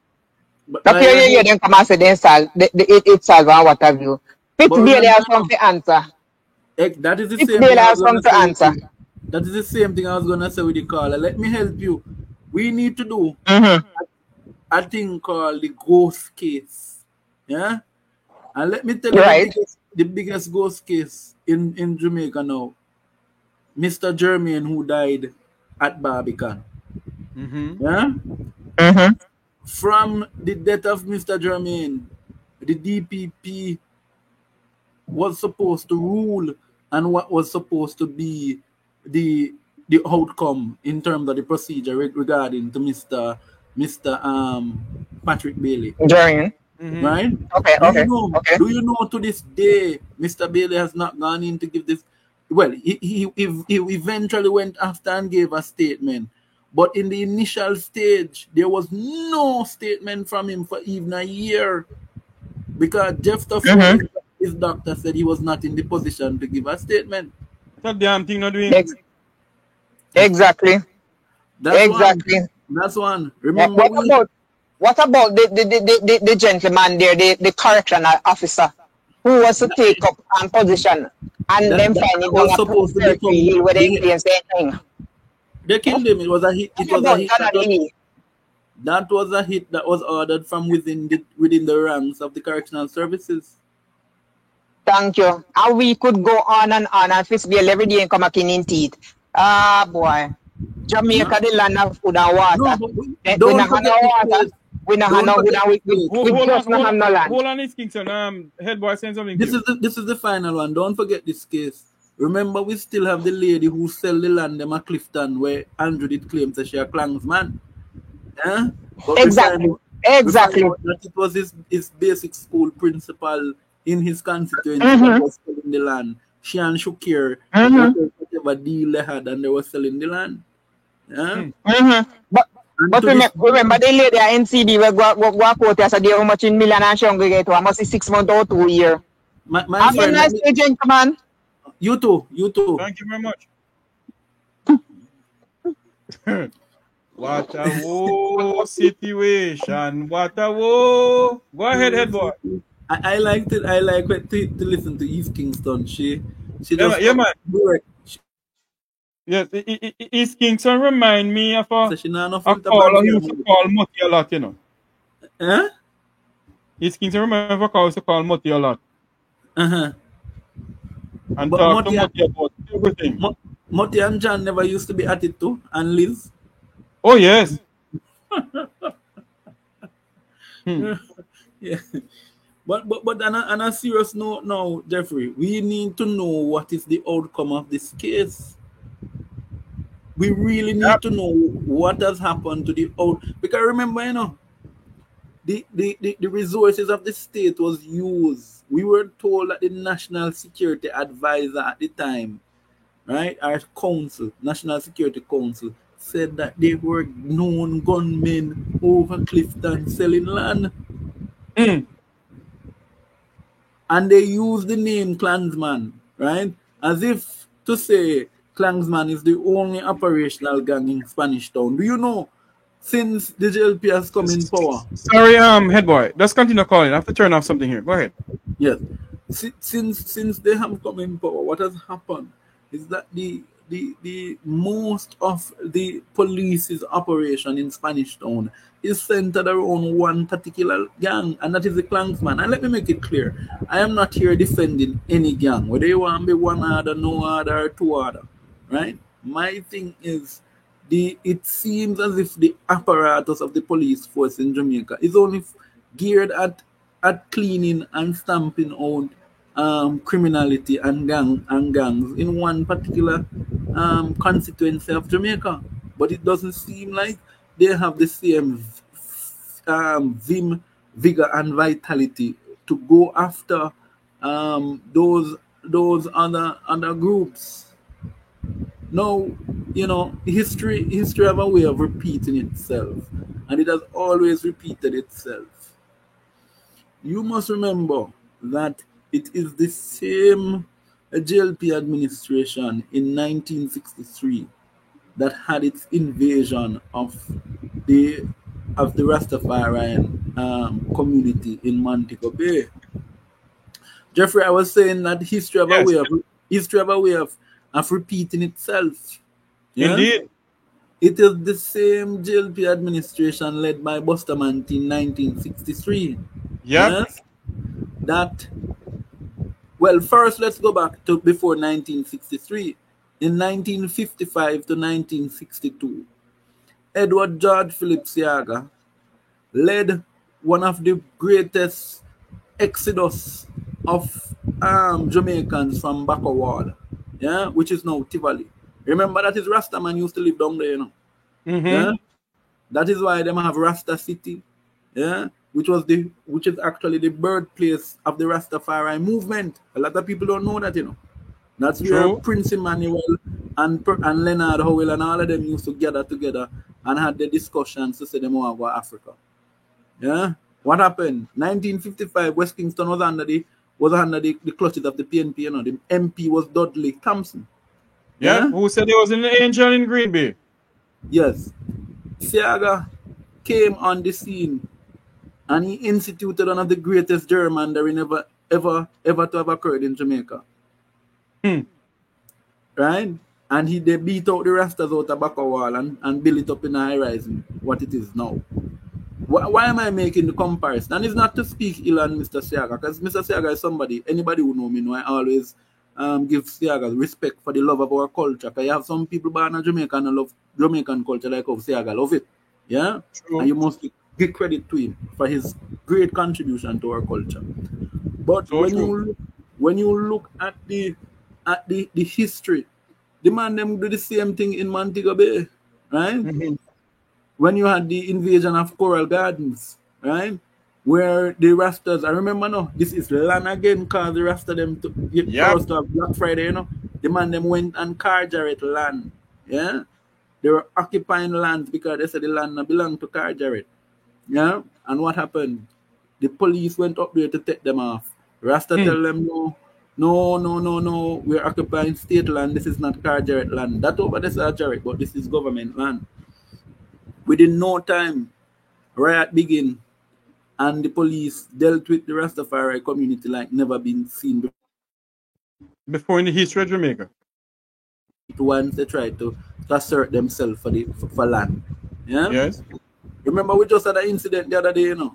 Not you them come and say they solve, it solve and what have you. Fitzbailey has come to answer. That is the same thing I was going to answer. That is the same thing I was going to say with the caller. Let me help you. We need to do a thing called the ghost case. Yeah? And let me tell you the biggest ghost case in Jamaica now. Mr. Jermaine, who died at Barbican. Yeah? From the death of Mr. Jermaine, the DPP was supposed to rule and what was supposed to be the outcome in terms of the procedure regarding to Mr. Patrick Bailey. Jermaine. Right? Do you know to this day Mr. Bailey has not gone in to give this? Well, he eventually went after and gave a statement. But in the initial stage, there was no statement from him for even a year. Because Jeff Tuffy, his doctor, said he was not in the position to give a statement. That damn thing not doing. Exactly. That's one. Remember what about the gentleman there, the correctional officer, who was to take up a position and then find it was supposed to be where they didn't say anything. They killed him. It was a hit. That was a hit that was ordered from within the ranks of the correctional services. Thank you. And we could go on and Fitzbailey every day and come back in teeth. Ah, boy. Jamaica, the land of food and water. We not have no water. We not have no land. Hold on, it's Kingston. Head boy saying something. This is the final one. Don't forget this case. Remember, we still have the lady who sell the land them at Clifton, where Andrew did claim that she a Klansman. Yeah? Exactly. That it was his basic school principal in his constituency that was selling the land. She and Shukir, whatever deal they had, and they were selling the land. Yeah? But remember the lady at NCB where go quote us how much in million and she get to must be 6 months or 2 years. Have a nice day, gentlemen. You too. Thank you very much. What a woe situation. What a woe. Go ahead, head boy. I like to listen to East Kingston. She does man. Yes, East Kingston remind me of a call I used to call Moti a lot, you know. Huh? East Kingston remind me of a call I used to call Moti a lot. And but talk to Moti about everything. Moti and John never used to be at it too, and Liz. Oh yes. Yeah. But on a serious note now, Jeffrey, we need to know what is the outcome of this case. We really need to know what has happened to the because remember, you know, the resources of the state was used. We were told that the National Security Advisor at the time, right, our council, National Security Council, said that they were known gunmen over Clifton selling land. And they used the name Klansman, right? As if to say Klansman is the only operational gang in Spanish Town. Do you know, since the JLP has come in power? Sorry, head boy. Let's continue calling. I have to turn off something here. Go ahead. Yes. Since they have come in power, what has happened is that the the most of the police's operation in Spanish Town is centered around one particular gang, and that is the Klansman. And let me make it clear, I am not here defending any gang, whether you want to be one order, no order, or two order, right? My thing is, it seems as if the apparatus of the police force in Jamaica is only geared at cleaning and stamping out criminality and gangs in one particular constituency of Jamaica, but it doesn't seem like they have the same vim, vigor, and vitality to go after those other groups. Now, you know, history have a way of repeating itself, and it has always repeated itself. You must remember that it is the same JLP administration in 1963 that had its invasion of the Rastafarian community in Montego Bay. Jeffrey, I was saying that history have a way of repeating itself. Yeah? Indeed. It is the same JLP administration led by Bustamante in 1963. Yes? Well, first let's go back to before 1963. In 1955 to 1962, Edward George Philip Seaga led one of the greatest exodus of Jamaicans from Bacawal, yeah, which is now Tivoli. Remember that is Rastaman used to live down there, you know. Yeah? That is why they have Rasta City, yeah, which is actually the birthplace of the Rastafari movement. A lot of people don't know that, you know. That's where Prince Emmanuel and Leonard Howell and all of them used to gather together and had the discussions to say them want to go to Africa. Yeah? What happened? 1955, West Kingston was under the clutches of the PNP, you know. The MP was Dudley Thompson. Yeah? Who said he was an angel in Green Bay? Yes. Seaga came on the scene and he instituted one of the greatest gerrymandering ever to have occurred in Jamaica. Right? And they beat out the Rastas out of Bacawal and build it up in High Rising, what it is now. Why am I making the comparison? And it's not to speak ill on Mr. Seaga, because Mr. Seaga is anybody who know me know I always give Seaga respect for the love of our culture. Because you have some people born in Jamaica and love Jamaican culture like how Seaga love it. Yeah? True. And you must give credit to him for his great contribution to our culture. But when you look at the history, the man them do the same thing in Montego Bay, right? When you had the invasion of Coral Gardens, right? Where the Rastas, I remember now, this is land again, because the Rasta them to get first of Black Friday, you know. The man them went and Carjaret land. Yeah? They were occupying lands because they said the land belonged to Carjaret. Yeah? And what happened? The police went up there to take them off. Rasta tell them no, we're occupying state land, this is not Carjaret land. That over there is Carjaret, but this is government land. Within no time, riot began, and the police dealt with the Rastafari community like never been seen before in the history of Jamaica. Once they tried to assert themselves for land. Yeah? Yes. Remember we just had an incident the other day, you know.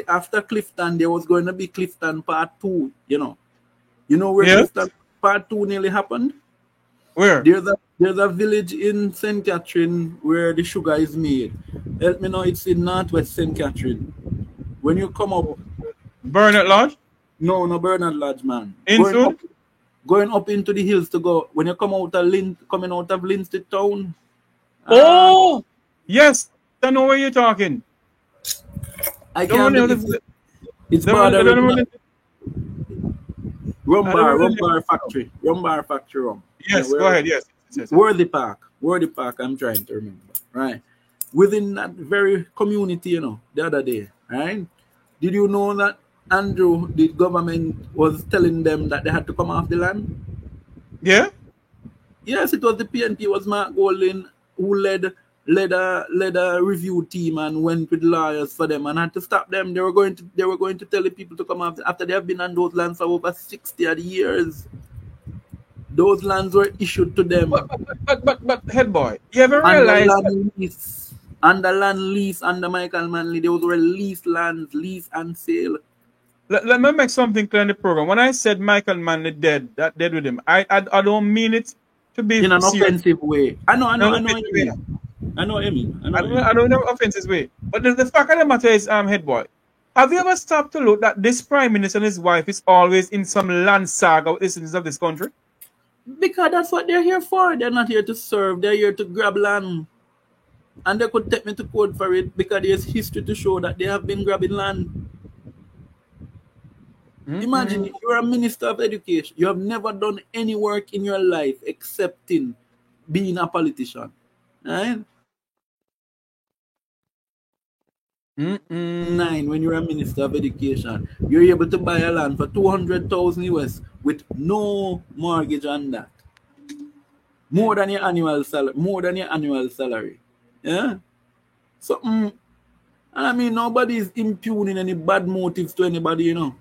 After Clifton, there was going to be Clifton Part 2, you know. You know where Clifton Part 2 nearly happened? Where? There's a village in St. Catherine where the sugar is made. Help me know, it's in Northwest St. Catherine. When you come up... Bernard Lodge? No, Bernard Lodge, man. Going up into the hills to go... When you come out of coming out of Linstead town... Oh! Yes! I know where you're talking. I can't believe it. It's bordering... Rumbar Factory. Rumbar Factory Rum. Yes, go ahead, yes. Worthy Park, I'm trying to remember. Right. Within that very community, you know, the other day, right? Did you know that Andrew, the government was telling them that they had to come off the land? Yeah? Yes, it was the PNP, was Mark Golding who led a review team and went with lawyers for them and had to stop them. They were going to tell the people to come after they have been on those lands for over 60 years. Those lands were issued to them. But head boy, you ever Under realize land lease, under Michael Manley, those were leased lands, lease and sale. Let me make something clear in the program. When I said Michael Manley dead with him, I don't mean it to be in an serious. offensive way. I know what you mean. I know what you mean. I don't know offensive way. But the fact of the matter is, head boy, have you ever stopped to look that this prime minister and his wife is always in some land saga with the citizens of this country? Because that's what they're here for. They're not here to serve. They're here to grab land. And they could take me to court for it because there's history to show that they have been grabbing land. Imagine you're a minister of education. You have never done any work in your life excepting being a politician. Right? 9, when you're a minister of education, you're able to buy a land for 200,000 US with no mortgage on that. More than your annual salary. Yeah? So, I mean, nobody is impugning any bad motives to anybody, you know.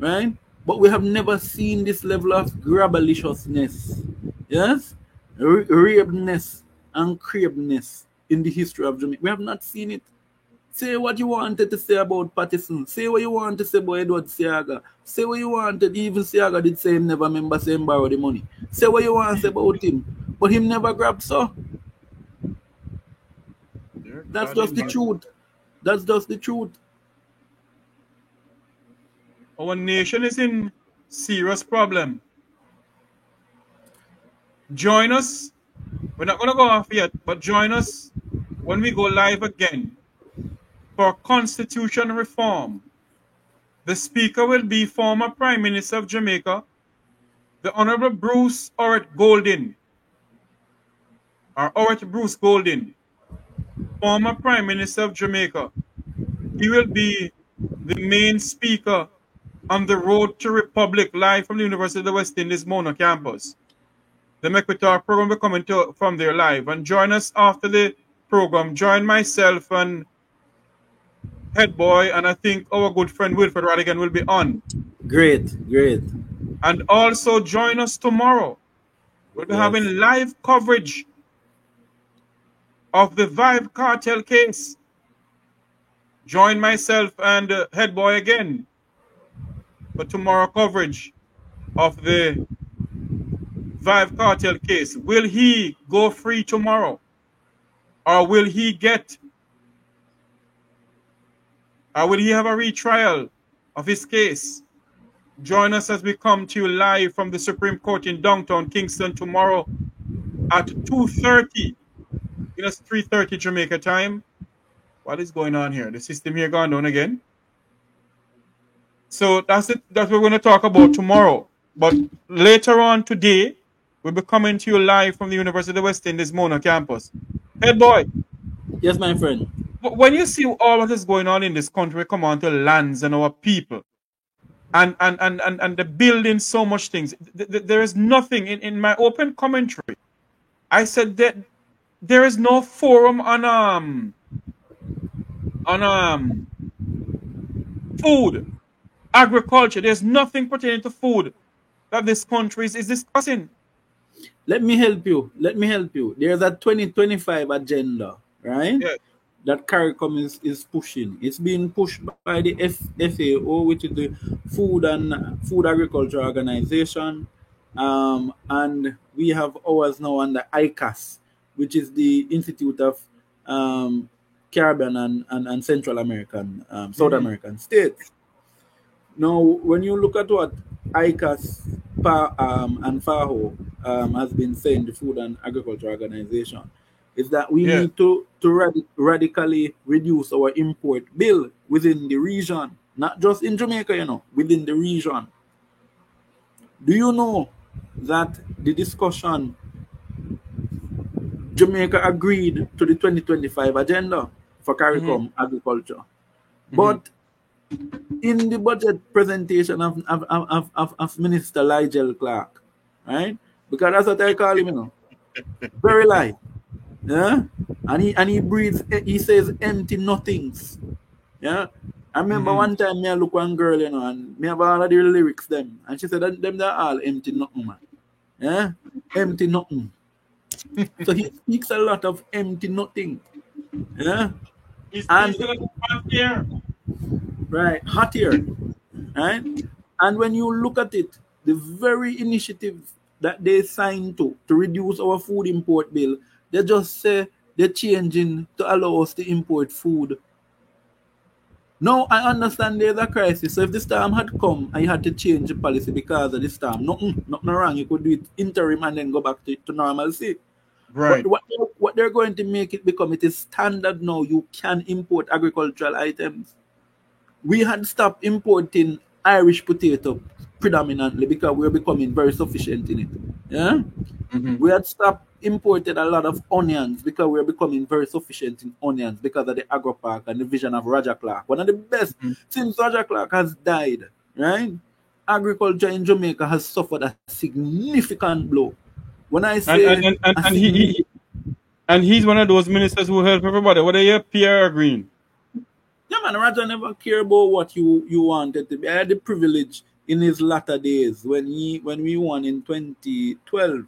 Right? But we have never seen this level of grabaliciousness, yes? Rabeness and crabeness in the history of Jamaica. We have not seen it. Say what you wanted to say about Pattison. Say what you wanted to say about Edward Seaga. Say what you wanted. Even Seaga did say him never remember saying borrow the money. Say what you want to say about him. But him never grabbed so. That's just the truth. That's just the truth. Our nation is in serious problem. Join us. We're not going to go off yet, but join us when we go live again for constitution reform. The speaker will be former Prime Minister of Jamaica, the Honorable Bruce Orritt Golding, former Prime Minister of Jamaica. He will be the main speaker on the Road to Republic, live from the University of the West Indies Mona campus. The Make We Talk program will be coming from there live. And join us after the program. Join myself and Head Boy, and I think our good friend Wilfred Radigan will be on. Great. And also join us tomorrow. We'll be having live coverage of the Vibe Cartel case. Join myself and Head Boy again for tomorrow coverage of the Vibe Cartel case. Will he go free tomorrow? Or will he have a retrial of his case? Join us as we come to you live from the Supreme Court in downtown Kingston tomorrow at 2:30. It's 3:30 Jamaica time. What is going on here? The system here gone down again. So that's it. That's what we're going to talk about tomorrow. But later on today, we'll be coming to you live from the University of the West Indies Mona campus. Head Boy. Yes, my friend. When you see all what is going on in this country, come on to lands and our people, and the building so much things. There is nothing in my open commentary. I said that there is no forum on food, agriculture. There's nothing pertaining to food that this country is discussing. Let me help you. There's a 2025 agenda, right? Yes. That CARICOM is pushing. It's being pushed by the FAO, which is the Food Agriculture Organization. And we have ours now under ICAS, which is the Institute of Caribbean and Central American, South American states. Now, when you look at what ICAS and FAO has been saying, the Food and Agriculture Organization, is that we need to radically reduce our import bill within the region, not just in Jamaica, within the region. Do you know that the discussion, Jamaica agreed to the 2025 agenda for CARICOM agriculture, but in the budget presentation of Minister Nigel Clark, right? Because that's what I call him, very light. Yeah, and he breathes. He says empty nothings. Yeah, I remember one time I look one girl, and me have all of the lyrics them, and she said that them they're all empty nothing, man. Yeah, empty nothing. So he speaks a lot of empty nothing. Yeah, and right, hot air, right? And when you look at it, the very initiative that they signed to reduce our food import bill, they just say they're changing to allow us to import food. Now I understand there's a crisis. So if the storm had come and you had to change the policy because of the storm, nothing wrong. You could do it interim and then go back to normalcy. Right. But what they're going to make it become, it is standard now. You can import agricultural items. We had stopped importing Irish potato predominantly because we're becoming very sufficient in it. Yeah? We had stopped importing a lot of onions because we're becoming very sufficient in onions because of the Agro Park and the vision of Roger Clark. One of the best since Roger Clark has died, right? Agriculture in Jamaica has suffered a significant blow. When I say and he's one of those ministers who help everybody. What are you, Pierre Green? Yeah, man, Roger never care about what you wanted to be. I had the privilege in his latter days when we won in 2012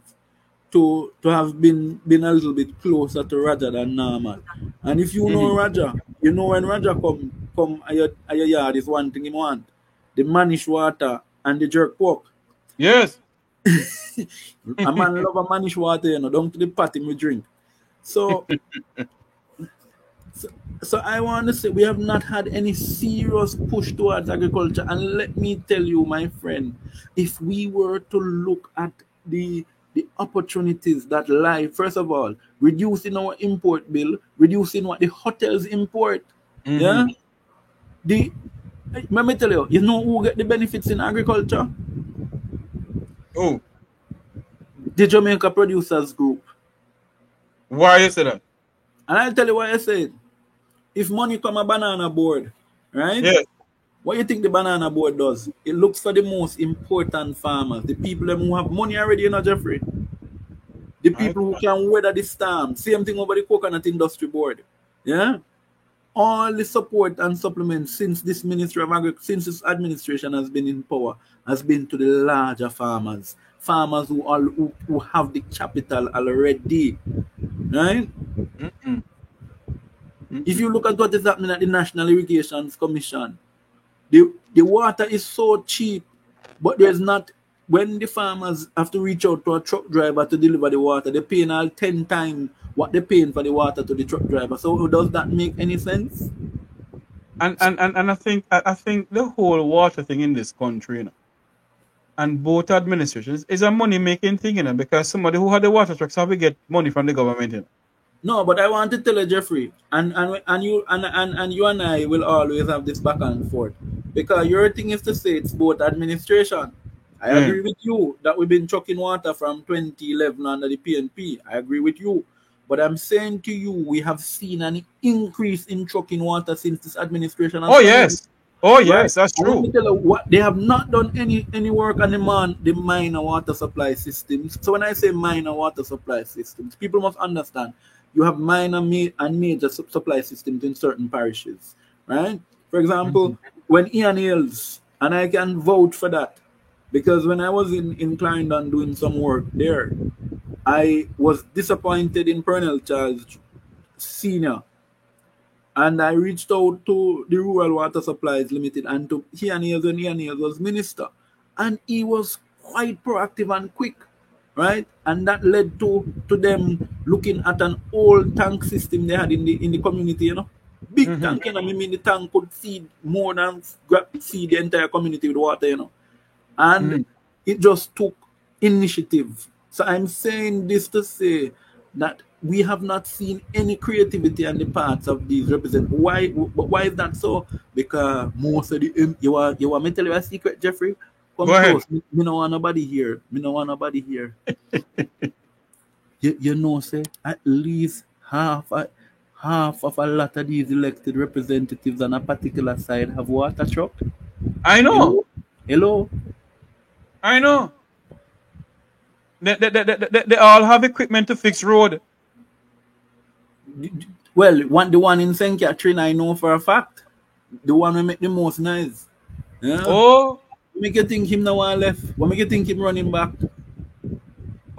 to have been a little bit closer to Roger than normal. And if you know Roger, you know when Roger come at your yard is one thing he want. The manish water and the jerk pork. Yes. A man love a manish water, you know, down to the party we drink. So I want to say we have not had any serious push towards agriculture. And let me tell you, my friend, if we were to look at the opportunities that lie, first of all, reducing our import bill, reducing what the hotels import. Yeah. Let me tell you know who get the benefits in agriculture? Oh. The Jamaica Producers Group. Why you say that? And I'll tell you why I say it. If money come a banana board, right? Yes. What do you think the banana board does? It looks for the most important farmers, the people who have money already, you know, Jeffrey. The people who can weather the storm. Same thing over the coconut industry board. Yeah? All the support and supplements since this Ministry of Agriculture, since this administration has been in power, has been to the larger farmers. Farmers who have the capital already. Right? If you look at what is happening at the National Irrigation Commission, the water is so cheap, but there's not, when the farmers have to reach out to a truck driver to deliver the water, they're paying all 10 times what they're paying for the water to the truck driver. So does that make any sense? And I think the whole water thing in this country, you know, and both administrations is a money making thing, you know, because somebody who had the water trucks have to get money from the government, you know. No, but I want to tell you, Jeffrey, and you and I will always have this back and forth, because your thing is to say it's both administration. I agree with you that we've been trucking water from 2011 under the PNP. I agree with you. But I'm saying to you, we have seen an increase in trucking water since this administration. Oh, yes. Oh, yes, that's true. Let me tell you what, they have not done any work on the minor water supply systems. So when I say minor water supply systems, people must understand you have minor and major supply systems in certain parishes, right? For example, when Ian Hills, and I can vouch for that, because when I was in Clarendon doing some work there, I was disappointed in Colonel Charles Sr. And I reached out to the Rural Water Supplies Limited and to Ian Hills when Ian Hills was minister. And he was quite proactive and quick, right? And that led to them looking at an old tank system they had in the community, you know. Big tank, you know, I mean the tank could feed more than feed the entire community with water, you know. And it just took initiative. So I'm saying this to say that we have not seen any creativity on the parts of these representatives. Why is that so? Because most of the you want me to tell you a secret, Jeffrey? Come close. Me no want nobody here. you know, say at least half of a lot of these elected representatives on a particular side have water truck. I know. Hello. I know. They all have equipment to fix road. Well, the one in St. Catherine, I know for a fact. The one who make the most noise. Yeah? Oh. What make you think him now left? What make you think him running back?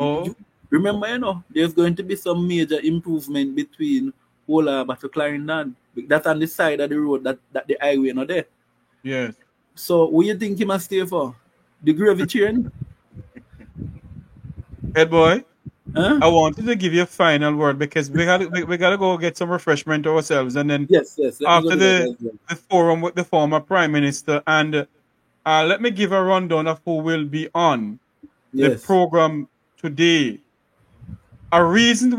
Oh. Remember, you know, there's going to be some major improvement between Wolaba to Clarendon. That's on the side of the road that the highway not there. Yes. So what you think he must stay for? The gravy train? Head boy, huh? I wanted to give you a final word because we gotta go get some refreshment ourselves, and then yes. After the forum with the former Prime Minister, and let me give a rundown of who will be on the program today. A reasoning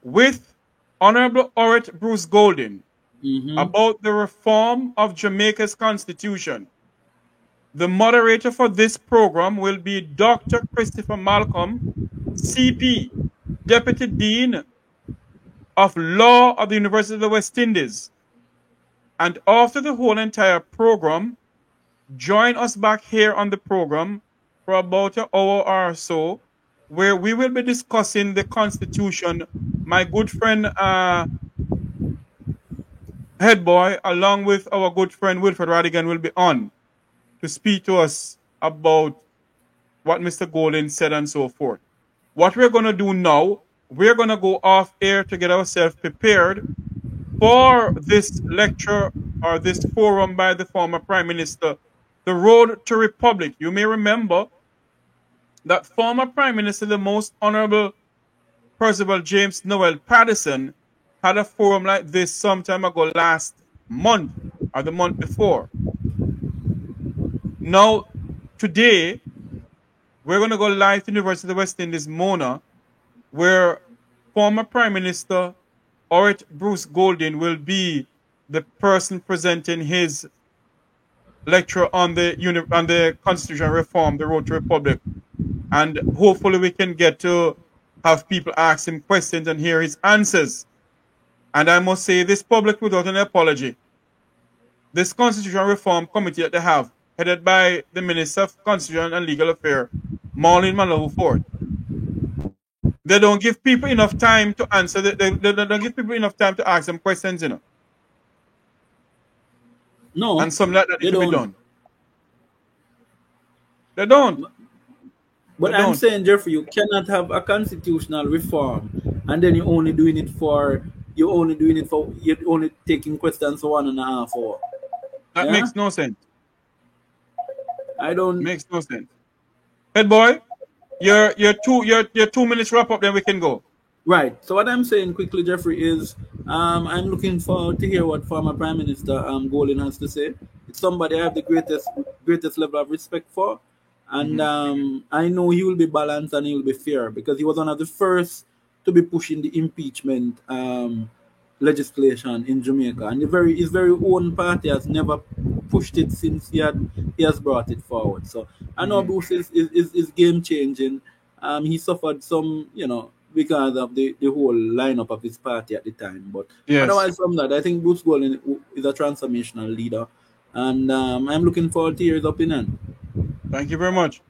with Honorable Orrit Bruce Golding about the reform of Jamaica's constitution. The moderator for this program will be Dr. Christopher Malcolm, CP, Deputy Dean of Law of the University of the West Indies. And after the whole entire program, join us back here on the program for about an hour or so, where we will be discussing the Constitution. My good friend Head Boy, along with our good friend Wilfred Radigan, will be on to speak to us about what Mr. Golding said and so forth. What we're going to do now, we're going to go off air to get ourselves prepared for this lecture or this forum by the former Prime Minister, The Road to Republic. You may remember that former Prime Minister, the Most Honorable Percival James Noel Patterson, had a forum like this some time ago last month or the month before. Now, today, we're going to go live to the University of the West Indies, Mona, where former Prime Minister Orrit Bruce Golding will be the person presenting his lecture on the constitutional reform, the Road to Republic. And hopefully we can get to have people ask him questions and hear his answers. And I must say this public without an apology. This Constitutional Reform Committee that they have, headed by the Minister of Constitution and Legal Affairs, Marlene Malou Ford, they don't give people enough time to answer. They don't give people enough time to ask them questions, you know. No. And something like that needs to be done. They don't. But I'm saying, Jeffrey, you cannot have a constitutional reform and then you're only taking questions for 1.5 hours. That makes no sense. Makes no sense. Head boy, your 2 minutes wrap up, then we can go. Right. So what I'm saying quickly, Jeffrey, is I'm looking forward to hear what former Prime Minister Golding has to say. It's somebody I have the greatest level of respect for. And I know he will be balanced and he will be fair because he was one of the first to be pushing the impeachment legislation in Jamaica. And his very own party has never pushed it since he has brought it forward. So I know Bruce is game changing. He suffered some, because of the whole lineup of his party at the time. But otherwise from that, I think Bruce Golding is a transformational leader. And I'm looking forward to hear his opinion. Thank you very much.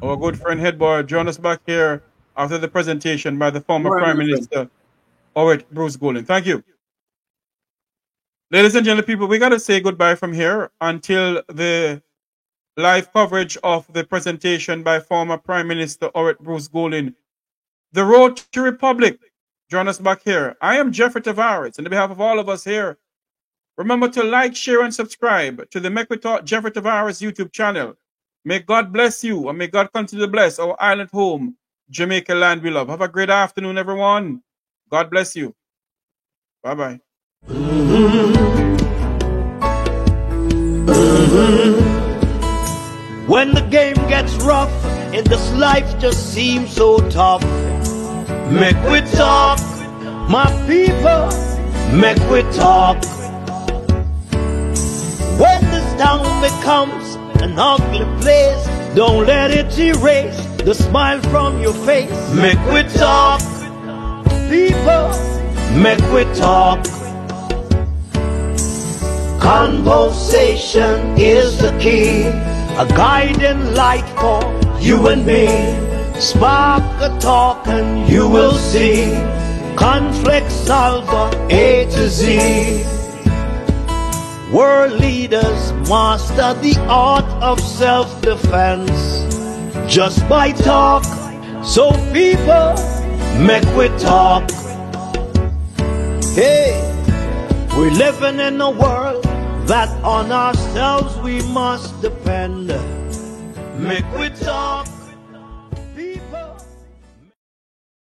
Our good friend Headboy, join us back here after the presentation by the former Prime Minister, Orrit Bruce Golding. Thank you. Ladies and gentlemen, people, we got to say goodbye from here until the live coverage of the presentation by former Prime Minister Orrit Bruce Golding. The Road to Republic. Join us back here. I am Jeffrey Tavares, and on behalf of all of us here, remember to like, share, and subscribe to the Make We Talk Jeffrey Tavares YouTube channel. May God bless you, and may God continue to bless our island home, Jamaica land we love. Have a great afternoon, everyone. God bless you. Bye-bye. When the game gets rough and this life just seems so tough, make we talk, my people, make we talk. When this town becomes an ugly place, don't let it erase the smile from your face. Make we talk, people, make we talk. Conversation is the key, a guiding light for you and me. Spark a talk and you will see conflict solver A to Z. World leaders master the art of self-defense just by talk. So people, make we talk. Hey, we're living in a world that on ourselves we must depend. Make we talk.